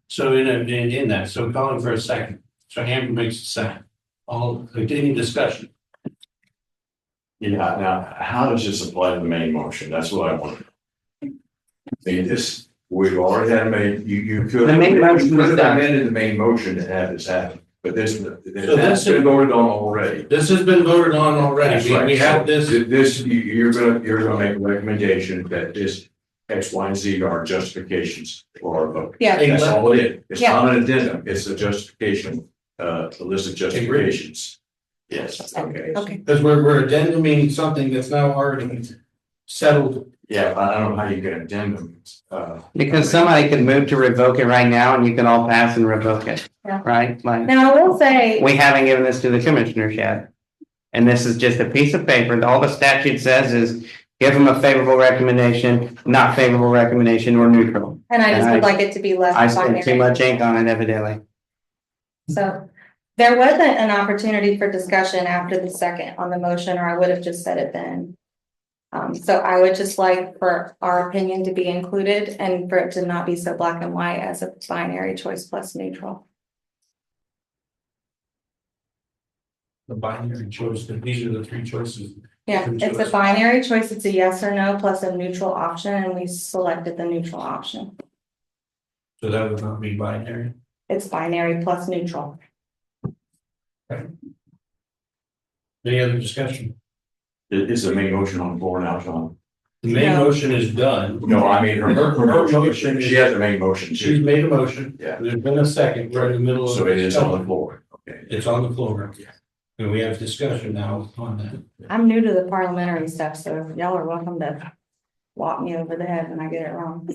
Speaker 1: So in that, so calling for a second. So Amber makes a second. All any discussion.
Speaker 3: Yeah, now, how does this apply to the main motion? That's what I want. I mean, this, we've already had you could.
Speaker 4: The main motion was
Speaker 3: have
Speaker 4: done.
Speaker 3: amended the main motion to have this happen, but this has been voted on already.
Speaker 1: This has been voted on already.
Speaker 3: That's right.
Speaker 1: We have this.
Speaker 3: You're gonna make a recommendation that this X, Y, and Z are justifications for our vote.
Speaker 5: Yeah.
Speaker 3: That's all it is. It's
Speaker 5: Yeah.
Speaker 3: not an addendum, it's a justification, a list of justifications. Yes, okay.
Speaker 5: Okay.
Speaker 1: Because we're addenduming something that's now already settled.
Speaker 3: Yeah, I don't know how you can addendum.
Speaker 4: Because somebody could move to revoke it right now and you can all pass and revoke it,
Speaker 5: Yeah.
Speaker 4: right? Like,
Speaker 5: Now, I will say,
Speaker 4: we haven't given this to the commissioners yet. And this is just a piece of paper. All the statute says is give them a favorable recommendation, not favorable recommendation, or neutral.
Speaker 5: and I just would like it to be less
Speaker 4: I spent too
Speaker 5: binary.
Speaker 4: much ink on it evidently.
Speaker 5: So there wasn't an opportunity for discussion after the second on the motion, or I would have just said it then. So I would just like for our opinion to be included and for it to not be so black and white as a binary choice plus neutral.
Speaker 1: The binary choice, that these are the three choices.
Speaker 5: Yeah, it's a binary choice. It's a yes or no plus a neutral option, and we selected the neutral option.
Speaker 1: So that would not be binary.
Speaker 5: It's binary plus neutral.
Speaker 1: Any other discussion?
Speaker 3: Is the main motion on the floor now, John?
Speaker 1: The main
Speaker 5: No.
Speaker 1: motion is done.
Speaker 3: No, I mean, her
Speaker 1: motion
Speaker 3: motion,
Speaker 1: is-
Speaker 3: she has a main motion
Speaker 1: She's
Speaker 3: too.
Speaker 1: made a motion.
Speaker 3: Yeah.
Speaker 1: There's been a second. We're in the middle of.
Speaker 3: So it is on the floor. Okay.
Speaker 1: It's on the floor. And we have discussion now on that.
Speaker 5: I'm new to the parliamentary stuff, so y'all are welcome to walk me over the head when I get it wrong.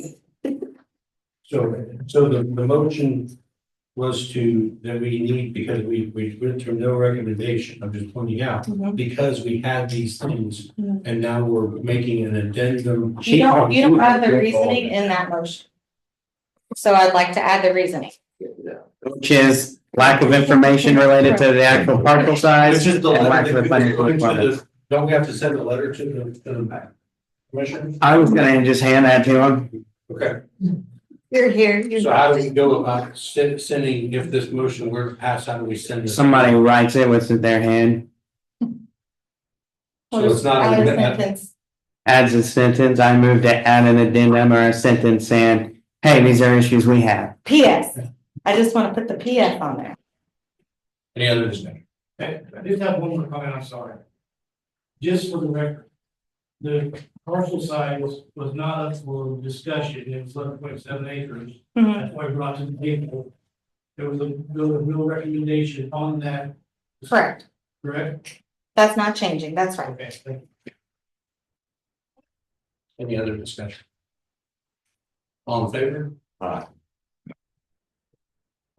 Speaker 1: So the motion was that we need, because we went through no recommendation, I'm just pointing out,
Speaker 5: Mhm.
Speaker 1: because we had these things,
Speaker 5: Mhm.
Speaker 1: and now we're making an addendum.
Speaker 5: You don't add the reasoning in that motion. So I'd like to add the reasoning.
Speaker 4: Which is lack of information related to the actual parcel size
Speaker 1: It's just
Speaker 4: and
Speaker 1: the
Speaker 4: lack of
Speaker 1: letter,
Speaker 4: the financial requirements.
Speaker 1: don't we have to send a letter to the commission?
Speaker 4: I was gonna just hand that to him.
Speaker 1: Okay,
Speaker 5: You're here.
Speaker 1: so how do we go about sending, if this motion were to pass, how do we send it?
Speaker 4: Somebody writes it with their hand,
Speaker 1: So it's not.
Speaker 5: Add a sentence.
Speaker 4: adds a sentence. I move to add an addendum or a sentence saying, hey, these are issues we have.
Speaker 5: PS. I just want to put the PS on there.
Speaker 1: Any other discussion?
Speaker 7: I just have one more comment, I'm sorry. Just for the record, the parcel size was not up for discussion, it was 11.7 acres.
Speaker 5: Mhm.
Speaker 7: That's why I brought it to the table. There was a real recommendation on that.
Speaker 5: Correct.
Speaker 7: Correct?
Speaker 5: That's not changing. That's right.
Speaker 7: Okay, thank you.
Speaker 1: Any other discussion? All in favor?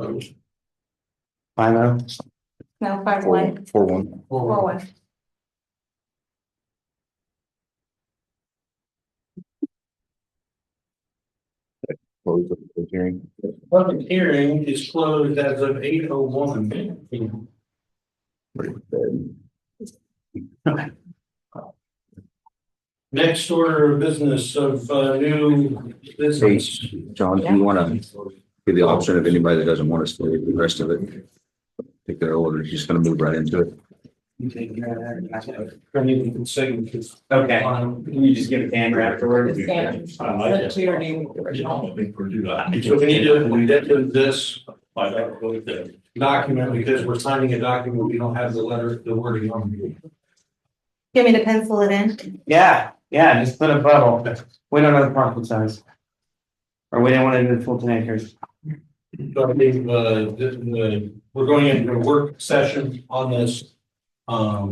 Speaker 1: Opposed?
Speaker 4: 5-0.
Speaker 5: No, 5-1.
Speaker 2: 4-1.
Speaker 5: 4-1.
Speaker 2: Close the public hearing.
Speaker 1: Public hearing is closed as of 8:01. Next order of business of new
Speaker 2: Hey,
Speaker 1: business.
Speaker 2: John, do you want to give the option if anybody that doesn't want to stay, the rest of it? Take their order, just gonna move right into it.
Speaker 4: Okay.
Speaker 1: Okay.
Speaker 4: Can you just give it to Andrew afterwards?
Speaker 1: So we need to get to this document because we're signing a document, we don't have the wording on it.
Speaker 5: Give me to pencil it in.
Speaker 4: Yeah, just put a bubble. We don't know the parcel size. Or we didn't want to do the full 10 acres.
Speaker 1: So I think, we're going into a work session on this. I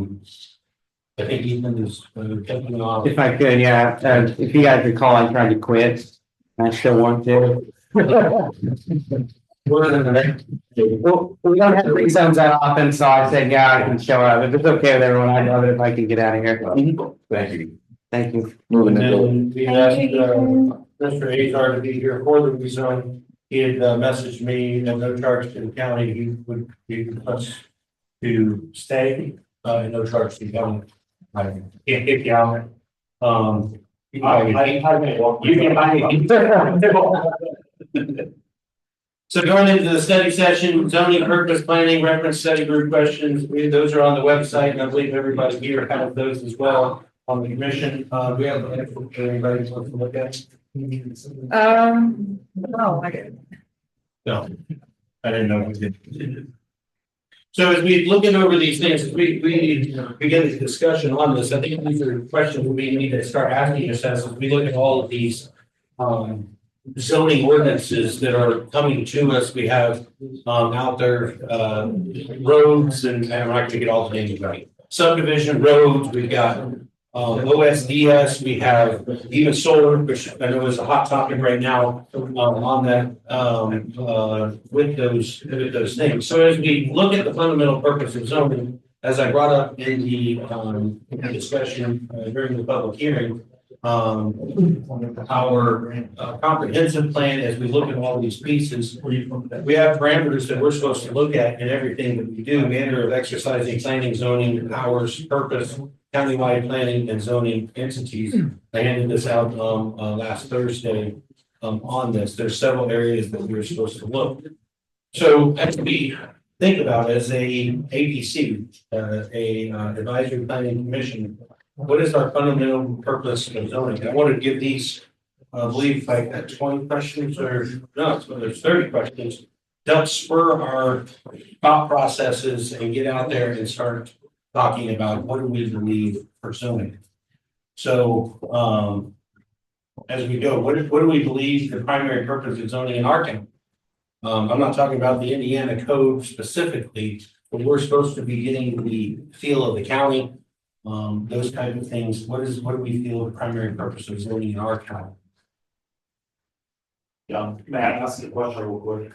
Speaker 1: think Ethan is taking off.
Speaker 4: If I could, yeah, if you guys recall, I tried to quit. I still want to. Well, we don't have three sons that often, so I said, yeah, I can show up. If it's okay with everyone, I'd love it if I could get out of here.
Speaker 2: Thank you.
Speaker 4: Thank you.
Speaker 2: Moving
Speaker 1: And
Speaker 2: into.
Speaker 1: then we asked, Mr. Azar to be here for the rezone. He had messaged me, no charge to the county, he would be us to stay, and no charge to the county. I can't kick you out. You can buy it. So going into the study session, zoning purpose planning, reference study group questions, those are on the website, and I believe everybody here has those as well on the commission. We have anybody wants to look at?
Speaker 9: No, I didn't.
Speaker 1: No, I didn't know we did. So as we looking over these things, as we begin the discussion on this, I think these are questions we need to start asking ourselves as we look at all of these zoning ordinances that are coming to us. We have out there roads, and I'm not gonna get all the names right. Subdivision roads, we've got OSDS, we have even solar, which I know is a hot topic right now on that with those things. So as we look at the fundamental purpose of zoning, as I brought up in the discussion during the public hearing, our comprehensive plan, as we look at all these pieces, we have parameters that we're supposed to look at in everything that we do, manner of exercising planning, zoning, powers, purpose, countywide planning and zoning entities. I handed this out last Thursday on this. There's several areas that we're supposed to look. So as we think about as a APC, advisory planning commission, what is our fundamental purpose of zoning? I want to give these, I believe, like 20 questions or no, there's 30 questions. That spur our thought processes and get out there and start talking about what do we believe for zoning. So as we go, what do we believe the primary purpose of zoning in our county? I'm not talking about the Indiana code specifically, But we're supposed to be getting the feel of the county, those type of things. What do we feel the primary purpose of zoning in our county?
Speaker 10: Yeah, may I ask you a question real quick?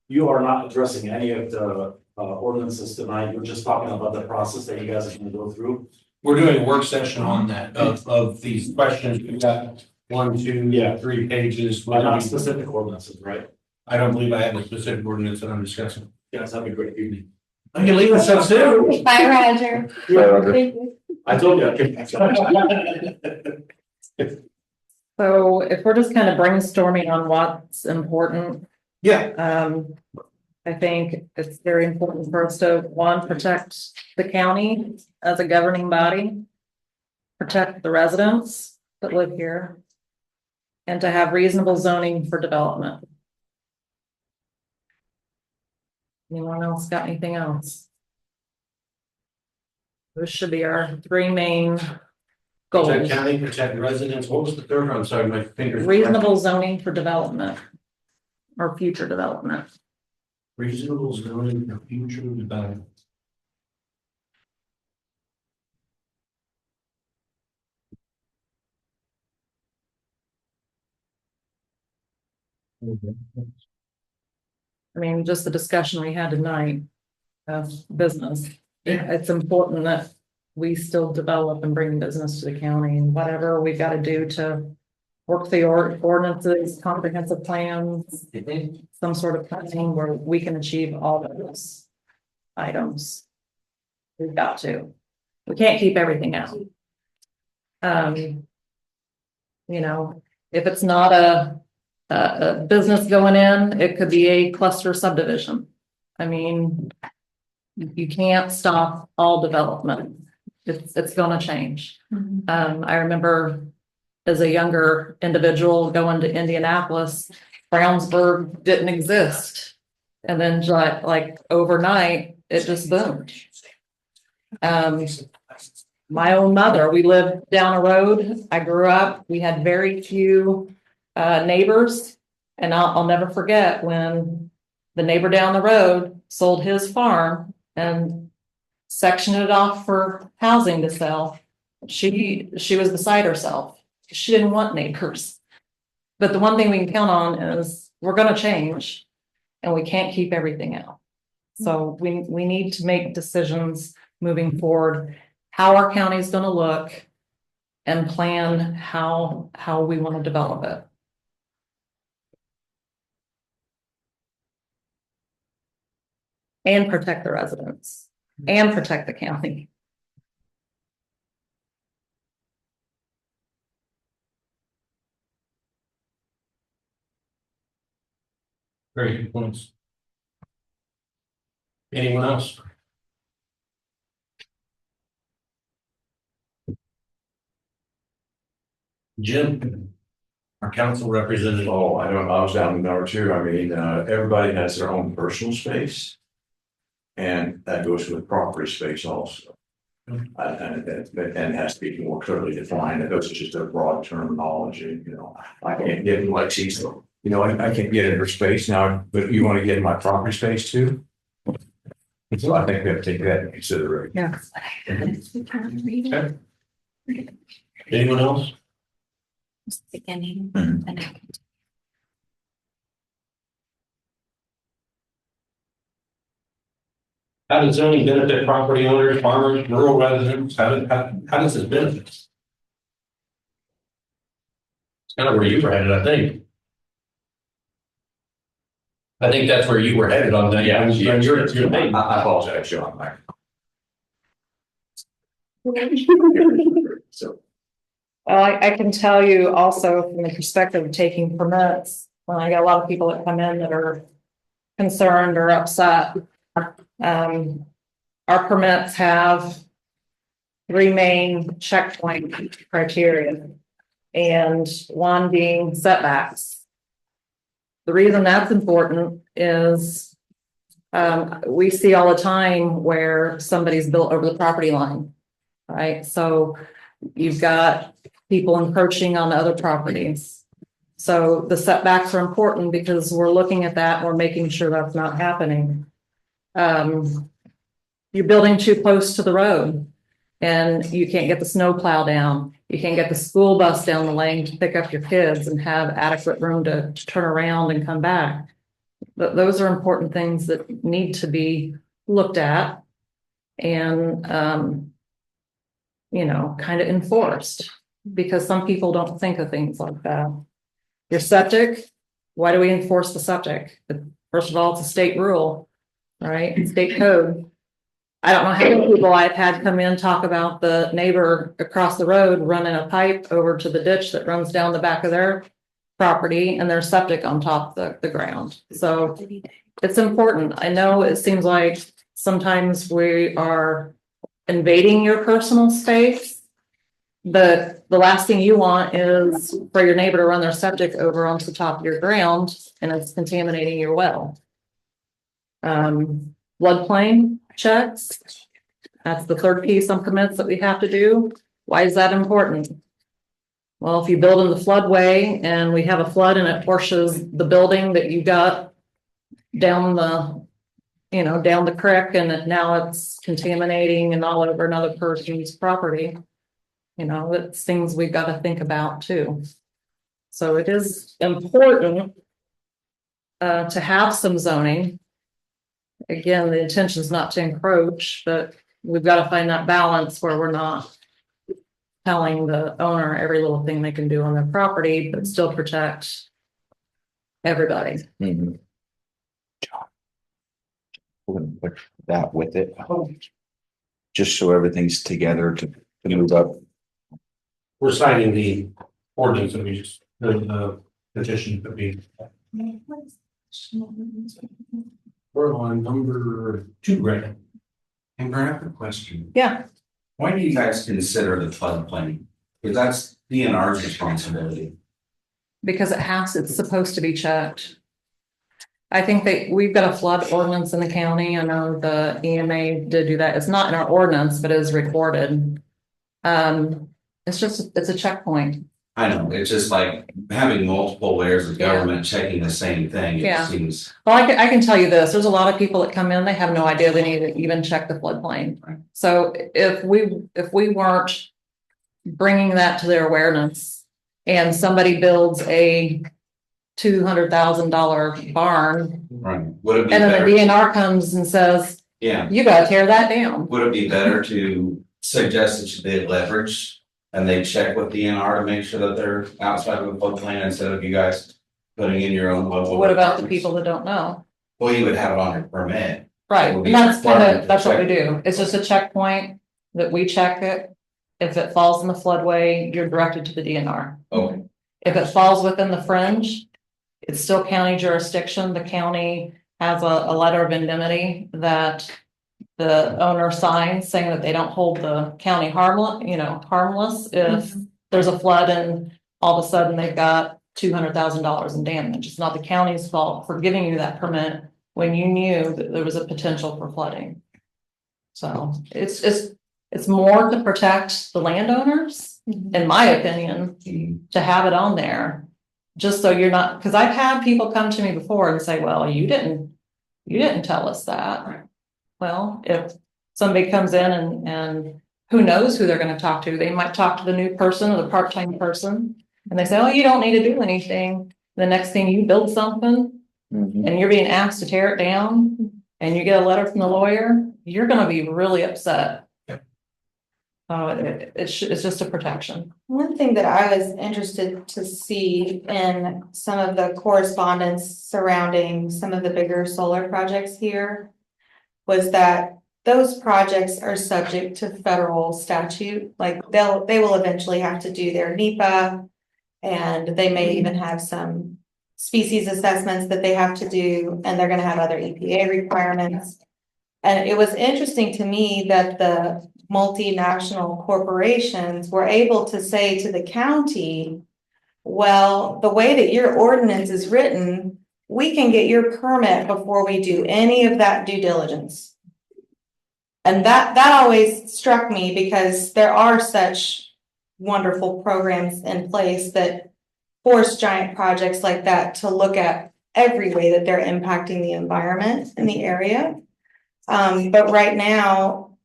Speaker 10: You are not addressing any of the ordinances tonight, you're just talking about the process that you guys are gonna go through.
Speaker 1: We're doing a work session on that, of these questions. We've got 1, 2, 3 pages.
Speaker 10: But not specific ordinances, right?
Speaker 1: I don't believe I have a specific ordinance that I'm discussing.
Speaker 10: You guys have a great evening.
Speaker 1: I can leave us so soon.
Speaker 15: Bye, Roger. Thank you.
Speaker 10: I told you.
Speaker 9: So if we're just kind of brainstorming on what's important,
Speaker 1: Yeah,
Speaker 9: I think it's very important for us to, one, protect the county as a governing body, protect the residents that live here, and to have reasonable zoning for development. Anyone else got anything else? Those should be our three main goals.
Speaker 1: protect county, protect residents. What was the third one? Sorry, my fingers.
Speaker 9: Reasonable zoning for development or future development.
Speaker 1: Reasonable zoning for future development.
Speaker 9: I mean, just the discussion we had tonight of business. It's important that we still develop and bring business to the county, and whatever we've got to do to work the ordinances, comprehensive plans, some sort of planning where we can achieve all of those items. We've got to. We can't keep everything out. You know, if it's not a business going in, it could be a cluster subdivision. I mean, you can't stop all development. It's gonna change. I remember as a younger individual going to Indianapolis, Brownsburg didn't exist. And then like overnight, it just boomed. My own mother, we lived down a road. I grew up, we had very few neighbors. And I'll never forget when the neighbor down the road sold his farm and sectioned it off for housing to sell. She was beside herself. She didn't want neighbors. But the one thing we can count on is we're gonna change and we can't keep everything out. So we need to make decisions moving forward, how our county is gonna look and plan how we want to develop it. And protect the residents and protect the county.
Speaker 1: Very good points. Anyone else? Jim, our council representative.
Speaker 3: Oh, I was down to number 2. I mean, everybody has their own personal space. And that goes with property space also. And it has to be more clearly defined. Those are just a broad terminology, you know. I can't get in Lexi's, you know, I can't get in her space now, but you want to get in my property space too? So I think we have to take that into consideration.
Speaker 9: Yeah.
Speaker 1: Okay. Anyone else?
Speaker 15: Beginning.
Speaker 1: How does zoning benefit property owners, farmers, rural residents? How does this benefit? It's kind of where you were headed, I think. I think that's where you were headed on that.
Speaker 3: Yeah,
Speaker 1: You're
Speaker 3: I apologize, John. So.
Speaker 9: Well, I can tell you also from the perspective of taking permits, when I got a lot of people that come in that are concerned or upset. Our permits have 3 main checkpoint criteria, and one being setbacks. The reason that's important is we see all the time where somebody's built over the property line, right? So you've got people encroaching on the other properties. So the setbacks are important because we're looking at that, and we're making sure that's not happening. you're building too close to the road and you can't get the snow plow down. You can't get the school bus down the lane to pick up your kids and have adequate room to turn around and come back. But those are important things that need to be looked at and, kind of enforced, because some people don't think of things like that. Your septic, why do we enforce the septic? First of all, it's a state rule, right? State code. I don't know how many people I've had come in talk about the neighbor across the road running a pipe over to the ditch that runs down the back of their property and their septic on top of the ground. So it's important. I know it seems like sometimes we are invading your personal space, but the last thing you want is for your neighbor to run their septic over onto the top of your ground and it's contaminating your well. Floodplain checks. That's the third piece on permits that we have to do. Why is that important? Well, if you build in the floodway and we have a flood and it washes the building that you got down down the creek and now it's contaminating and all over another person's property. It's things we've got to think about too. So it is important to have some zoning. Again, the intention is not to encroach, but we've got to find that balance where we're not telling the owner every little thing they can do on their property, but still protect everybody.
Speaker 2: Mhm. We're gonna put that with it. Just so everything's together to move up.
Speaker 1: We're signing the ordinance that we just, the petition that we. We're on number 2, right?
Speaker 16: And I have a question.
Speaker 9: Yeah.
Speaker 16: Why do you guys consider the floodplain? Because that's DNR's responsibility.
Speaker 9: Because it's supposed to be checked. I think that we've got a flood ordinance in the county. I know the EMA did do that. It's not in our ordinance, but it is recorded. It's a checkpoint.
Speaker 16: I know, it's just like having multiple layers of government checking the same thing.
Speaker 9: Yeah.
Speaker 16: It seems.
Speaker 9: Well, I can tell you this, there's a lot of people that come in, they have no idea they need to even check the floodplain. So if we weren't bringing that to their awareness and somebody builds a $200,000 barn.
Speaker 16: Right. Would it be
Speaker 9: and then
Speaker 16: better?
Speaker 9: the DNR comes and says,
Speaker 16: Yeah.
Speaker 9: you gotta tear that down.
Speaker 16: Would it be better to suggest that they leverage and they check with DNR to make sure that they're outside of the floodplain instead of you guys putting in your own level?
Speaker 9: What about the people that don't know?
Speaker 16: Well, you would have it on your permit.
Speaker 9: Right,
Speaker 16: It would be
Speaker 9: and that's
Speaker 16: required to
Speaker 9: that's what we
Speaker 16: check.
Speaker 9: do. It's just a checkpoint that we check it. If it falls in the floodway, you're directed to the DNR.
Speaker 16: Okay.
Speaker 9: If it falls within the fringe, it's still county jurisdiction. The county has a letter of indemnity that the owner signs saying that they don't hold the county harmless if there's a flood and all of a sudden they've got $200,000 in damage. It's not the county's fault for giving you that permit when you knew that there was a potential for flooding. So it's more to protect the landowners, in my opinion, to have it on there. Just so you're not, because I've had people come to me before and say, well, you didn't tell us that. Well, if somebody comes in and who knows who they're going to talk to, they might talk to the new person or the part-time person and they say, oh, you don't need to do anything. The next thing you build something and you're being asked to tear it down and you get a letter from the lawyer, you're going to be really upset. It's just a protection.
Speaker 5: One thing that I was interested to see in some of the correspondence surrounding some of the bigger solar projects here was that those projects are subject to federal statute. Like they will eventually have to do their NEPA, and they may even have some species assessments that they have to do, and they're going to have other EPA requirements. And it was interesting to me that the multinational corporations were able to say to the county, well, the way that your ordinance is written, we can get your permit before we do any of that due diligence. And that always struck me because there are such wonderful programs in place that force giant projects like that to look at every way that they're impacting the environment in the area. But right now,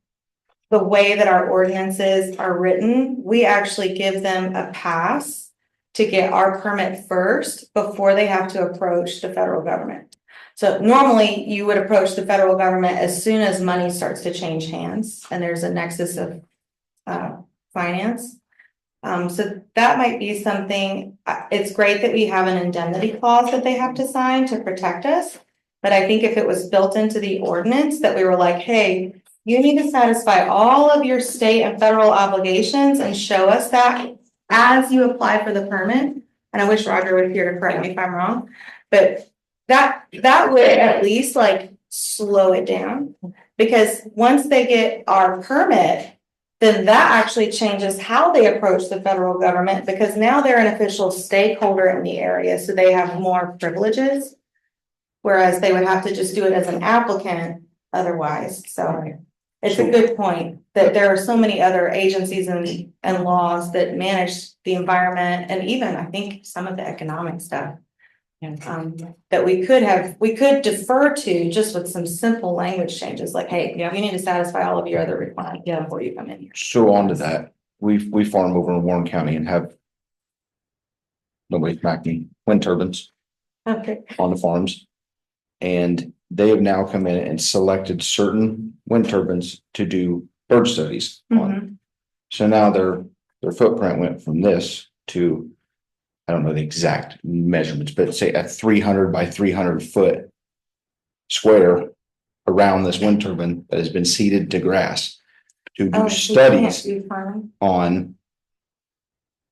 Speaker 5: the way that our ordinances are written, we actually give them a pass to get our permit first before they have to approach the federal government. So normally you would approach the federal government as soon as money starts to change hands and there's a nexus of finance. So that might be something, it's great that we have an indemnity clause that they have to sign to protect us. But I think if it was built into the ordinance that we were like, hey, you need to satisfy all of your state and federal obligations and show us that as you apply for the permit. And I wish Roger was here to correct me if I'm wrong, but that would at least like slow it down. Because once they get our permit, then that actually changes how they approach the federal government, because now they're an official stakeholder in the area, so they have more privileges. Whereas they would have to just do it as an applicant otherwise, so it's a good point that there are so many other agencies and laws that manage the environment and even, I think, some of the economic stuff. That we could defer to just with some simple language changes, like, hey, you need to satisfy all of your other requirements before you come in here.
Speaker 2: So on to that, we farm over in Warren County and have nobody's backing wind turbines
Speaker 5: Okay.
Speaker 2: on the farms. And they have now come in and selected certain wind turbines to do bird studies on. So now their footprint went from this to, I don't know the exact measurements, but say a 300 by 300 foot square around this wind turbine that has been seeded to grass to do studies on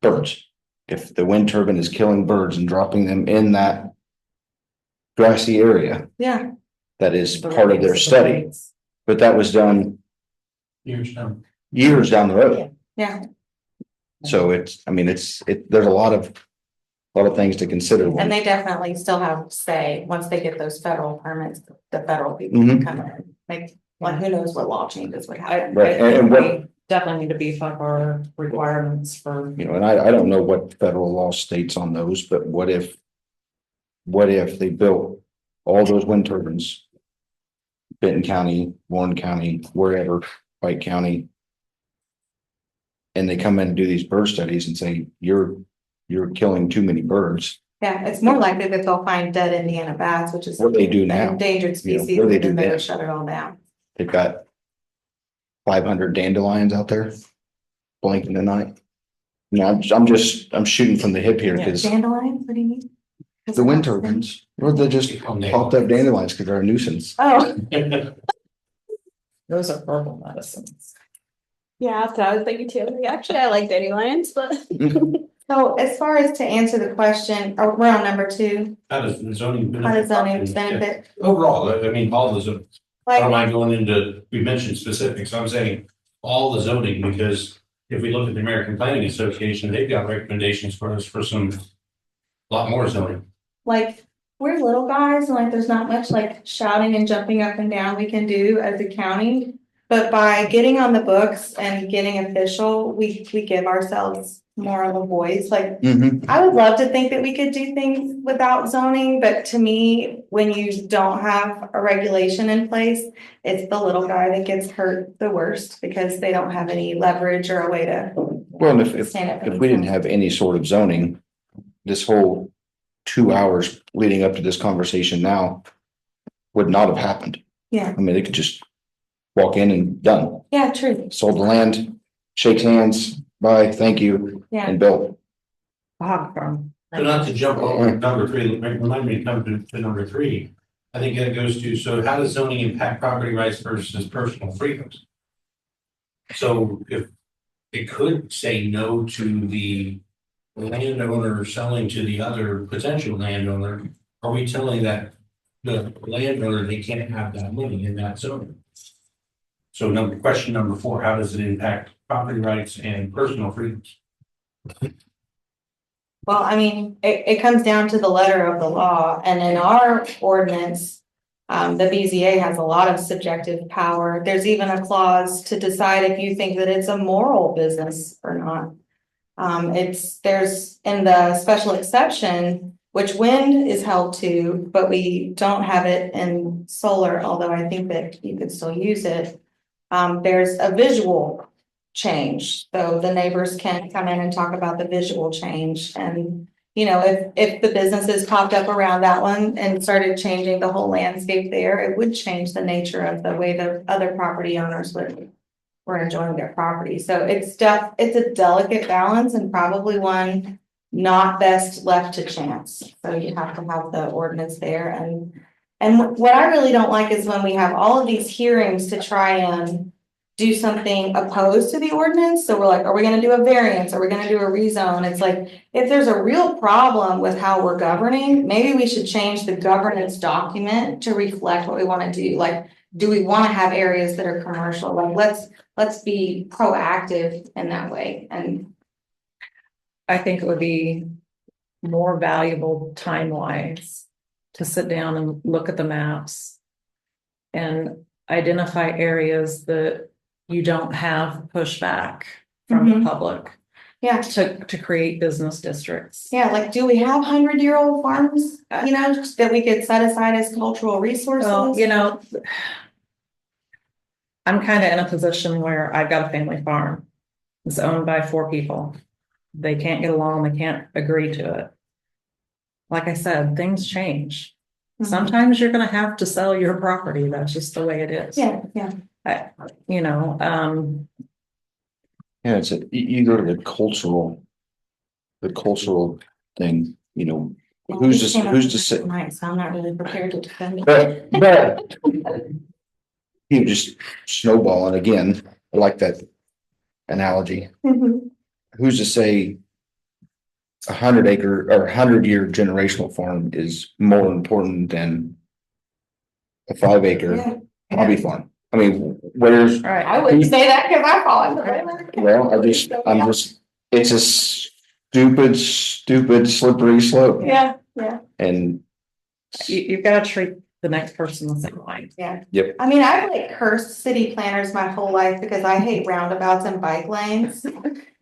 Speaker 2: birds. If the wind turbine is killing birds and dropping them in that grassy area,
Speaker 5: Yeah.
Speaker 2: that is part of their study. But that was done
Speaker 1: Years down.
Speaker 2: years down the road.
Speaker 5: Yeah.
Speaker 2: So it's, I mean, there's a lot of things to consider.
Speaker 5: And they definitely still have say, once they get those federal permits, the federal people can come in. Like who knows what law changes would happen.
Speaker 2: Right.
Speaker 9: And we definitely need to beef up our requirements for.
Speaker 2: You know, and I don't know what federal law states on those, but what if they built all those wind turbines, Benton County, Warren County, wherever, White County, and they come in and do these bird studies and say, you're killing too many birds.
Speaker 5: Yeah, it's more likely that they'll find dead Indiana bats, which is
Speaker 2: What they do now,
Speaker 5: an endangered species,
Speaker 2: what do they
Speaker 5: and then
Speaker 2: do
Speaker 5: they'll
Speaker 2: then?
Speaker 5: shut it all down.
Speaker 2: They've got 500 dandelions out there blinking tonight. No, I'm shooting from the hip here because
Speaker 5: Dandelions, what do you mean?
Speaker 2: the wind turbines, or they just popped up dandelions because they're a nuisance.
Speaker 5: Oh.
Speaker 9: Those are herbal medicines.
Speaker 15: Yeah, that's what I was thinking too. Actually, I like dandelions, but.
Speaker 5: So as far as to answer the question, we're on number 2.
Speaker 1: How does the zoning?
Speaker 5: How does zoning benefit?
Speaker 1: Overall, I mean, all the zoning, I
Speaker 5: Like,
Speaker 1: don't mind going into, we mentioned specifics, I'm saying all the zoning, because if we look at the American Planning Association, they've got recommendations for us for lot more zoning.
Speaker 5: like, we're little guys and like there's not much like shouting and jumping up and down we can do as a county. But by getting on the books and getting official, we give ourselves more of a voice. Like, I would love to think that we could do things without zoning, but to me, when you don't have a regulation in place, it's the little guy that gets hurt the worst because they don't have any leverage or a way to.
Speaker 2: Well, and if we didn't have any sort of zoning, this whole 2 hours leading up to this conversation now would not have happened.
Speaker 5: Yeah.
Speaker 2: I mean, they could just walk in and done.
Speaker 5: Yeah, true.
Speaker 2: Sold the land, shakes hands, bye, thank you,
Speaker 5: Yeah.
Speaker 2: and built.
Speaker 9: Hog farm.
Speaker 1: So not to jump over number 3, remind me to come to number 3. I think that goes to, so how does zoning impact property rights versus personal freedoms? So if it could say no to the landowner selling to the other potential landowner, are we telling that the landowner, they can't have that money in that zone? So question number 4, how does it impact property rights and personal freedoms?
Speaker 5: Well, I mean, it comes down to the letter of the law, and in our ordinance, the BZA has a lot of subjective power. There's even a clause to decide if you think that it's a moral business or not. There's in the special exception, which wind is held to, but we don't have it in solar, although I think that you could still use it. There's a visual change, so the neighbors can come in and talk about the visual change. And, you know, if the businesses popped up around that one and started changing the whole landscape there, it would change the nature of the way the other property owners were enjoying their property. So it's a delicate balance and probably one not best left to chance. So you have to have the ordinance there. And what I really don't like is when we have all of these hearings to try and do something opposed to the ordinance. So we're like, are we gonna do a variance? Are we gonna do a rezone? It's like, if there's a real problem with how we're governing, maybe we should change the governance document to reflect what we wanna do. Like, do we wanna have areas that are commercial? Like, let's be proactive in that way. And
Speaker 9: I think it would be more valuable time-wise to sit down and look at the maps and identify areas that you don't have pushback from the public.
Speaker 5: Yeah.
Speaker 9: To create business districts.
Speaker 5: Yeah, like, do we have 100-year-old farms, you know, that we could set aside as cultural resources?
Speaker 9: Well, you know, I'm kind of in a position where I've got a family farm. It's owned by 4 people. They can't get along, they can't agree to it. Like I said, things change. Sometimes you're gonna have to sell your property. That's just the way it is.
Speaker 5: Yeah.
Speaker 9: You know,
Speaker 2: Yeah, you go to the cultural thing, you know, who's to say?
Speaker 5: Right, so I'm not really prepared to defend it.
Speaker 2: But you just snowballing again, I like that analogy. Who's to say 100-acre or 100-year generational farm is more important than a 5-acre hobby farm? I mean, where's?
Speaker 9: right.
Speaker 5: I wouldn't say that because I fall into it.
Speaker 2: Well, I'm just, it's a stupid slippery slope.
Speaker 5: Yeah.
Speaker 2: And
Speaker 9: You've got to treat the next person the same way.
Speaker 5: Yeah.
Speaker 2: Yep.
Speaker 5: I mean, I've like cursed city planners my whole life because I hate roundabouts and bike lanes.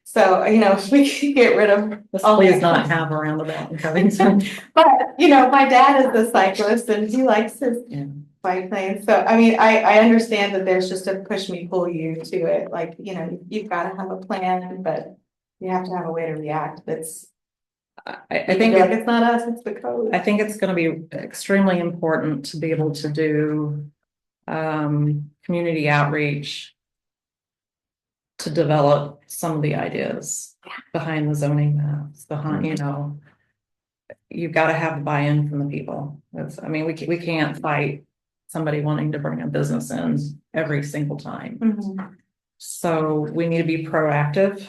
Speaker 5: So, you know, if we could get rid of.
Speaker 9: Please not have a roundabout in Covington.
Speaker 5: But, you know, my dad is a cyclist and he likes his bike lanes. So, I mean, I understand that there's just a push me, pull you to it. Like, you know, you've got to have a plan, but you have to have a way to react. That's.
Speaker 9: I think
Speaker 5: like it's not us, it's the code.
Speaker 9: I think it's going to be extremely important to be able to do community outreach to develop some of the ideas behind the zoning maps, behind, you know, you've got to have buy-in from the people. I mean, we can't fight somebody wanting to bring a business in every single time. So we need to be proactive,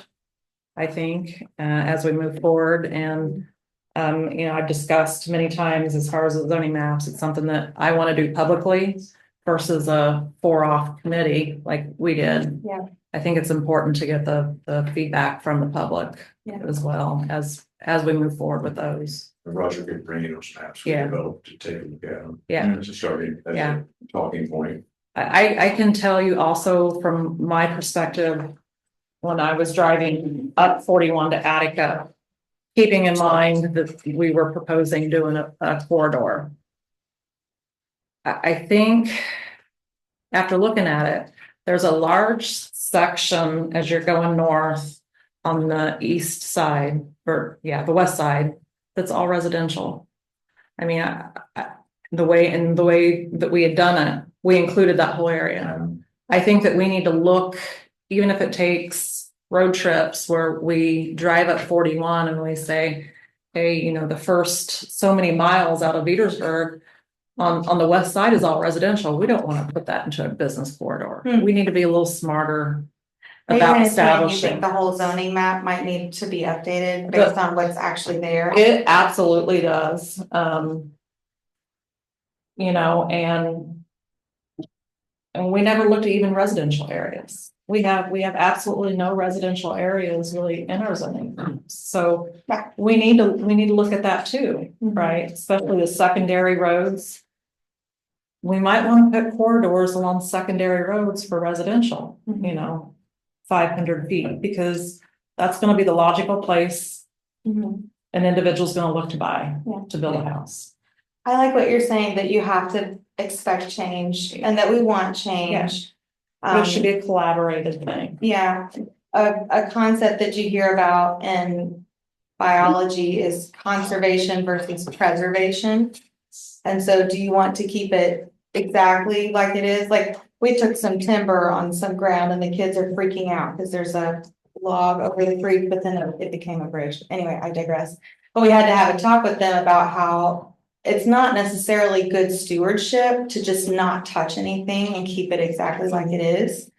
Speaker 9: I think, as we move forward. And, you know, I've discussed many times as far as the zoning maps, it's something that I want to do publicly versus a 4-off committee like we did.
Speaker 5: Yeah.
Speaker 9: I think it's important to get the feedback from the public as well as we move forward with those.
Speaker 3: Roger could bring in those maps we developed to take a look at them.
Speaker 9: Yeah.
Speaker 3: As a talking point.
Speaker 9: I can tell you also from my perspective, when I was driving up 41 to Attica, keeping in mind that we were proposing doing a corridor. I think after looking at it, there's a large section as you're going north on the east side, or the west side, that's all residential. I mean, the way that we had done it, we included that whole area. I think that we need to look, even if it takes road trips where we drive up 41 and we say, hey, you know, the first so many miles out of Petersburg on the west side is all residential. We don't want to put that into a business corridor. We need to be a little smarter about establishing.
Speaker 5: You think the whole zoning map might need to be updated based on what's actually there?
Speaker 9: It absolutely does. You know, and we never looked at even residential areas. We have absolutely no residential areas really in our zoning. So we need to look at that too, right? Especially the secondary roads. We might want to put corridors along secondary roads for residential, you know, 500 feet, because that's going to be the logical place. And an individual's gonna look to buy,
Speaker 5: Yeah.
Speaker 9: to build a house.
Speaker 5: I like what you're saying, that you have to expect change and that we want change.
Speaker 9: But it should be a collaborated thing.
Speaker 5: Yeah, a concept that you hear about in biology is conservation versus preservation. And so do you want to keep it exactly like it is? Like, we took some timber on some ground and the kids are freaking out because there's a log over the creek, but then it became a bridge. Anyway, I digress. But we had to have a talk with them about how it's not necessarily good stewardship to just not touch anything and keep it exactly like it is.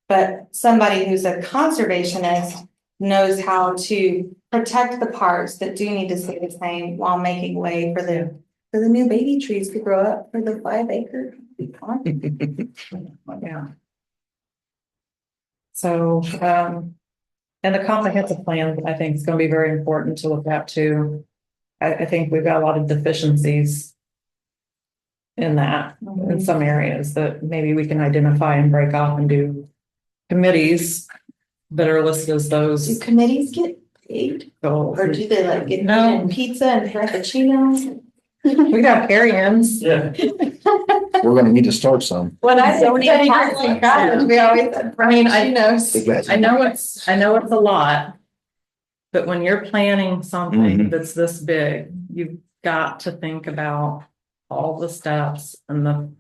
Speaker 5: But somebody who's a conservationist knows how to protect the parts that do need to stay the same while making way for the new baby trees to grow up for the 5-acre.
Speaker 9: Yeah. So, and the comprehensive plan, I think, is gonna be very important to look at too. I think we've got a lot of deficiencies in that, in some areas that maybe we can identify and break off and do committees that are listed as
Speaker 5: Do
Speaker 9: those
Speaker 5: committees get paid,
Speaker 9: goals.
Speaker 5: or do they like get
Speaker 9: No.
Speaker 5: pizza and frappuccinos?
Speaker 9: We got carry-ins.
Speaker 10: Yeah.
Speaker 2: We're gonna need to start some.
Speaker 5: When I
Speaker 15: Zoning
Speaker 5: studied
Speaker 15: parks.
Speaker 5: in college, we always had frappuccinos.
Speaker 9: I know it's a lot. But when you're planning something that's this big, you've got to think about all the steps and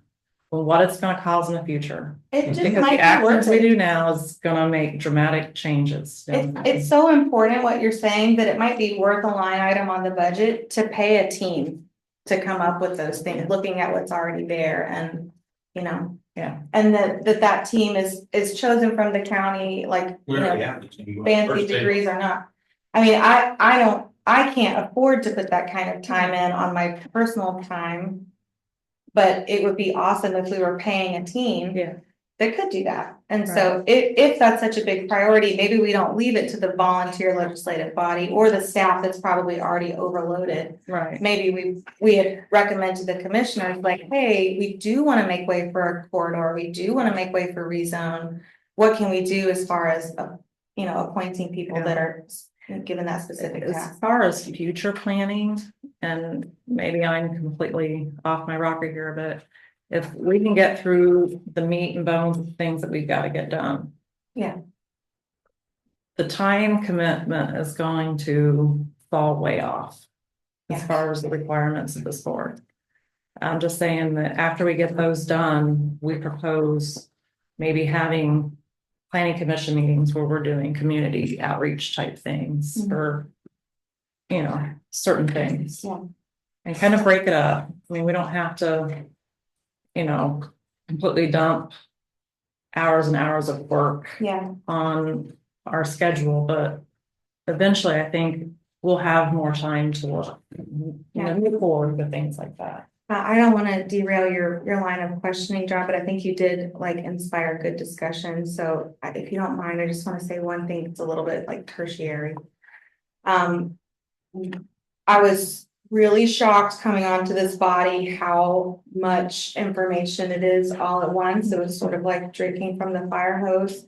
Speaker 9: what it's gonna cause in the future.
Speaker 5: It just
Speaker 9: Because
Speaker 5: might
Speaker 9: the
Speaker 5: be
Speaker 9: actions
Speaker 5: worth
Speaker 9: we
Speaker 5: it.
Speaker 9: do now is gonna make dramatic changes.
Speaker 5: It's so important what you're saying that it might be worth a line item on the budget to pay a team to come up with those things, looking at what's already there and, you know.
Speaker 9: Yeah.
Speaker 5: And that team is chosen from the county, like, you know, fancy degrees or not. I mean, I can't afford to put that kind of time in on my personal time. But it would be awesome if we were paying a team.
Speaker 9: Yeah.
Speaker 5: That could do that. And so if that's such a big priority, maybe we don't leave it to the volunteer legislative body or the staff that's probably already overloaded.
Speaker 9: Right.
Speaker 5: Maybe we had recommended to the commissioners, like, hey, we do want to make way for a corridor. We do want to make way for rezone. What can we do as far as, you know, appointing people that are given that specific
Speaker 9: As
Speaker 5: task?
Speaker 9: far as future planning, and maybe I'm completely off my rocker here, but if we can get through the meat and bones of things that we've got to get done.
Speaker 5: Yeah.
Speaker 9: The time commitment is going to fall way off as far as the requirements of this board. I'm just saying that after we get those done, we propose maybe having planning commission meetings where we're doing community outreach type things for, you know, certain things.
Speaker 5: Yeah.
Speaker 9: And kind of break it up. I mean, we don't have to, you know, completely dump hours and hours of work on our schedule, but eventually I think we'll have more time to work, you know, move forward with things like that.
Speaker 5: I don't want to derail your line of questioning, John, but I think you did like inspire good discussion. So if you don't mind, I just want to say one thing. It's a little bit like tertiary. I was really shocked coming onto this body how much information it is all at once. It was sort of like drinking from the fire hose.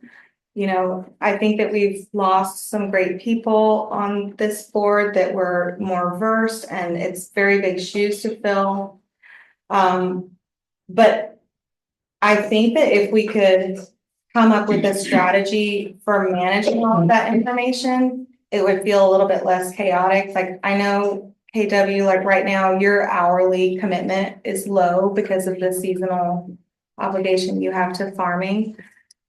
Speaker 5: You know, I think that we've lost some great people on this board that were more versed, and it's very big shoes to fill. But I think that if we could come up with a strategy for managing all of that information, it would feel a little bit less chaotic. Like, I know KW, like right now, your hourly commitment is low because of the seasonal obligation you have to farming.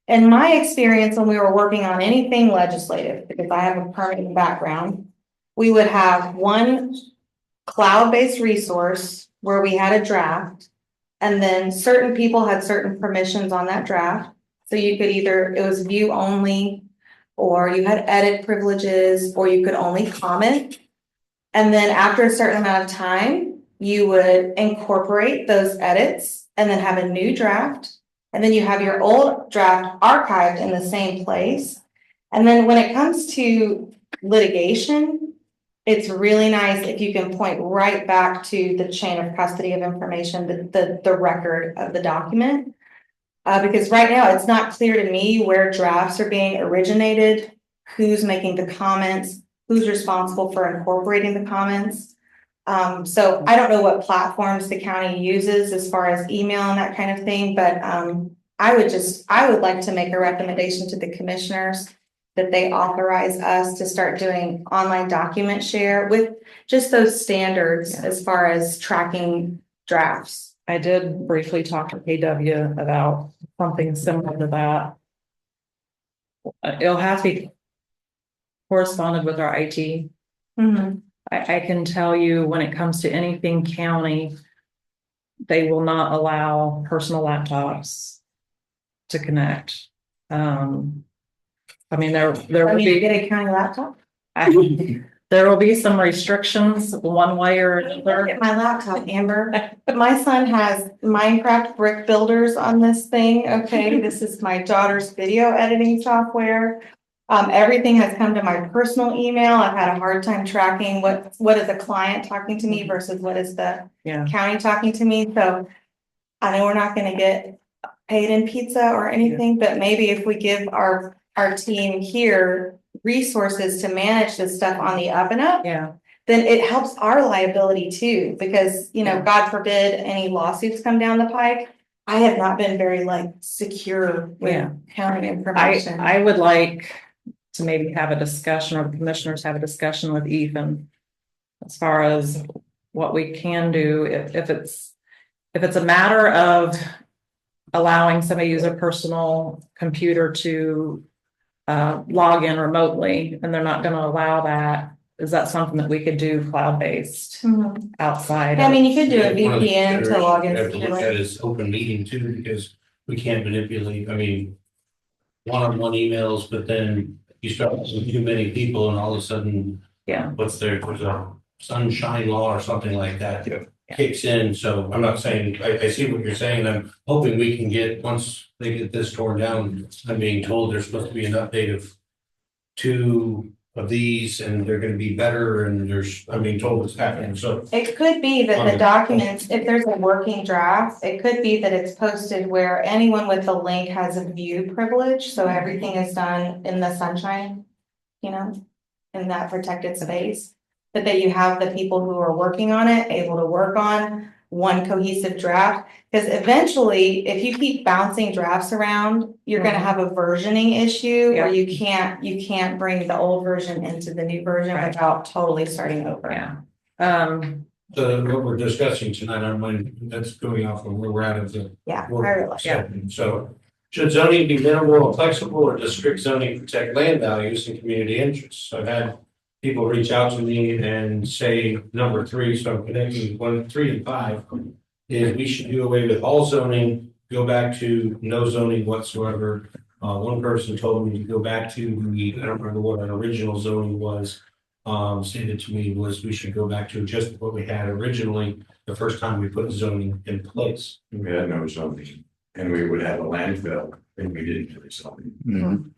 Speaker 5: In my experience, when we were working on anything legislative, because I have a permitting background, we would have one cloud-based resource where we had a draft, and then certain people had certain permissions on that draft. So you could either, it was view only, or you had edit privileges, or you could only comment. And then after a certain amount of time, you would incorporate those edits and then have a new draft. And then you have your old draft archived in the same place. And then when it comes to litigation, it's really nice if you can point right back to the chain of custody of information, the record of the document. Because right now it's not clear to me where drafts are being originated, who's making the comments, who's responsible for incorporating the comments. So I don't know what platforms the county uses as far as email and that kind of thing, but, I would like to make a recommendation to the commissioners that they authorize us to start doing online document share with just those standards as far as tracking drafts.
Speaker 9: I did briefly talk to KW about something similar to that. It'll have to be corresponded with our IT. I can tell you when it comes to anything county, they will not allow personal laptops to connect. I mean, there will be.
Speaker 5: Get a county laptop?
Speaker 9: There will be some restrictions one way or another.
Speaker 5: Get my laptop, Amber. My son has Minecraft brick builders on this thing, okay? This is my daughter's video editing software. Everything has come to my personal email. I've had a hard time tracking what is a client talking to me versus what is the county talking to me. So I know we're not gonna get paid in pizza or anything, but maybe if we give our team here resources to manage this stuff on the up and up, then it helps our liability too, because, you know, God forbid any lawsuits come down the pike. I have not been very secure with county information.
Speaker 9: I would like to maybe have a discussion, or the commissioners have a discussion with Ethan as far as what we can do if it's a matter of allowing somebody to use a personal computer to log in remotely, and they're not going to allow that. Is that something that we could do cloud-based outside?
Speaker 5: I mean, you could do a VPN to log in.
Speaker 1: Have to look at is open meeting too, because we can't manipulate, I mean, one-on-one emails, but then you start with too many people and all of a sudden, there's a sunshine law or something like that kicks in. So I'm not saying, I see what you're saying. I'm hoping we can get, once they get this torn down, I'm being told there's supposed to be an update of 2 of these and they're gonna be better, and I'm being told what's happening, so.
Speaker 5: It could be that the documents, if there's a working draft, it could be that it's posted where anyone with the link has a view privilege, so everything is done in the sunshine, you know, in that protected space. But that you have the people who are working on it, able to work on one cohesive draft, because eventually, if you keep bouncing drafts around, you're gonna have a versioning issue where you can't bring the old version into the new version without totally starting over.
Speaker 1: So what we're discussing tonight, I mean, that's going off of where we're at of the.
Speaker 5: I realize.
Speaker 1: So should zoning be minimal and flexible, or does strict zoning protect land values and community interests? I've had people reach out to me and say number 3, so I'm connecting 1, 3, and 5, is we should do away with all zoning, go back to no zoning whatsoever. One person told me to go back to I don't remember what an original zoning was, stated to me was we should go back to just what we had originally the first time we put zoning in place.
Speaker 3: We had no zoning, and we would have a landfill, and we didn't do zoning.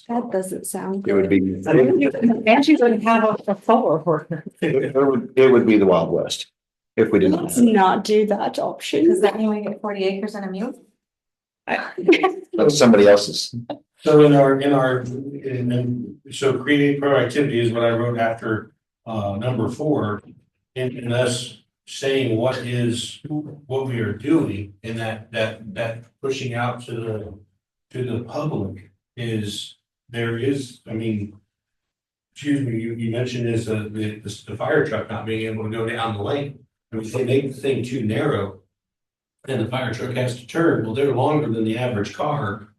Speaker 15: That doesn't sound
Speaker 2: It would
Speaker 15: good.
Speaker 2: be,
Speaker 9: And you wouldn't have a solar ordinance.
Speaker 2: it would be the Wild West if we didn't.
Speaker 15: Let's not do that option.
Speaker 5: Does that mean we get 40 acres and a mule?
Speaker 2: That was somebody else's.
Speaker 1: So so creating proactivity is what I wrote after number 4, in us saying what we are doing, and that pushing out to the public is. There is, I mean, excuse me, you mentioned is the fire truck not being able to go down the lane. I mean, if they make the thing too narrow and the fire truck has to turn, well, they're longer than the average car.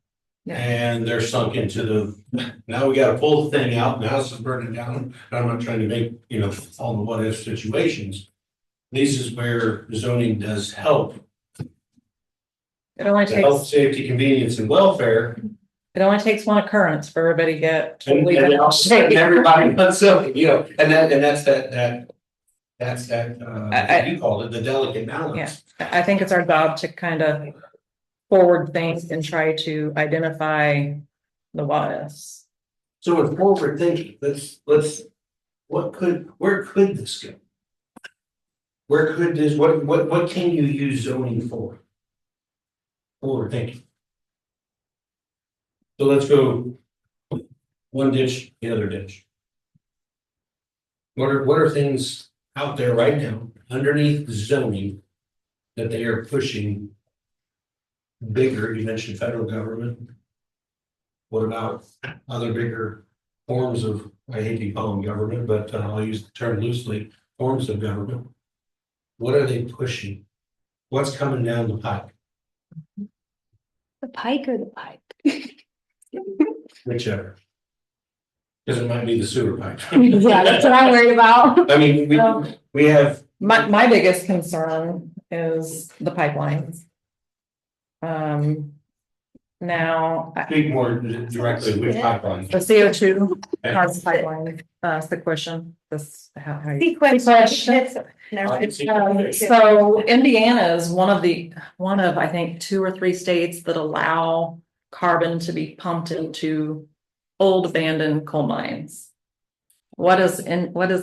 Speaker 1: And they're sunk into now we gotta pull the thing out, the house is burning down. I'm not trying to make, all the what if situations. This is where zoning does help.
Speaker 9: It only
Speaker 1: To help
Speaker 9: takes,
Speaker 1: safety, convenience, and welfare.
Speaker 9: it only takes one occurrence for everybody to get.
Speaker 1: And everybody does something, and that's you called it, the delicate balance.
Speaker 9: I think it's our job to kind of forward think and try to identify the what ifs.
Speaker 1: So with forward thinking, where could this go? Where could this, what can you use zoning for? Forward thinking. So let's go one ditch, the other ditch. What are things out there right now underneath the zoning that they are pushing bigger? You mentioned federal government. What about other bigger forms of, I hate to call them government, but I'll use the term loosely, forms of government? What are they pushing? What's coming down the pipe?
Speaker 15: The pike or the pipe?
Speaker 1: Whichever. Because it might be the sewer pipe.
Speaker 15: Yeah, that's what I'm worried about.
Speaker 1: I mean, we have.
Speaker 9: My biggest concern is the pipelines. Now,
Speaker 1: Speak more directly with pipelines.
Speaker 9: the CO2 carbon pipeline, sequestration, this, how you.
Speaker 5: Sequestration.
Speaker 9: So Indiana is one of, I think, 2 or 3 states that allow carbon to be pumped into old abandoned coal mines. What does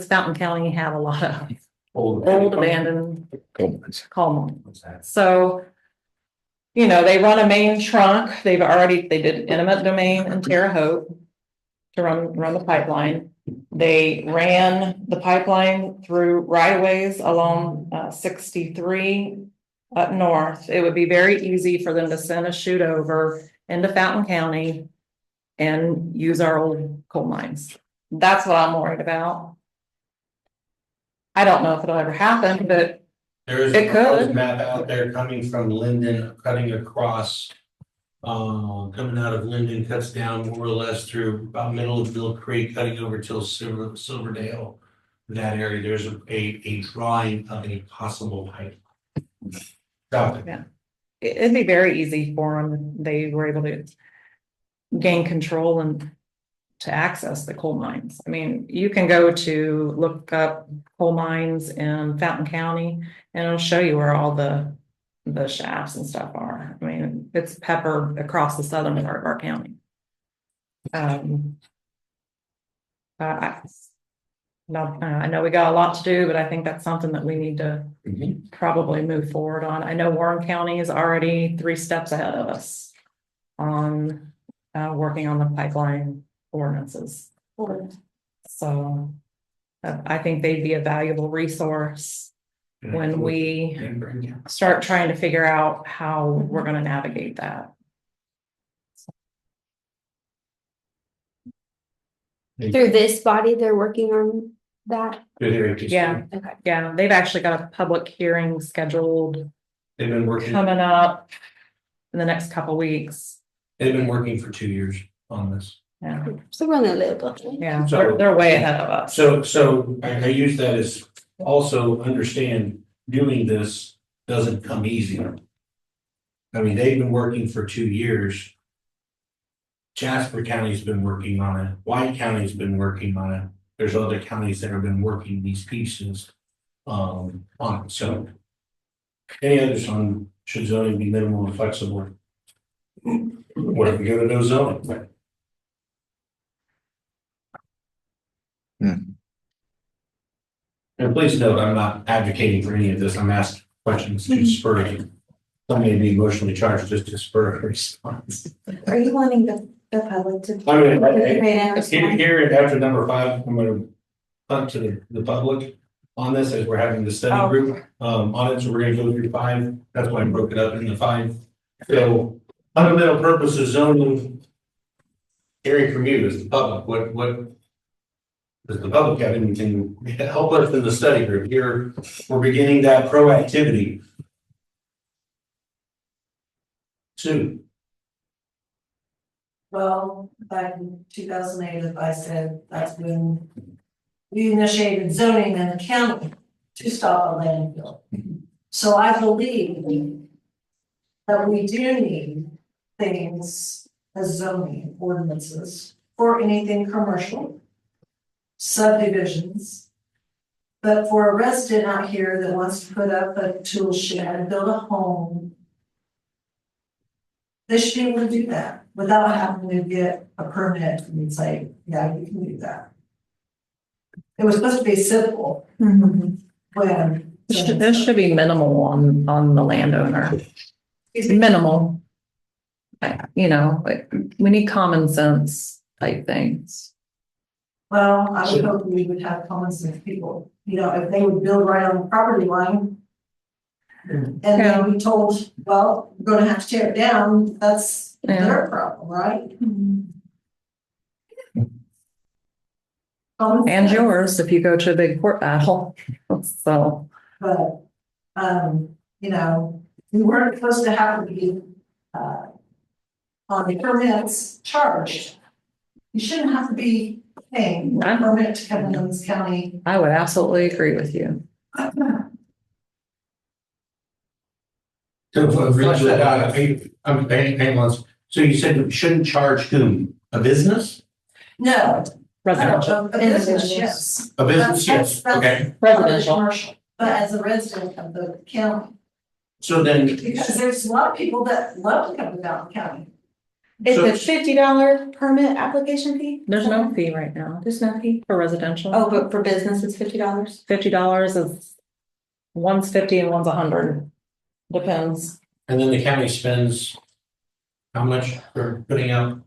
Speaker 9: Fountain County have a lot of? Old abandoned coal mines. So, they run a main trunk. They did eminent domain in Terre Haute to run the pipeline. They ran the pipeline through right of ways along 63 up north. It would be very easy for them to send a chute over into Fountain County and use our old coal mines. That's what I'm worried about. I don't know if it'll ever happen, but
Speaker 1: There is
Speaker 9: it
Speaker 1: a proposed
Speaker 9: could.
Speaker 1: map out there coming from Linden, cutting across. Coming out of Linden, cuts down more or less through about middle of Mill Creek, cutting over till Silverdale. That area, there's a drawing of a possible pipe.
Speaker 9: Yeah. It'd be very easy for them. They were able to gain control and to access the coal mines. I mean, you can go to look up coal mines in Fountain County and it'll show you where all the shafts and stuff are. I mean, it's peppered across the southern part of our county. I know we got a lot to do, but I think that's something that we need to probably move forward on. I know Warren County is already 3 steps ahead of us on working on the pipeline ordinances. So I think they'd be a valuable resource when we start trying to figure out how we're going to navigate that.
Speaker 15: Through this body, they're working on that.
Speaker 9: Yeah,
Speaker 15: Okay.
Speaker 9: yeah, they've actually got a public hearing scheduled
Speaker 1: They've been working.
Speaker 9: coming up in the next couple weeks.
Speaker 1: They've been working for 2 years on this.
Speaker 9: Yeah,
Speaker 15: So we're on a little bit.
Speaker 9: yeah,
Speaker 1: So-
Speaker 9: they're way ahead of us.
Speaker 1: So I use that as also understand doing this doesn't come easy. I mean, they've been working for 2 years. Jasper County's been working on it. White County's been working on it. There's other counties that have been working these pieces on it. So any others on should zoning be minimal and flexible? What if we go to no zoning? And please note, I'm not advocating for any of this. I'm asking questions to spur you. Some may be emotionally charged just to spur a response.
Speaker 5: Are you wanting the public to?
Speaker 1: I mean,
Speaker 5: participate and respond?
Speaker 1: here after number 5, I'm gonna punt to the public on this as we're having the study group on it. So we're gonna go through 5. That's why I broke it up into 5. So fundamental purpose of zoning. Hearing from you as the public, what does the public have anything to help us in the study group? Here, we're beginning that proactivity. Sue.
Speaker 11: Well, back in 2008, as I said, that's when we initiated zoning in the county to stop a landfill. So I believe that we do need things as zoning ordinances for anything commercial, subdivisions. But for a resident out here that wants to put up a tool shed, build a home, they should be able to do that without having to get a permit and say, yeah, you can do that. It was supposed to be simple. When.
Speaker 9: This should be minimal on the landowner. Minimal. We need common sense type things.
Speaker 11: Well, I would hope we would have common sense people, you know, if they would build right on the property line. And then we told, well, we're gonna have to tear it down, that's their problem, right? Common
Speaker 9: And
Speaker 11: sense.
Speaker 9: yours if you go to a big court battle. So,
Speaker 11: But, you know, we weren't supposed to have to be, on the permits charged. You shouldn't have to be paying a permit to come in this county.
Speaker 9: I would absolutely agree with you.
Speaker 1: So,
Speaker 12: Flush that out.
Speaker 1: hang on. So you said we shouldn't charge whom? A business?
Speaker 11: No.
Speaker 9: Residential.
Speaker 11: A business, yes.
Speaker 1: A business, yes,
Speaker 11: That's-
Speaker 1: okay.
Speaker 9: Residential.
Speaker 11: Commercial, but as a resident of the county,
Speaker 1: So then,
Speaker 11: because there's a lot of people that love to come to Fountain County.
Speaker 5: Is
Speaker 1: So-
Speaker 5: it $50 permit application fee?
Speaker 9: There's no fee right now
Speaker 5: There's no fee.
Speaker 9: for residential.
Speaker 5: Oh, but for business, it's $50?
Speaker 9: $50 is, one's 50 and one's 100. Depends.
Speaker 1: and then the county spends how much for putting out?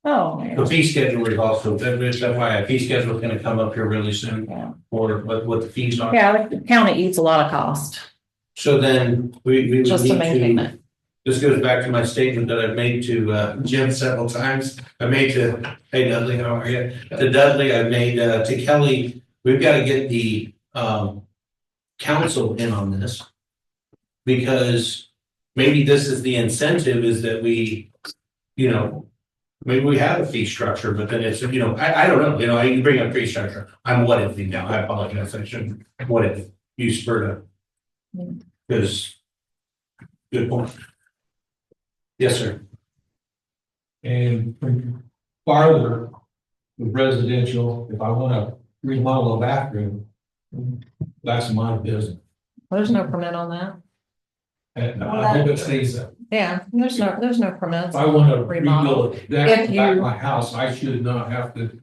Speaker 9: Oh,
Speaker 1: The fee schedule is also, that's why a fee schedule is gonna come up here really soon.
Speaker 9: Yeah.
Speaker 1: For what the fees are.
Speaker 9: yeah, the county eats a lot of cost
Speaker 1: So then we would
Speaker 9: just to
Speaker 1: need
Speaker 9: maintain
Speaker 1: to,
Speaker 9: it.
Speaker 1: this goes back to my statement that I've made to Jim several times. I made to, hey Dudley, how are you? To Dudley, I made to Kelly, we've got to get the council in on this. Because maybe this is the incentive is that we, you know, maybe we have a fee structure, but then it's, you know, I don't know, you know, you bring up fee structure. I'm what if now, I apologize, I shouldn't, what if you spurred up. Because, good point. Yes, sir.
Speaker 12: And farther, with residential, if I wanna remodel a bathroom, that's my business.
Speaker 9: There's no permit on that.
Speaker 12: And I hope it stays that.
Speaker 9: Yeah, there's no permits.
Speaker 12: If I wanna
Speaker 9: Remodel.
Speaker 12: rebuild a deck
Speaker 9: If
Speaker 12: back
Speaker 9: you-
Speaker 12: my house, I should not have to.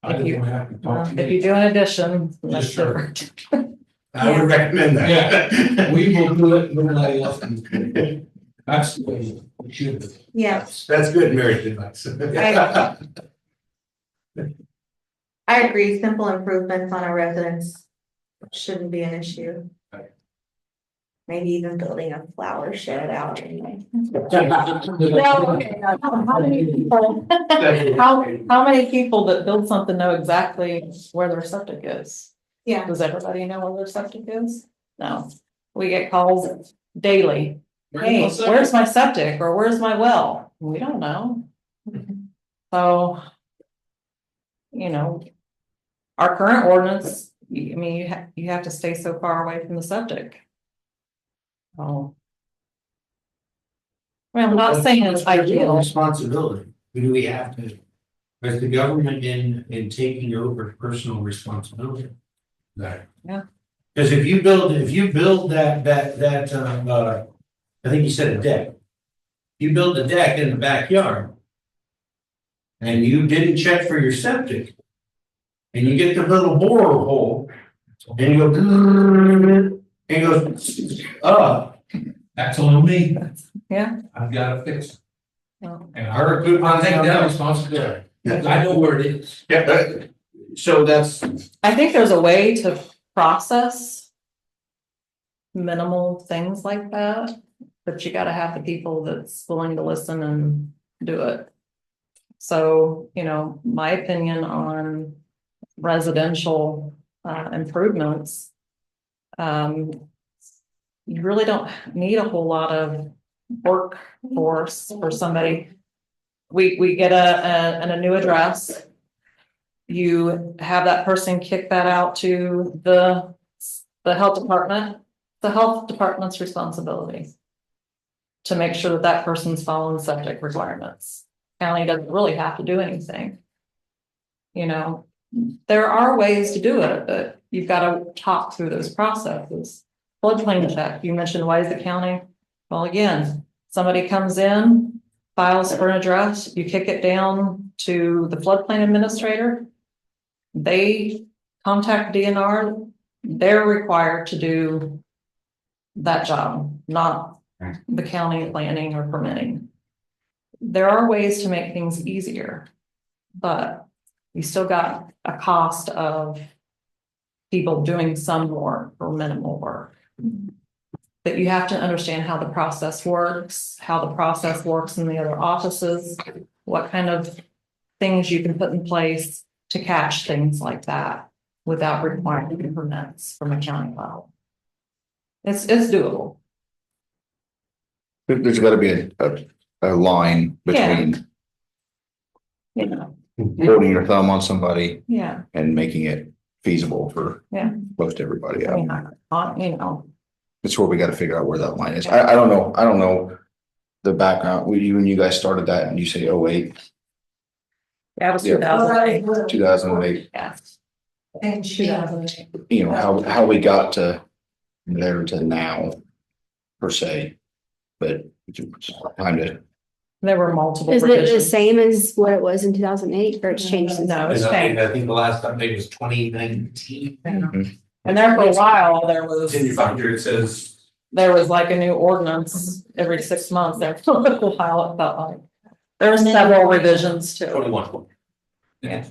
Speaker 12: I
Speaker 9: If
Speaker 12: don't
Speaker 9: you-
Speaker 12: wanna have to talk to
Speaker 9: If you
Speaker 12: you.
Speaker 9: do an addition, that's
Speaker 12: Yes, sir.
Speaker 9: different.
Speaker 1: I would recommend that.
Speaker 12: Yeah, we will do it, nobody else can do it. That's the way it should be.
Speaker 5: Yes,
Speaker 1: That's good marriage advice.
Speaker 5: I agree. Simple improvements on our residents shouldn't be an issue. Maybe even building a flower shed out anyway.
Speaker 9: How many people that build something know exactly where their septic is?
Speaker 5: Yeah.
Speaker 9: Does everybody know where their septic is? No. We get calls daily. Hey, where's my septic or where's my well? We don't know. So. You know. Our current ordinance, I mean, you have to stay so far away from the septic. Oh. Well, I'm not saying it's ideal.
Speaker 1: Responsibility, who do we have to? Is the government in taking over personal responsibility? That.
Speaker 9: Yeah.
Speaker 1: Because if you build that, I think you said a deck. You build a deck in the backyard. And you didn't check for your septic. And you get the little borehole. And you go. And it goes,
Speaker 12: That's on me.
Speaker 9: Yeah.
Speaker 12: I've gotta fix it.
Speaker 9: Well.
Speaker 12: And I take that responsibility. I know where it is.
Speaker 1: Yeah, so that's.
Speaker 9: I think there's a way to process minimal things like that, but you gotta have the people that's willing to listen and do it. So, you know, my opinion on residential improvements. You really don't need a whole lot of workforce for somebody. We get a new address. You have that person kick that out to the health department. The health department's responsibility to make sure that that person's following septic requirements. County doesn't really have to do anything. You know, there are ways to do it, but you've got to talk through those processes. Floodplain check, you mentioned Wayzata County. Well, again, somebody comes in, files for an address, you kick it down to the floodplain administrator. They contact DNR, they're required to do that job, not the county planning or permitting. There are ways to make things easier, but you still got a cost of people doing some work or minimal work. But you have to understand how the process works in the other offices, what kind of things you can put in place to catch things like that without requiring permits from a county level. It's doable.
Speaker 2: There's gotta be a line between
Speaker 9: You know,
Speaker 2: holding your thumb on somebody
Speaker 9: yeah,
Speaker 2: and making it feasible for
Speaker 9: yeah.
Speaker 2: most everybody.
Speaker 9: I mean, you know,
Speaker 2: That's where we gotta figure out where that line is. I don't know the background. When you guys started that and you say 08,
Speaker 9: that was
Speaker 2: Yeah.
Speaker 9: 2008.
Speaker 2: 2008,
Speaker 9: Yeah.
Speaker 11: And she,
Speaker 9: 2008.
Speaker 2: you know, how we got to there to now per se. But time to,
Speaker 9: There were multiple.
Speaker 15: Is it the
Speaker 9: revisions.
Speaker 15: same as what it was in 2008 or it's changed since?
Speaker 9: No, it's
Speaker 12: And
Speaker 9: changed.
Speaker 12: I think the last update was 2019.
Speaker 9: And there for a while, there was.
Speaker 12: In your binder, it says.
Speaker 9: There was like a new ordinance every 6 months there for a little while, it felt like. There were several revisions too.
Speaker 12: 21.
Speaker 9: Yeah.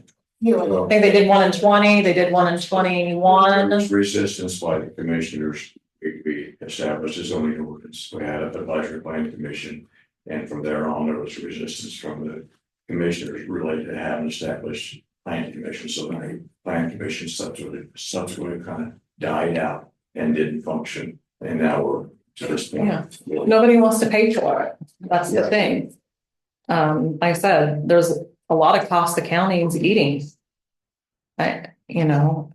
Speaker 9: I think they did one in 20, they did one in 21.
Speaker 3: There's resistance by the commissioners, it could be established as zoning ordinance. We had an advisory planning commission. And from there on, there was resistance from the commissioners related to having established planning commission. So the planning commission subsequently kind of died out and didn't function. And now we're to this point.
Speaker 9: Yeah. Nobody wants to pay for it, that's the thing. Like I said, there's a lot of cost the county is eating. I don't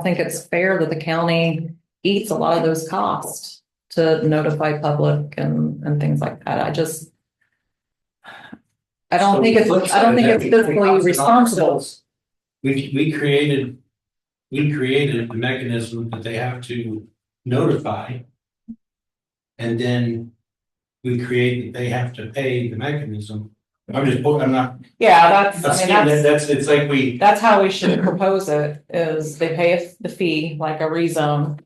Speaker 9: think it's fair that the county eats a lot of those costs to notify public and things like that. I don't think it's fiscally responsible.
Speaker 1: We created a mechanism that they have to notify. And then we create that they have to pay the mechanism. I'm not.
Speaker 9: Yeah,
Speaker 1: It's like
Speaker 9: that's how we should propose it, is they pay the fee like a rezone.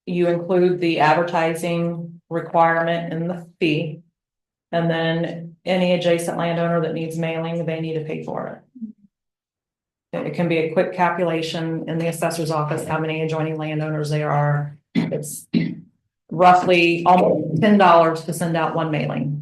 Speaker 9: You include the advertising requirement in the fee. And then any adjacent landowner that needs mailing, they need to pay for it. It can be a quick calculation in the assessor's office, how many adjoining landowners there are. It's roughly almost $10 to send out one mailing.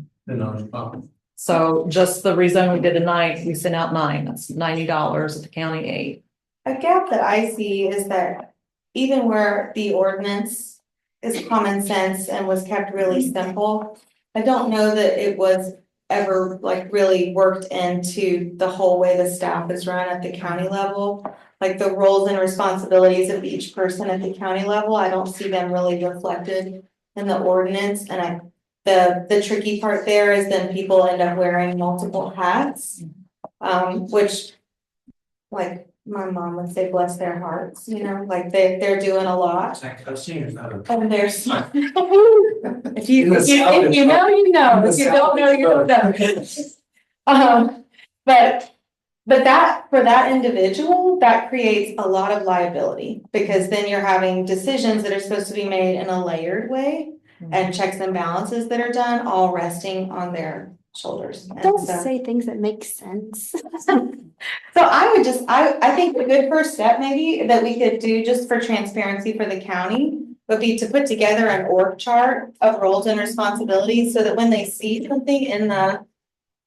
Speaker 9: So just the rezone we did tonight, we sent out 9, that's $90 at the county 8.
Speaker 5: A gap that I see is that even where the ordinance is common sense and was kept really simple, I don't know that it was ever like really worked into the whole way the staff is run at the county level. Like the roles and responsibilities of each person at the county level, I don't see them really reflected in the ordinance. And the tricky part there is then people end up wearing multiple hats, which like my mom would say, bless their hearts, like they're doing a lot. And there's if you know, you know, if you don't know, you don't know. But that for that individual, that creates a lot of liability, because then you're having decisions that are supposed to be made in a layered way and checks and balances that are done all resting on their shoulders.
Speaker 15: Don't say things that make sense.
Speaker 5: So I think a good first step maybe that we could do just for transparency for the county would be to put together an org chart of roles and responsibilities so that when they see something in the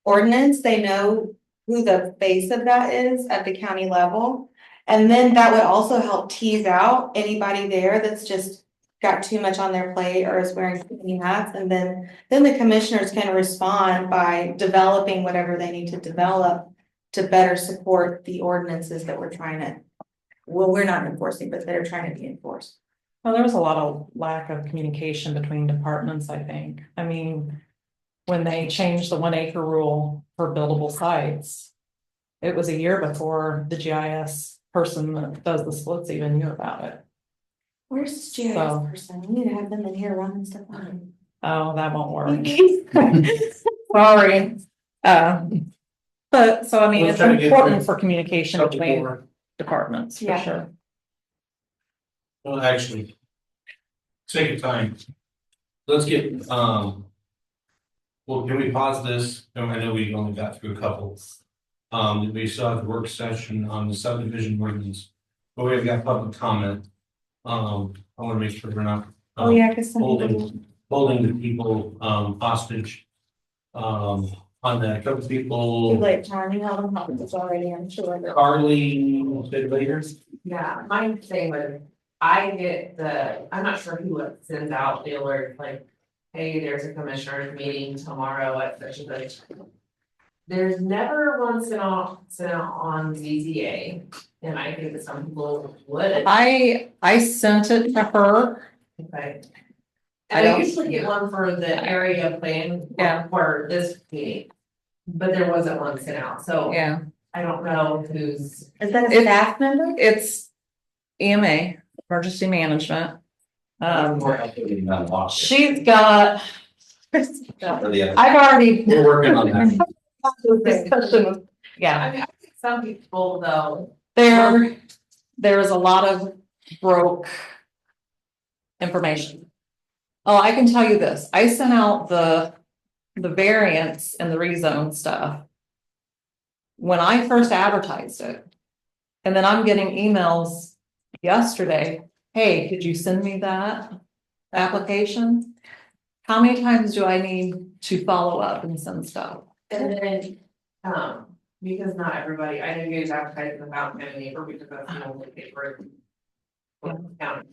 Speaker 5: ordinance, they know who the face of that is at the county level. And then that would also help tease out anybody there that's just got too much on their plate or is wearing too many hats. And then the commissioners can respond by developing whatever they need to develop to better support the ordinances that we're not enforcing, but that are trying to be enforced.
Speaker 9: Well, there was a lot of lack of communication between departments, I think. I mean, when they changed the 1 acre rule for buildable sites, it was a year before the GIS person that does the splits even knew about it.
Speaker 5: Where's the GIS person? We need to have them in here running stuff on.
Speaker 9: Oh, that won't work. Sorry. But so I mean, it's important for communication between departments, for sure.
Speaker 1: Well, actually, sake of time, let's get, Well, can we pause this? I know we only got through a couple. We saw the work session on the subdivision ordinance, but we've got public comment. I want to make sure we're not.
Speaker 5: Oh, yeah, because some people.
Speaker 1: Holding the people, hostage. On that, a couple people.
Speaker 5: Too late, John, you held them hostage already, I'm sure.
Speaker 1: Carly, said later.
Speaker 17: Yeah, my thing was, I get I'm not sure who it sends out the alert, like, hey, there's a commissioner's meeting tomorrow at such and such. There's never one sent out on ZZA, and I think that some people would.
Speaker 9: I sent it to her.
Speaker 17: Okay.
Speaker 9: I
Speaker 17: And I
Speaker 9: don't-
Speaker 17: usually get one for the area plan.
Speaker 9: Yeah.
Speaker 17: For this meeting, but there wasn't one sent out, so.
Speaker 9: Yeah.
Speaker 17: I don't know who's.
Speaker 5: Is that a staff member?
Speaker 9: It's EMA, emergency management. She's got. I've already.
Speaker 1: We're working on that.
Speaker 9: Yeah,
Speaker 17: I mean, I think some people though.
Speaker 9: there is a lot of broke information. Oh, I can tell you this, I sent out the variance and the rezone stuff when I first advertised it. And then I'm getting emails yesterday, hey, could you send me that application? How many times do I need to follow up and send stuff?
Speaker 17: And then, because not everybody, I know you guys advertise in the Fountain County neighbor because that's the only paper. in the county.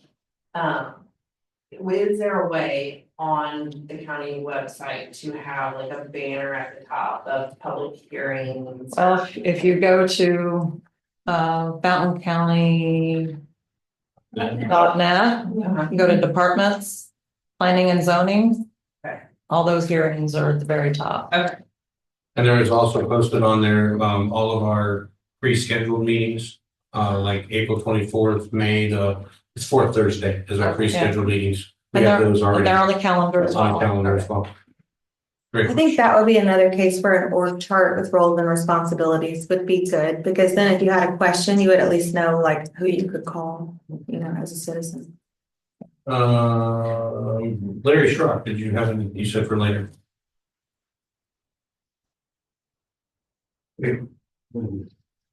Speaker 17: Is there a way on the county website to have like a banner at the top of public hearings?
Speaker 9: Well, if you go to Fountain County .net, go to departments, planning and zoning.
Speaker 17: Okay.
Speaker 9: All those hearings are at the very top.
Speaker 17: Okay.
Speaker 1: And there is also posted on there, all of our pre-scheduled meetings, like April 24th, May, it's fourth Thursday is our pre-scheduled meetings. We
Speaker 9: And
Speaker 1: have those
Speaker 9: they're
Speaker 1: already
Speaker 9: on the calendar as
Speaker 1: on
Speaker 9: well.
Speaker 1: the calendar as well. Great.
Speaker 5: I think that would be another case where an org chart with roles and responsibilities would be good, because then if you had a question, you would at least know like who you could call, you know, as a citizen.
Speaker 1: Larry Schrock, did you have any, you said for later?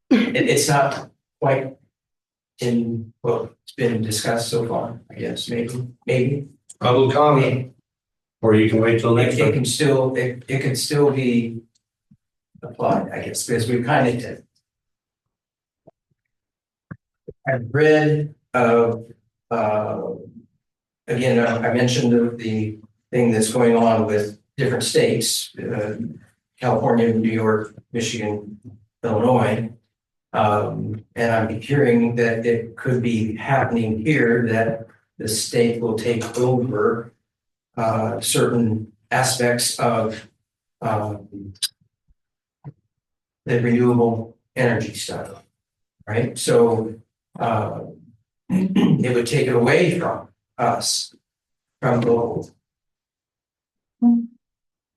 Speaker 14: It's not quite in, well, it's been discussed so far, I guess, maybe.
Speaker 1: Public comment, or you can wait till next
Speaker 14: It
Speaker 1: time.
Speaker 14: can still, it can still be applied, I guess, because we kind of did. I've read, again, I mentioned the thing that's going on with different states, California, New York, Michigan, Illinois. And I'm hearing that it could be happening here, that the state will take over certain aspects of the renewable energy stuff, right? So it would take it away from us, from local.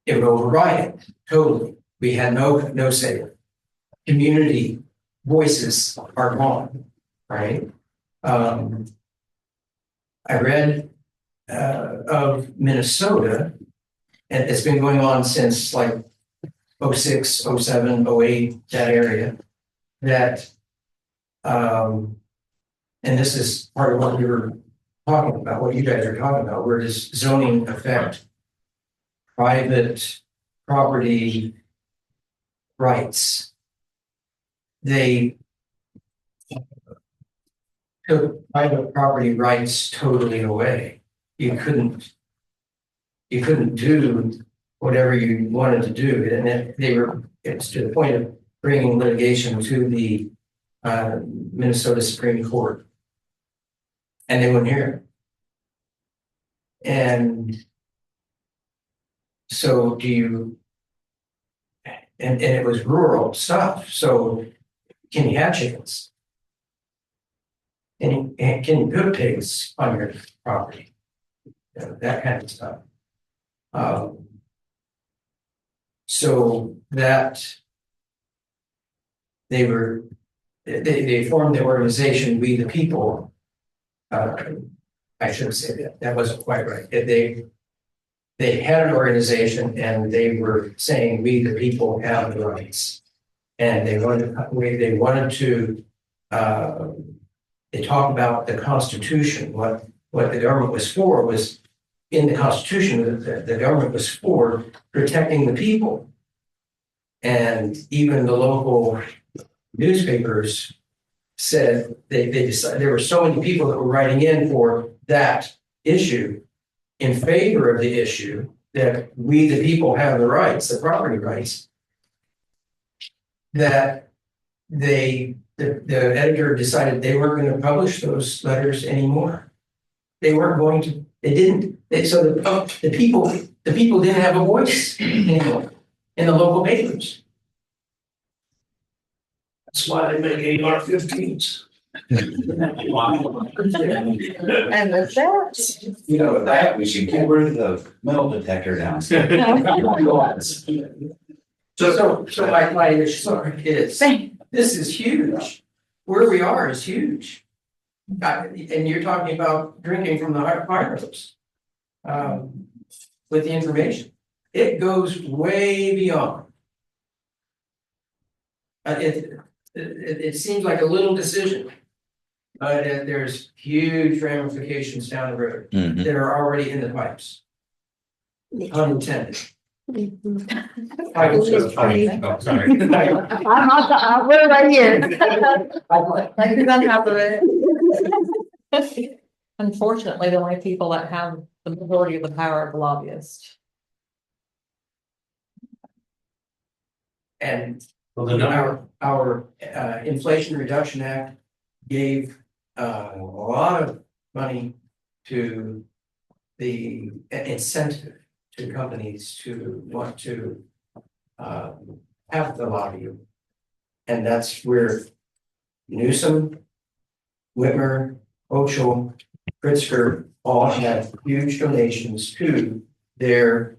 Speaker 14: It would override it totally. We had no say. Community voices are gone, right? I read of Minnesota, and it's been going on since like 06, 07, 08, that area, that and this is part of what we were talking about, what you guys are talking about, where does zoning affect private property rights? They took private property rights totally away. You couldn't do whatever you wanted to do, and then it's to the point of bringing litigation to the Minnesota Supreme Court, and they wouldn't hear it. And so and it was rural stuff, so can you have chickens? Can you put pigs on your property? You know, that kind of stuff. So that they formed the organization We the People. I shouldn't say that. That wasn't quite right. they had an organization and they were saying, we the people have the rights. And they wanted to, they talk about the Constitution, what the government was for was in the Constitution, the government was for protecting the people. And even the local newspapers said they decided there were so many people that were writing in for that issue in favor of the issue that we, the people, have the rights, the property rights, that the editor decided they weren't going to publish those letters anymore. They weren't going to, they didn't, so the people didn't have a voice anymore in the local papers.
Speaker 12: That's why they make AR-15s.
Speaker 5: And with that.
Speaker 16: You know, with that, we should get rid of the metal detector downstairs.
Speaker 14: So my issue is, this is huge. Where we are is huge. And you're talking about drinking from the fire hose. With the information, it goes way beyond. It seems like a little decision, but there's huge ramifications down the road that are already in the pipes. Unintended.
Speaker 1: Oh, sorry.
Speaker 5: I'm on we're right here. Like he's on top of it.
Speaker 9: Unfortunately, the only people that have the majority of the power are the lobbyists.
Speaker 14: And
Speaker 1: Well,
Speaker 14: our Inflation Reduction Act gave a lot of money to the incentive to companies to want to have the lobby. And that's where Newsom, Whitmer, Ochoa, Pritzker all had huge donations to their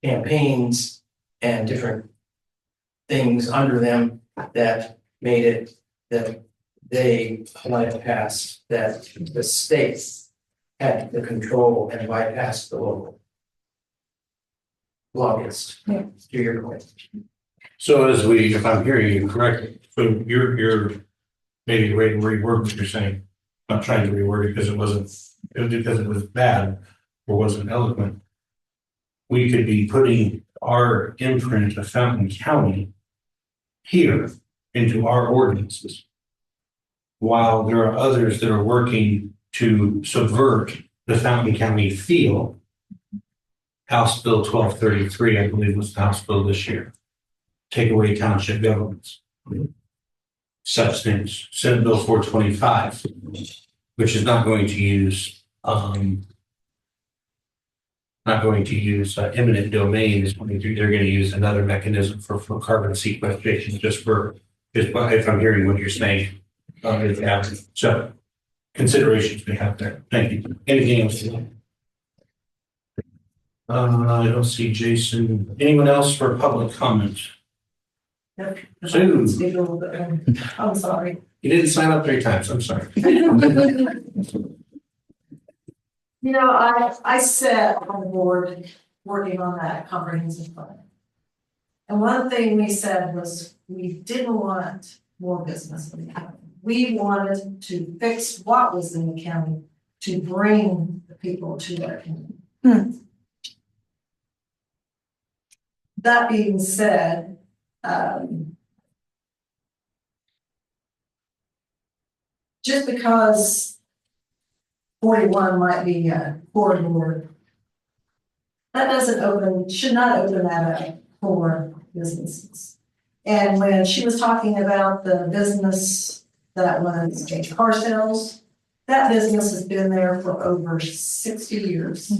Speaker 14: campaigns and different things under them that made it that they might have passed, that the states had the control and bypassed the local lobbyists.
Speaker 9: Yeah.
Speaker 14: To your point.
Speaker 1: So as we, if I'm hearing you correctly, so you're maybe ready to reword what you're saying. Not trying to reword it because it was bad or wasn't eloquent. We could be putting our imprint of Fountain County here into our ordinances. While there are others that are working to subvert the Fountain County feel. House Bill 1233, I believe, was the House Bill this year. Take away township governments. Such things. Senate Bill 425, which is not going to use eminent domain. They're going to use another mechanism for carbon sequestration, just if I'm hearing what you're saying. So considerations we have there. Thank you. Anything else? I don't see Jason. Anyone else for public comment? Sue.
Speaker 11: I'm sorry.
Speaker 1: You didn't sign up 3 times. I'm sorry.
Speaker 11: You know, I sat on the board working on that comprehensive plan. And one thing we said was we didn't want more business in the county. We wanted to fix what was in the county to bring the people to our county. That being said, just because 41 might be a corridor, that should not open that up for businesses. And when she was talking about the business that was car sales, that business has been there for over 60 years.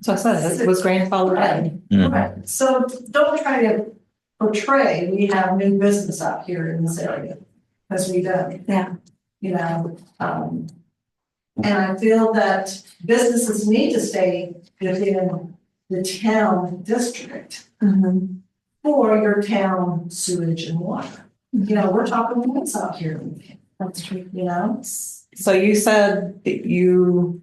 Speaker 9: So I said it was grandfathered in.
Speaker 11: Right. So don't try to portray we have new business out here in this area, because we don't.
Speaker 5: Yeah.
Speaker 11: You know, and I feel that businesses need to stay within the town district for your town sewage and water. You know, we're talking what's out here.
Speaker 5: That's true.
Speaker 11: You know?
Speaker 9: So you said that you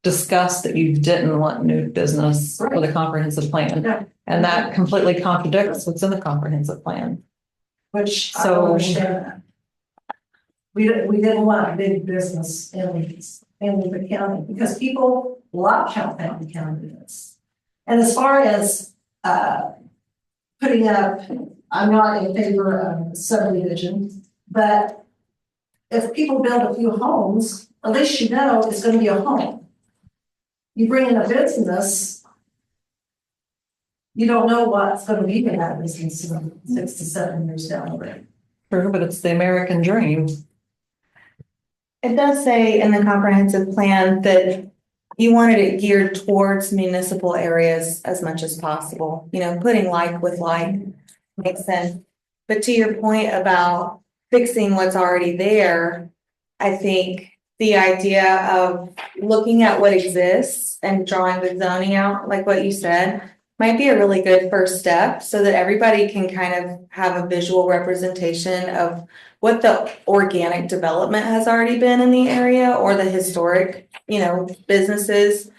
Speaker 9: discussed that you didn't want new business for the comprehensive plan.
Speaker 11: Yeah.
Speaker 9: And that completely contradicts what's in the comprehensive plan.
Speaker 11: Which I
Speaker 9: So-
Speaker 11: don't understand that. We didn't want big business in the county because people love how Fountain County is. And as far as, putting up, I'm not in favor of subdivision, but if people build a few homes, at least you know it's gonna be a home. You bring in a business, you don't know what's gonna be in that business in 6 to 7 years down the road.
Speaker 9: True, but it's the American dream.
Speaker 5: It does say in the comprehensive plan that you wanted it geared towards municipal areas as much as possible, you know, putting like with like makes sense. But to your point about fixing what's already there, I think the idea of looking at what exists and drawing the zoning out, like what you said, might be a really good first step so that everybody can kind of have a visual representation of what the organic development has already been in the area or the historic, you know, businesses.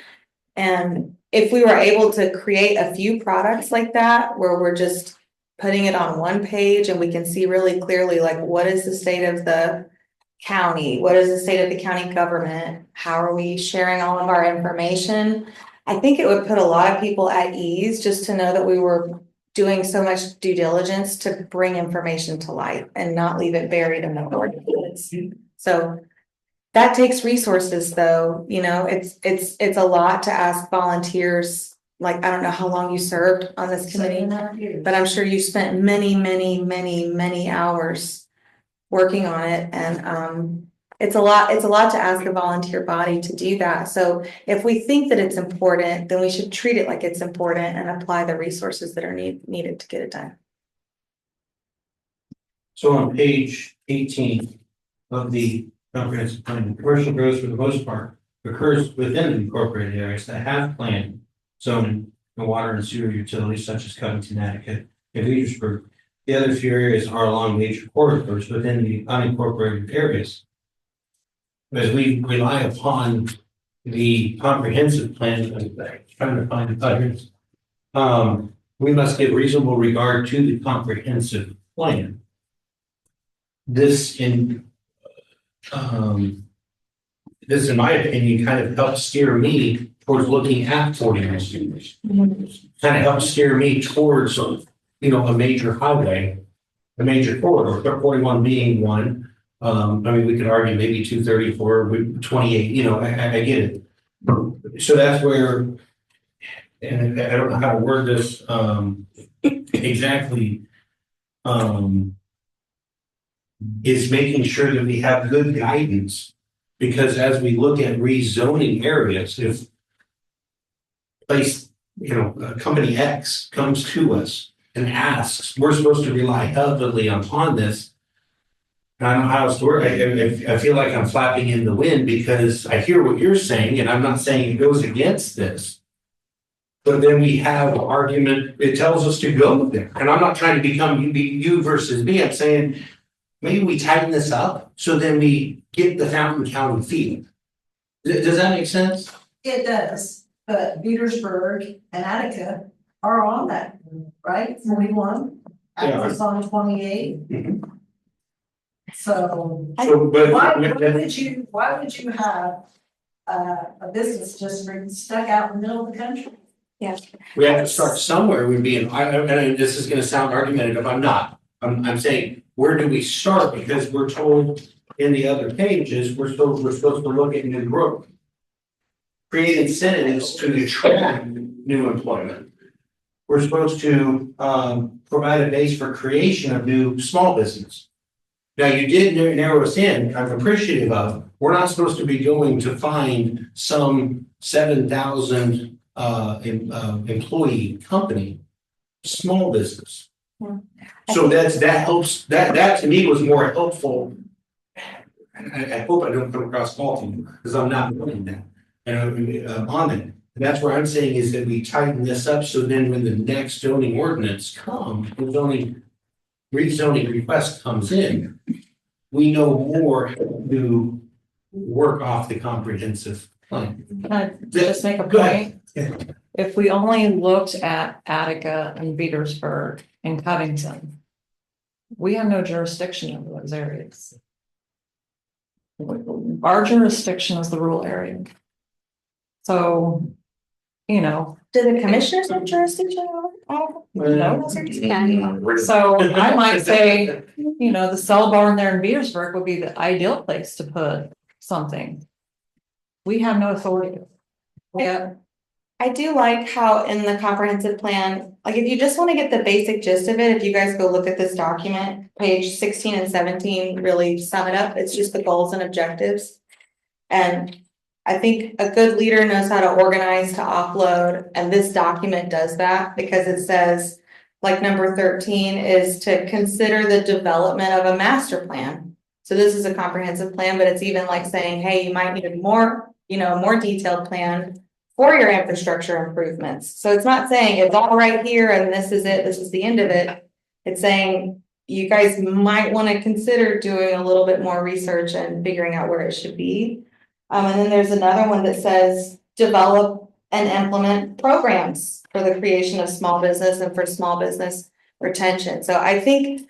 Speaker 5: And if we were able to create a few products like that, where we're just putting it on one page and we can see really clearly, like, what is the state of the county? What is the state of the county government? How are we sharing all of our information? I think it would put a lot of people at ease just to know that we were doing so much due diligence to bring information to light and not leave it buried in the ordinance. So that takes resources though, you know, it's a lot to ask volunteers. Like, I don't know how long you served on this committee, but I'm sure you spent many hours working on it. And it's a lot to ask a volunteer body to do that. So if we think that it's important, then we should treat it like it's important and apply the resources that are needed to get it done.
Speaker 1: So on page 18 of the comprehensive plan, commercial growth for the most part occurs within the incorporated areas that have planned zoning and water and sewer utilities such as Covington, Connecticut, and Petersburg. The other few areas are along major corridors within the unincorporated areas. As we rely upon the comprehensive plan, I'm trying to find the titles. We must give reasonable regard to the comprehensive plan. This in my opinion, kind of helps steer me towards looking at 49 students. Kind of helps steer me towards, you know, a major highway, a major corridor, 41 being one. I mean, we could argue maybe 234, 28, you know, I get it. So that's where, and I don't know how to word this exactly, is making sure that we have good guidance. Because as we look at rezoning areas, if place, you know, company X comes to us and asks, we're supposed to rely heavily upon this. I don't know how it's work. I feel like I'm flapping in the wind because I hear what you're saying, and I'm not saying it goes against this. But then we have argument, it tells us to go there. And I'm not trying to become you versus me. I'm saying maybe we tighten this up so then we get the Fountain County feel. Does that make sense?
Speaker 11: It does, but Petersburg and Attica are on that, right? 41, Attica's on 28. So
Speaker 1: but
Speaker 11: why would you have a business district stuck out in the middle of the country?
Speaker 5: Yeah.
Speaker 1: We have to start somewhere. We'd be, and this is going to sound argumentative. I'm not. I'm saying, where do we start? Because we're told in the other pages, we're supposed to look at new growth, create incentives to attract new employment. We're supposed to provide a base for creation of new small business. Now, you did narrow us in. I'm appreciative of. We're not supposed to be going to find some 7,000 employee company, small business.
Speaker 5: Yeah.
Speaker 1: So that helps. That to me was more helpful. I hope I don't come across faulty because I'm not doing that. And on it. And that's where I'm saying is that we tighten this up so then when the next zoning ordinance comes, the rezoning request comes in, we know more to work off the comprehensive
Speaker 9: Can I just make a
Speaker 1: Go ahead.
Speaker 9: point? If we only looked at Attica and Petersburg and Covington, we have no jurisdiction over those areas. Our jurisdiction is the rural area. So, you know,
Speaker 5: Do the commissioners have jurisdiction on? No,
Speaker 9: so I might say, you know, the cell barn there in Petersburg would be the ideal place to put something. We have no authority. Yeah,
Speaker 5: I do like how in the comprehensive plan, like if you just want to get the basic gist of it, if you guys go look at this document, page 16 and 17 really sum it up. It's just the goals and objectives. And I think a good leader knows how to organize, to offload, and this document does that because it says, like number 13 is to consider the development of a master plan. So this is a comprehensive plan, but it's even like saying, hey, you might need a more detailed plan for your infrastructure improvements. So it's not saying it's all right here and this is it, this is the end of it. It's saying you guys might want to consider doing a little bit more research and figuring out where it should be. And then there's another one that says develop and implement programs for the creation of small business and for small business retention. So I think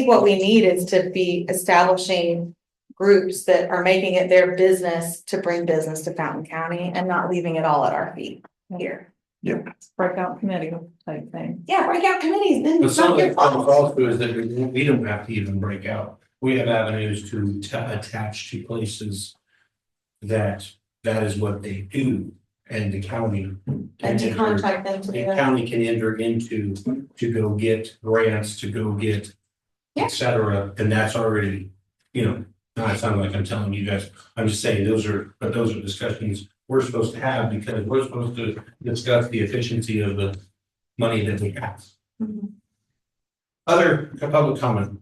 Speaker 5: what we need is to be establishing groups that are making it their business to bring business to Fountain County and not leaving it all at our feet here.
Speaker 9: breakout committee type thing.
Speaker 5: Yeah, breakout committees, then
Speaker 1: But
Speaker 5: it's
Speaker 1: some
Speaker 5: not
Speaker 1: of
Speaker 5: your
Speaker 1: the problems
Speaker 5: fault.
Speaker 1: also is that we don't have to even break out. We have avenues to attach to places that is what they do. And the county.
Speaker 5: And to contact them to
Speaker 1: The
Speaker 5: do that.
Speaker 1: county can enter into, to go get grants, to go get,
Speaker 5: Yeah.
Speaker 1: et cetera, and that's already, not sounding like I'm telling you guys, I'm just saying those are discussions we're supposed to have because we're supposed to discuss the efficiency of the money that we have.
Speaker 5: Mhm.
Speaker 1: Other public comment?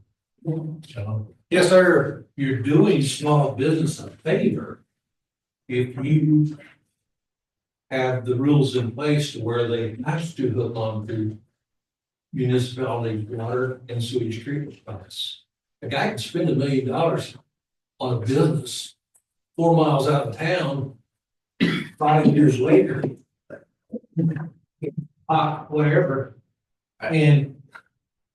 Speaker 12: Yes, sir, you're doing small business a favor. If you have the rules in place to where they have to hook on to municipality water and sewage treatment plants. A guy can spend $1 million on a business 4 miles out of town, 5 years later. Whatever. And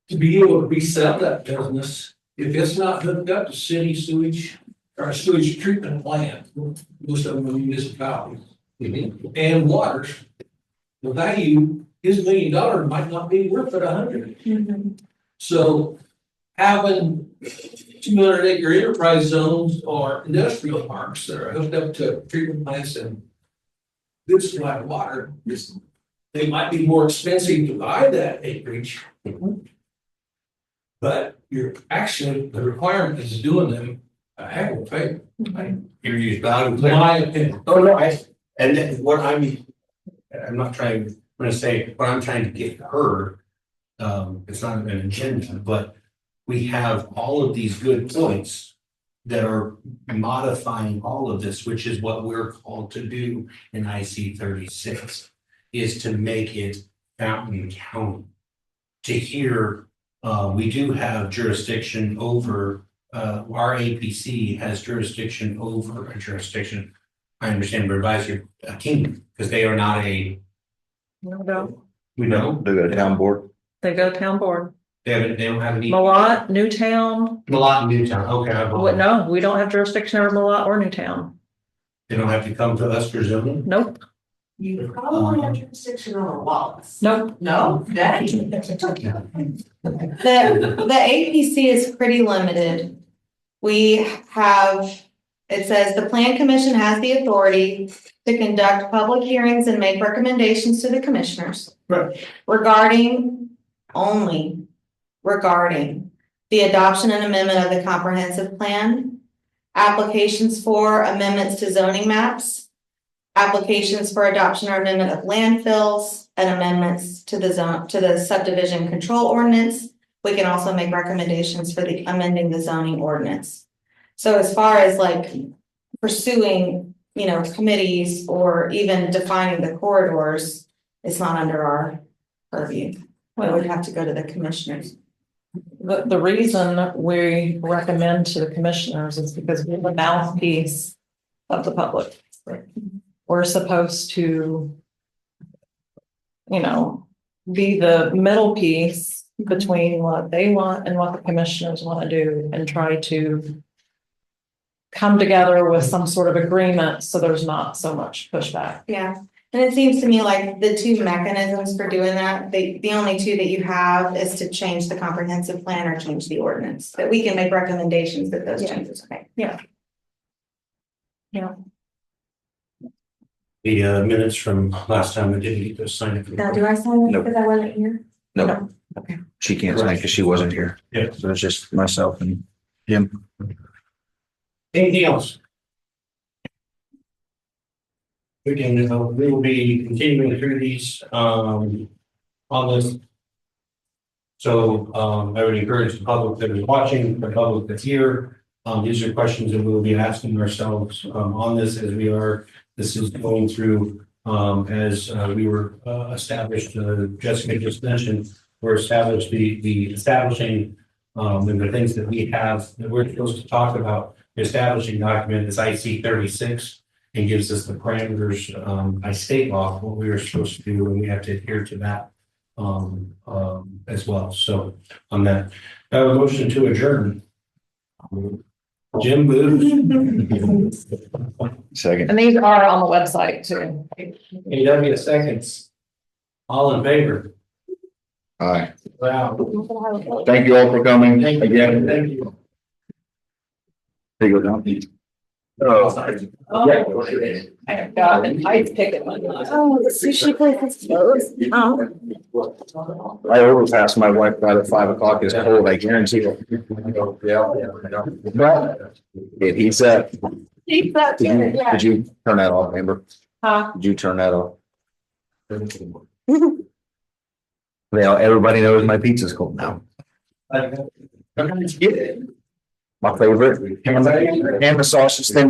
Speaker 12: to be able to resell that business, if it's not hooked up to city sewage or a sewage treatment plant, most of them are municipalities. And waters, the value, his $1 million might not be worth it 100.
Speaker 5: Mhm.
Speaker 12: So having 200-acre enterprise zones or industrial parks that are hooked up to treatment plants and good supply of water, they might be more expensive to buy that acreage. But you're actually, the requirement is doing them a heck of a favor.
Speaker 1: You're used loud and clear.
Speaker 12: My opinion.
Speaker 1: Oh, no, and then what I'm gonna say, what I'm trying to get heard, it's not an agenda, but we have all of these good points that are modifying all of this, which is what we're called to do in IC 36, is to make it Fountain County. To hear, we do have jurisdiction over, our APC has jurisdiction over a jurisdiction. I understand we're advisory kingdom, because they are not a,
Speaker 9: No,
Speaker 1: we know,
Speaker 2: They go to town board.
Speaker 9: they go to town board.
Speaker 1: they don't have any.
Speaker 9: Malott, Newtown,
Speaker 1: Malott, Newtown, okay,
Speaker 9: no, we don't have jurisdiction over Malott or Newtown.
Speaker 1: they don't have to come to us for zoning.
Speaker 9: Nope,
Speaker 17: You probably have jurisdiction over Wallace.
Speaker 9: nope.
Speaker 17: No, Daddy.
Speaker 5: The APC is pretty limited. We have, it says the plan commission has the authority to conduct public hearings and make recommendations to the commissioners.
Speaker 1: Right.
Speaker 5: Only regarding the adoption and amendment of the comprehensive plan, applications for amendments to zoning maps, applications for adoption or amendment of landfills, and amendments to the subdivision control ordinance. We can also make recommendations for the amending the zoning ordinance. So as far as like pursuing, committees or even defining the corridors, it's not under our purview. We would have to go to the commissioners.
Speaker 9: The reason we recommend to the commissioners is because we're the mouthpiece of the public. we're supposed to, you know, be the middle piece between what they want and what the commissioners want to do and try to come together with some sort of agreement so there's not so much pushback.
Speaker 5: Yeah, and it seems to me like the two mechanisms for doing that, the only two that you have is to change the comprehensive plan or change the ordinance. That we can make recommendations that those changes are made.
Speaker 9: Yeah.
Speaker 1: The minutes from last time, I didn't get to sign it.
Speaker 5: Now, do I sign it
Speaker 2: Nope.
Speaker 5: because I wasn't here?
Speaker 2: No, she can't sign because she wasn't here.
Speaker 1: Yeah.
Speaker 2: So it's just myself and Jim.
Speaker 1: Anything else? We will be continuing through these, on this. So, I would encourage the public that is watching, the public that's here. These are questions that we will be asking ourselves, on this this is going through, as we were established, Jessica just mentioned, we're established the establishing, and the things that we have that we're supposed to talk about. The establishing document is IC 36 and gives us the parameters by state law, what we are supposed to do, and we have to adhere to that as well. So on that, I have a motion to adjourn. Jim moves.
Speaker 2: Second.
Speaker 9: And these are on the website too.
Speaker 1: AW seconds. All in favor?
Speaker 2: Aye.
Speaker 1: Wow.
Speaker 2: Thank you all for coming again.
Speaker 1: Thank you.
Speaker 2: There you go, Don.
Speaker 9: I have got an ice pick at one.
Speaker 15: Oh, the sushi place is closed. Oh.
Speaker 2: I overpassed my wife by the 5 o'clock. It's cold, I guarantee you. It heats up.
Speaker 9: Keep that
Speaker 2: Did
Speaker 9: in
Speaker 2: you,
Speaker 9: it, yeah.
Speaker 2: did you turn that off, Amber?
Speaker 9: Huh?
Speaker 2: Did you turn that off? Well, everybody knows my pizza's cold now. My favorite, ham and the sausage thing